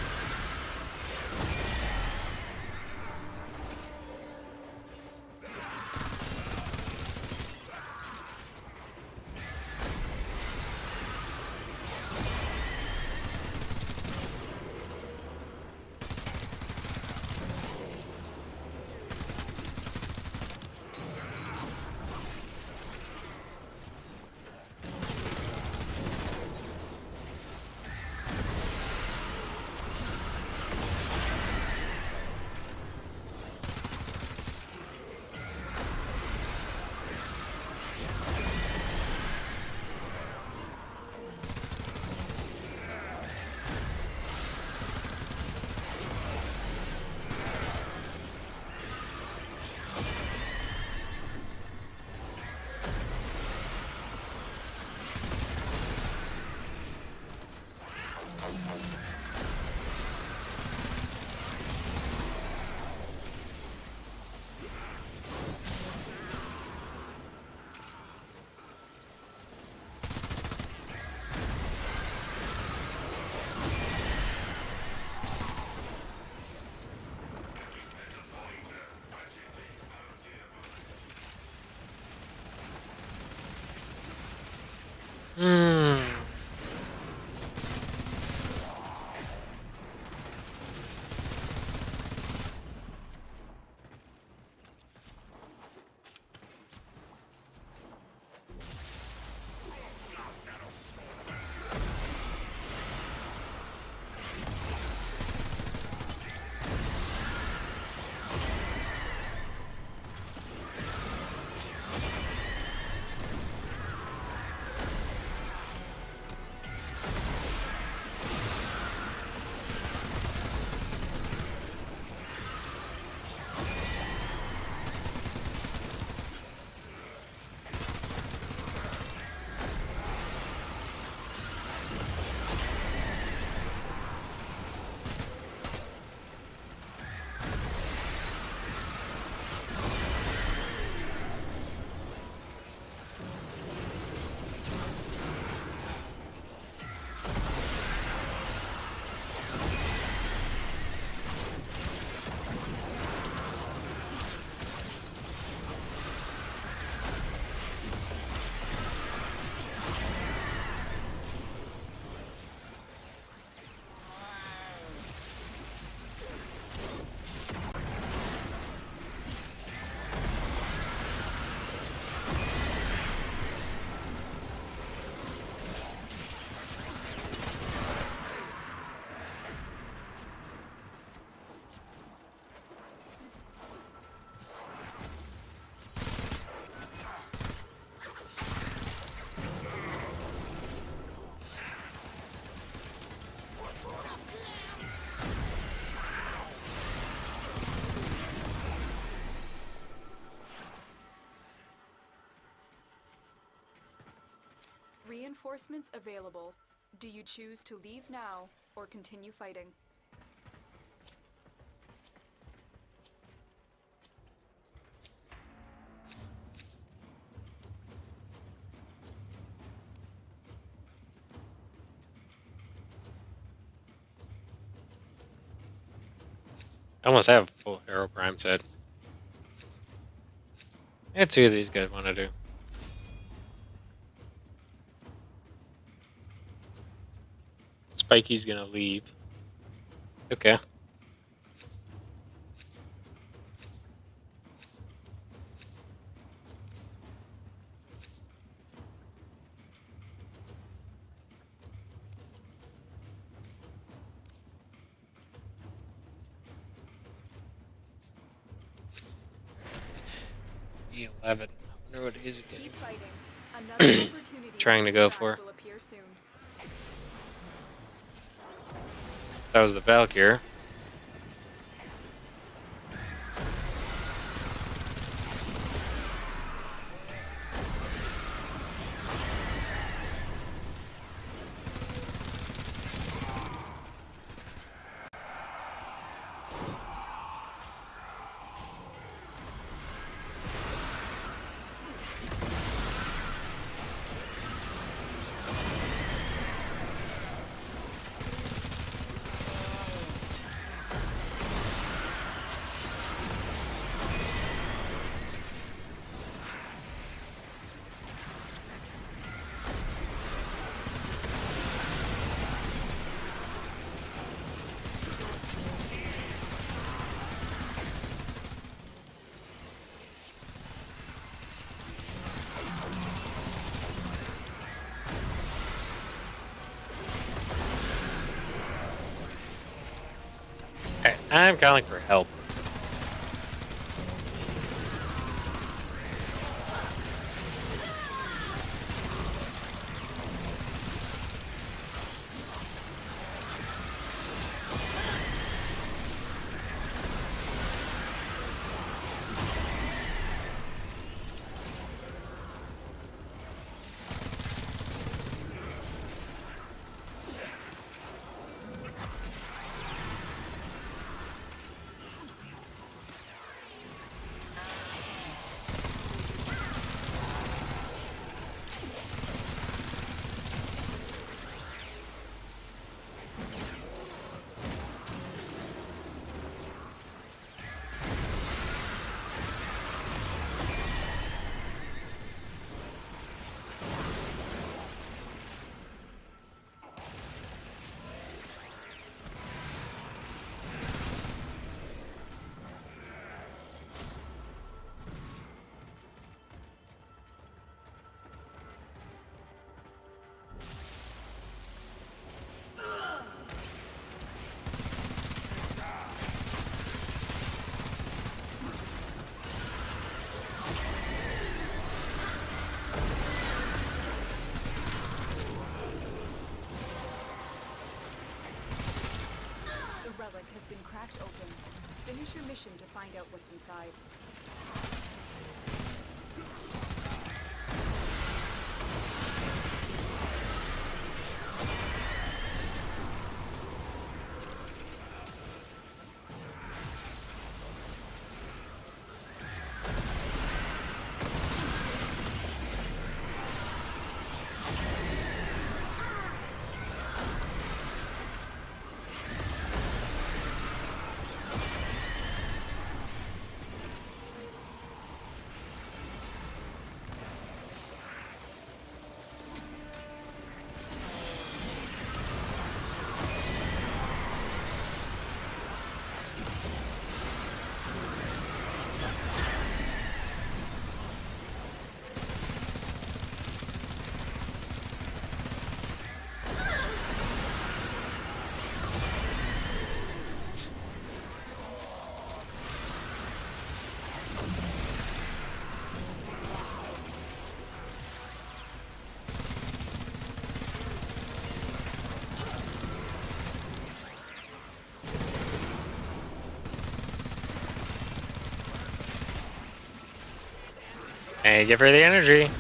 Reinforcements available. Do you choose to leave now or continue fighting? I almost have a full Hero Prime set. Let's see what these guys want to do. Spikey's gonna leave. Okay. E11. I wonder what it is again. Keep fighting. Another opportunity Trying to go extract for. will appear soon. That was the Valkyr. Okay, I'm calling for help. The relic has been cracked open. Finish your mission to find out what's inside. Hey, give her the energy.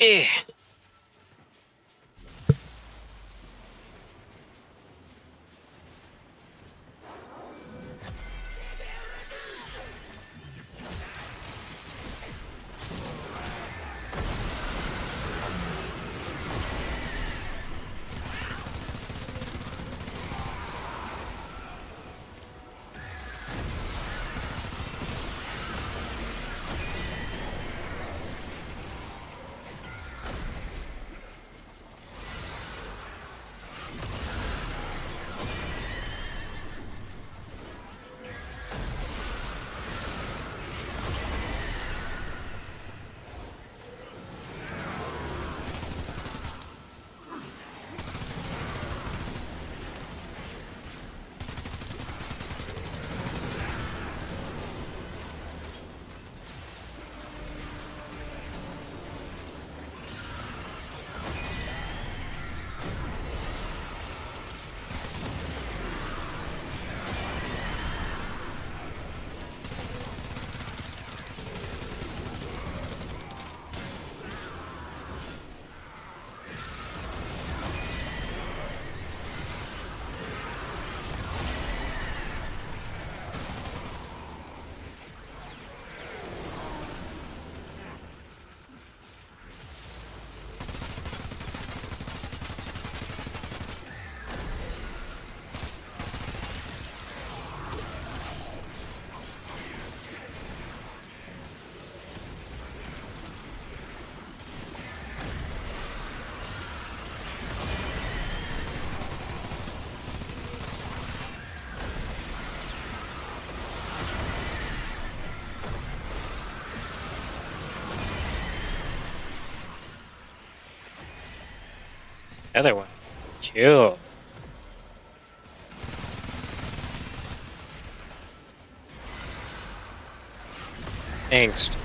Eh. Other one. Chill. Angst.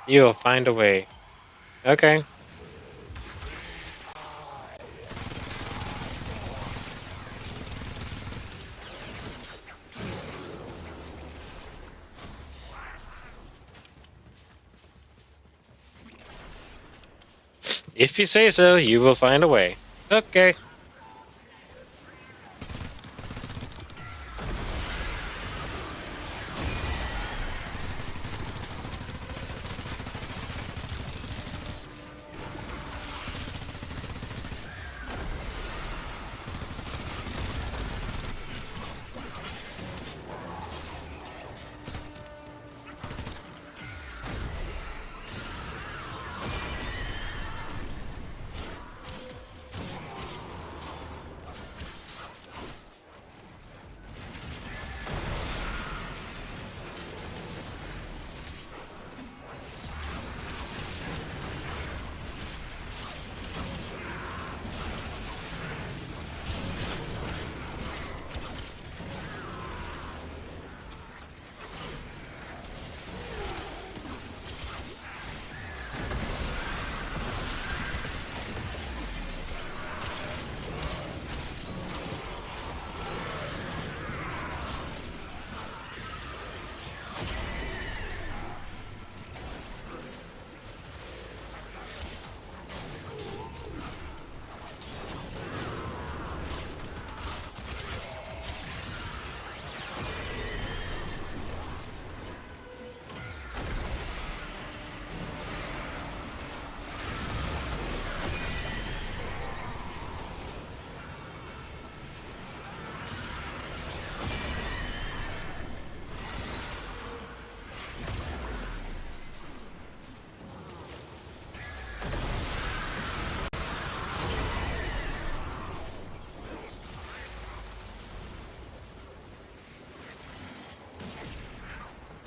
You'll find a way. Okay. If you say so, you will find a way. Okay.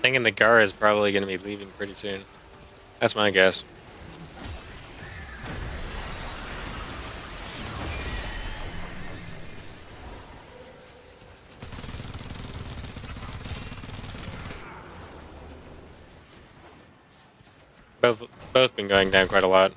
Thinking the Gar is probably going to be leaving pretty soon. That's my guess. Both been going down quite a lot.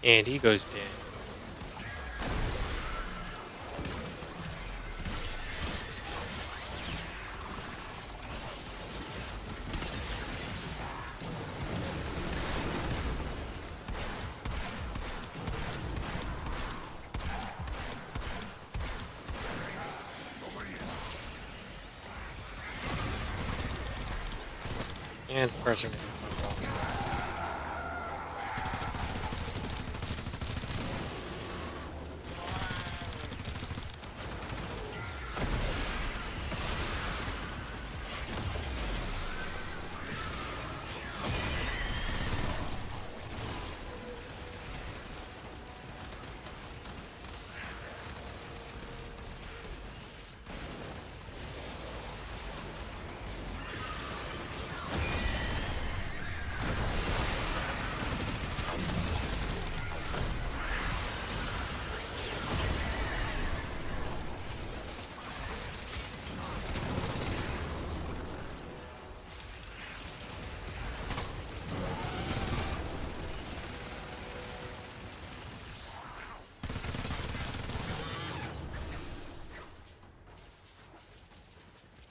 And he goes down. And pressure.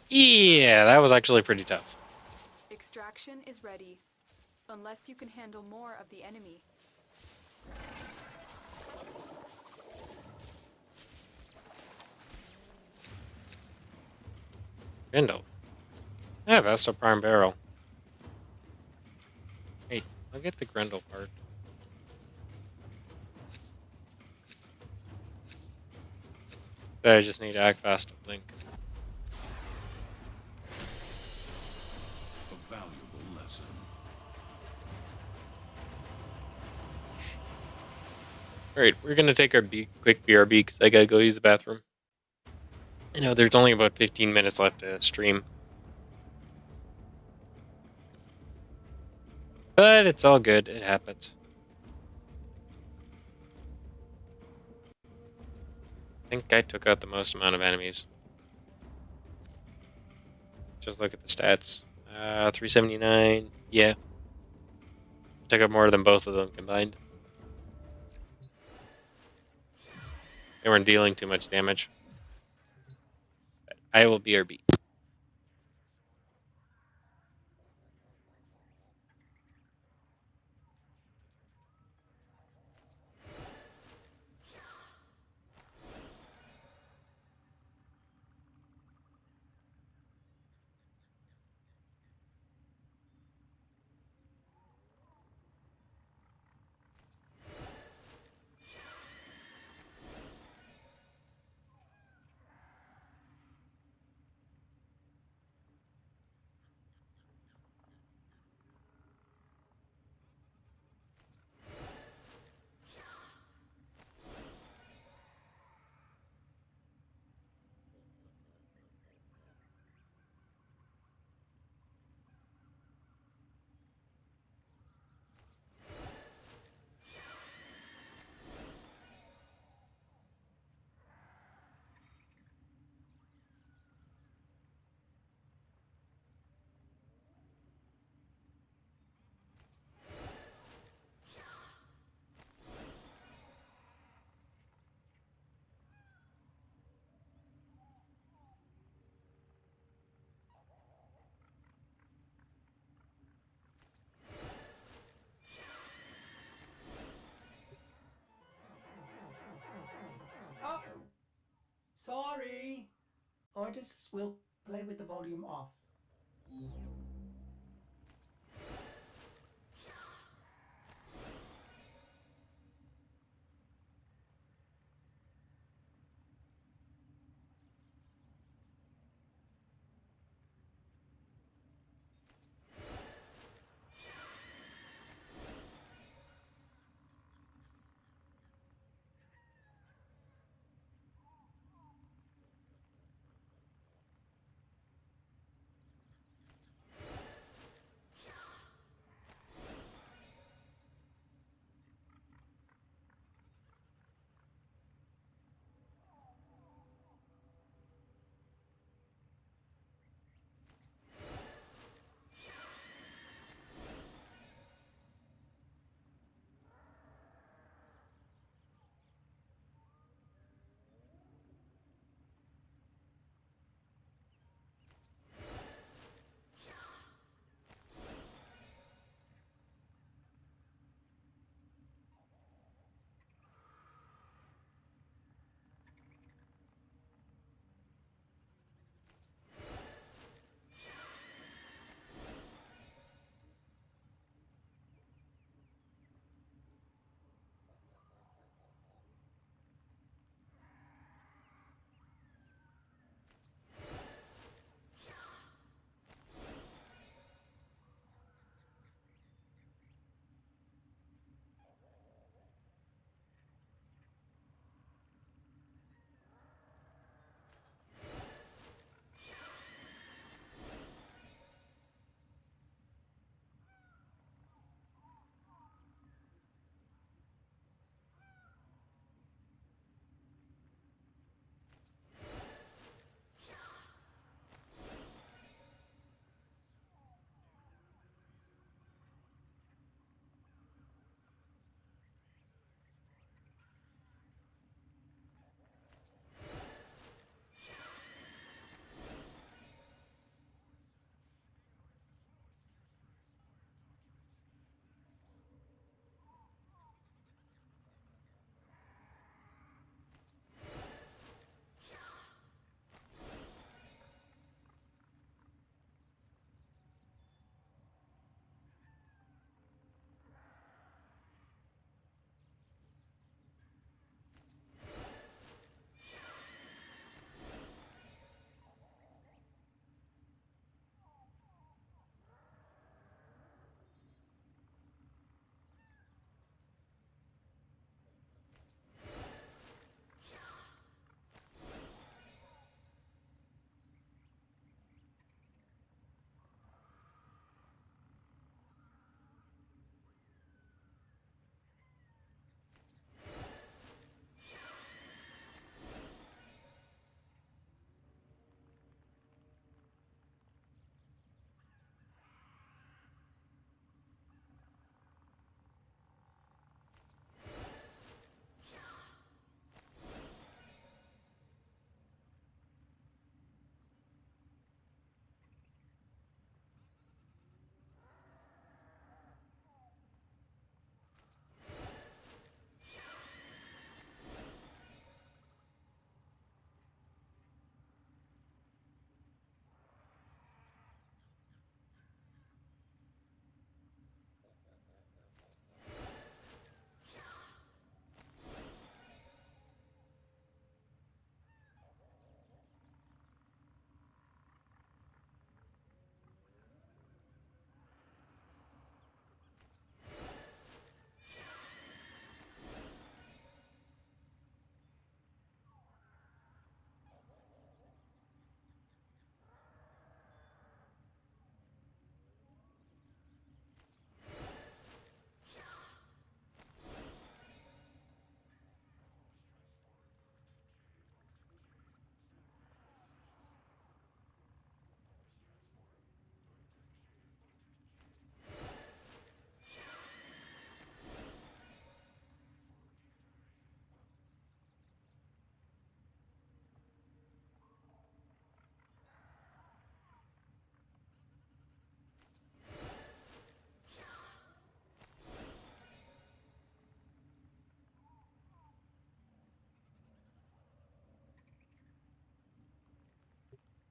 Yeah, that was actually pretty tough. Extraction is ready. Unless you can handle more of the enemy. Grendel. Yeah, Vesta Prime Barrel. Hey, I'll get the Grendel part. I just need to act fast to blink. A valuable lesson. Alright, we're gonna take our quick BRB because I gotta go use the bathroom. You know, there's only about 15 minutes left to stream. But it's all good, it happens. I think I took out the most amount of enemies. Just look at the stats. 379, yeah. Took out more than both of them combined. They weren't dealing too much damage. I will BRB. Oh, sorry. Otis will play with the volume off.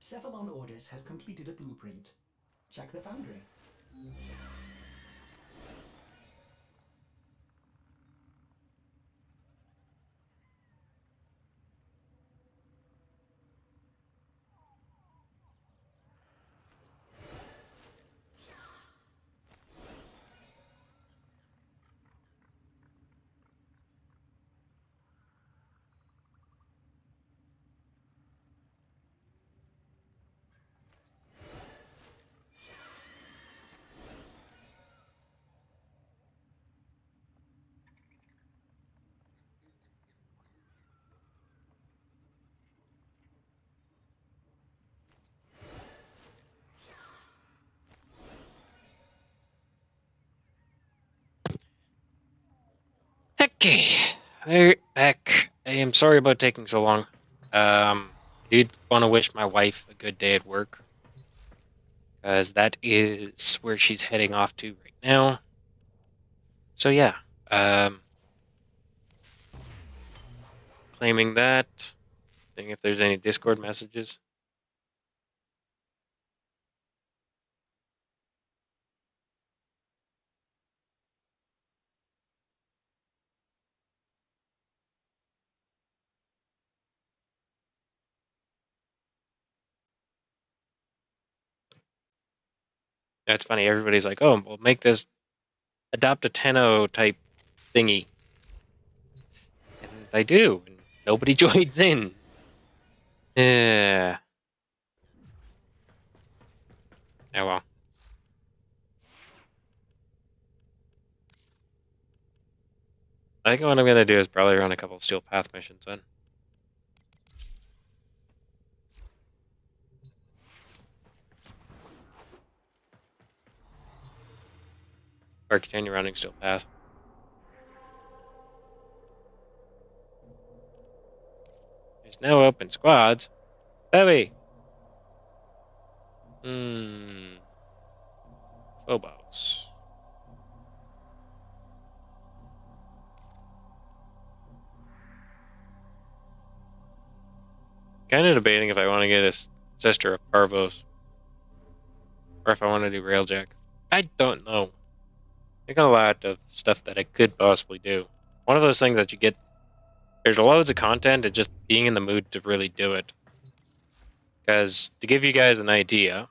Cephalon Ordis has completed a blueprint. Check the foundry. Okay, we're back. I am sorry about taking so long. I did want to wish my wife a good day at work, because that is where she's heading off to right now. So yeah, claiming that. Seeing if there's any Discord messages. That's funny. Everybody's like, "Oh, we'll make this adopt a Tenno type thingy," and I do, and nobody joins in. Yeah. Oh well. I think what I'm gonna do is probably run a couple Steel Path missions then. Or continue running Steel Path. There's no open squads. Heavy. Phobos. Kind of debating if I want to get a sister of Parvos, or if I want to do Railjack. I don't know. I got a lot of stuff that I could possibly do. One of those things that you get, there's loads of content and just being in the mood to really do it. Because to give you guys an idea,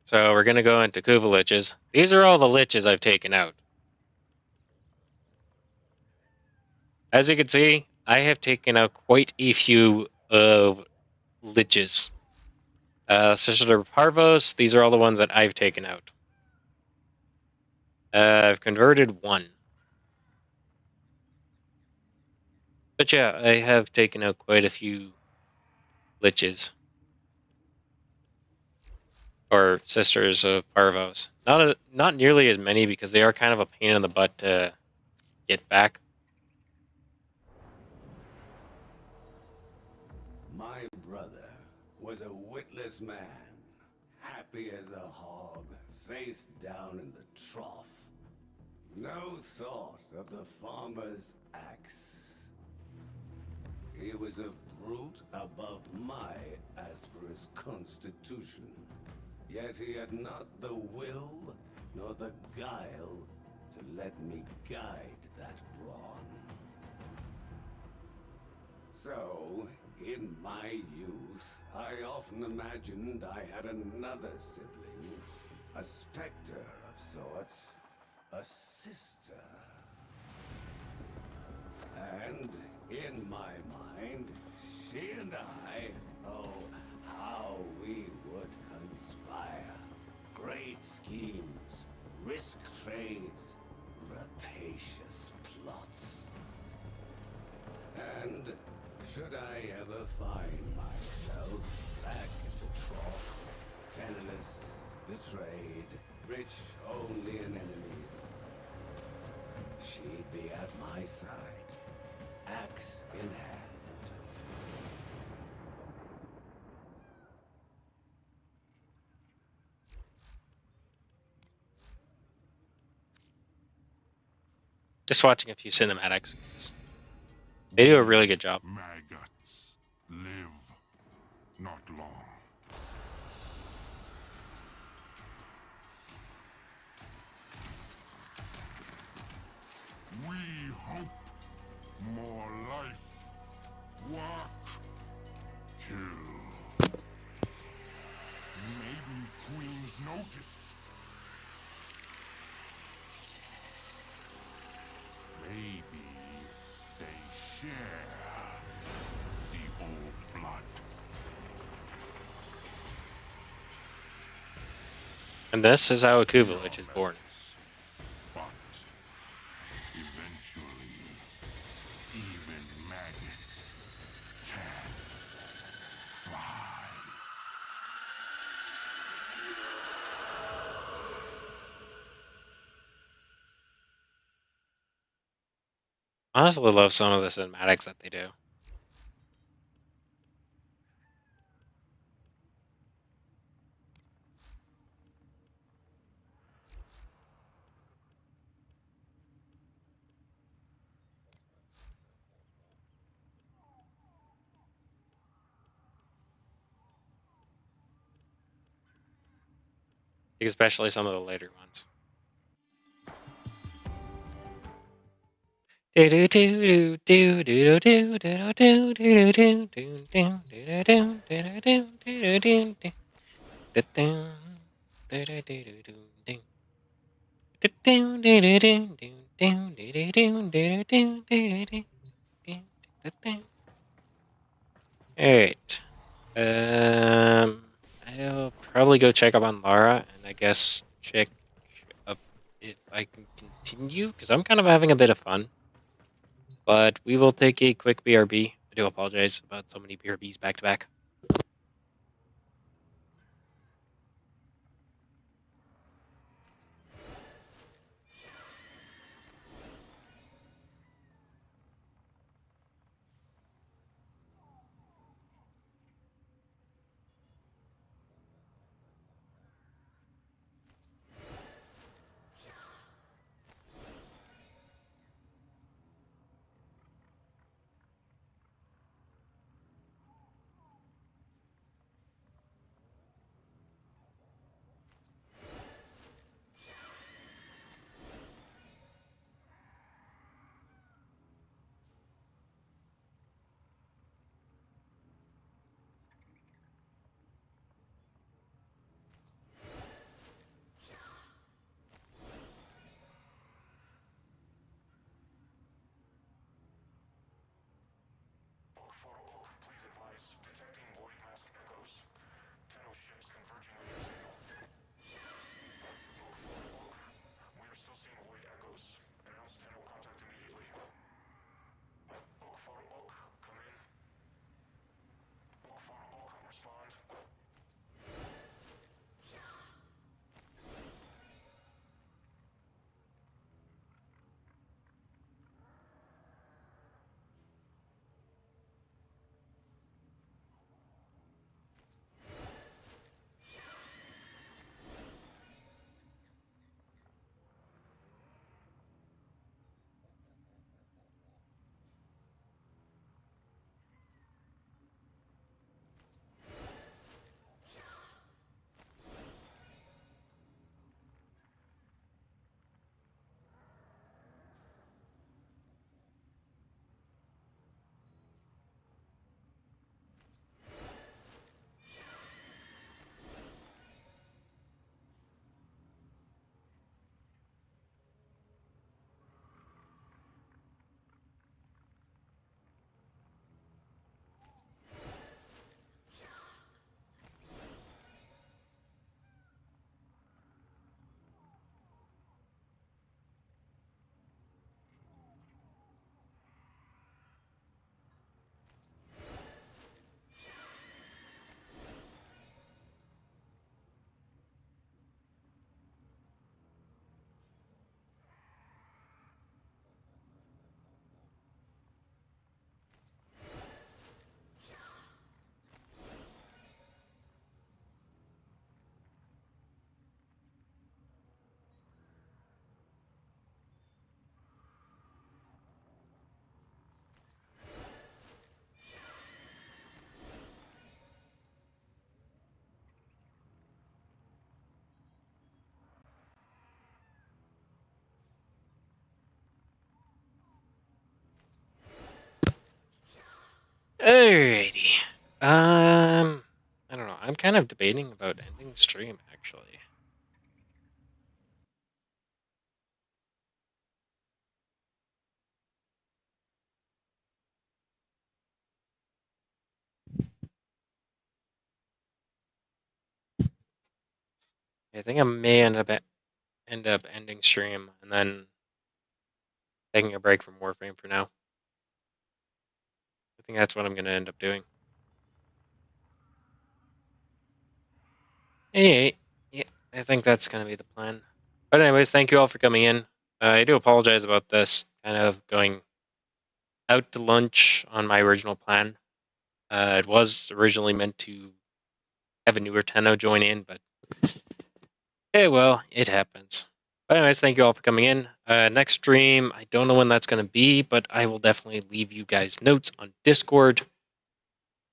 so we're gonna go into Kuva liches. These are all the liches I've taken out. As you can see, I have taken out quite a few liches. Sister Parvos, these are all the ones that I've taken out. I've converted one. But yeah, I have taken out quite a few liches. Or sisters of Parvos. Not nearly as many because they are kind of a pain in the butt to get back. My brother was a witless man, happy as a hog, face down in the trough. No thought of the farmer's axe. He was a brute above my asperous constitution. Yet he had not the will nor the guile to let me guide that brawn. So, in my youth, I often imagined I had another sibling, a specter of sorts, a sister. And in my mind, she and I, oh, how we would conspire. Great schemes, risk trades, rapacious plots. And should I ever find myself back in the trough, penniless, betrayed, rich only in enemies, she'd be at my side, axe in hand. Just watching a few cinematics. They do a really good job. Maggots. live not long. We hope more life, work, kill. Maybe queens notice. Maybe they share the old blood. And this is how a Kuvulich is born. But eventually, even maggots can fly. I honestly love some of the cinematics that they do. Especially some of the later ones. Alright. I'll probably go check up on Lara and I guess check up if I can continue because I'm kind of having a bit of fun. But we will take a quick BRB. I do apologize about so many BRBs back to back. Alrighty. I don't know. I'm kind of debating about ending stream, actually. I think I may end up ending stream and then taking a break from Warframe for now. I think that's what I'm going to end up doing. Hey, yeah, I think that's going to be the plan. But anyways, thank you all for coming in. I do apologize about this, kind of going out to lunch on my original plan. It was originally meant to have a newer Tenno join in, but hey, well, it happens. But anyways, thank you all for coming in. Next stream, I don't know when that's going to be, but I will definitely leave you guys notes on Discord.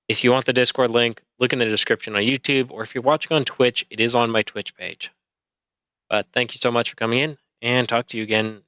If you want the Discord link, look in the description on YouTube, or if you're watching on Twitch, it is on my Twitch page. But thank you so much for coming in, and talk to you again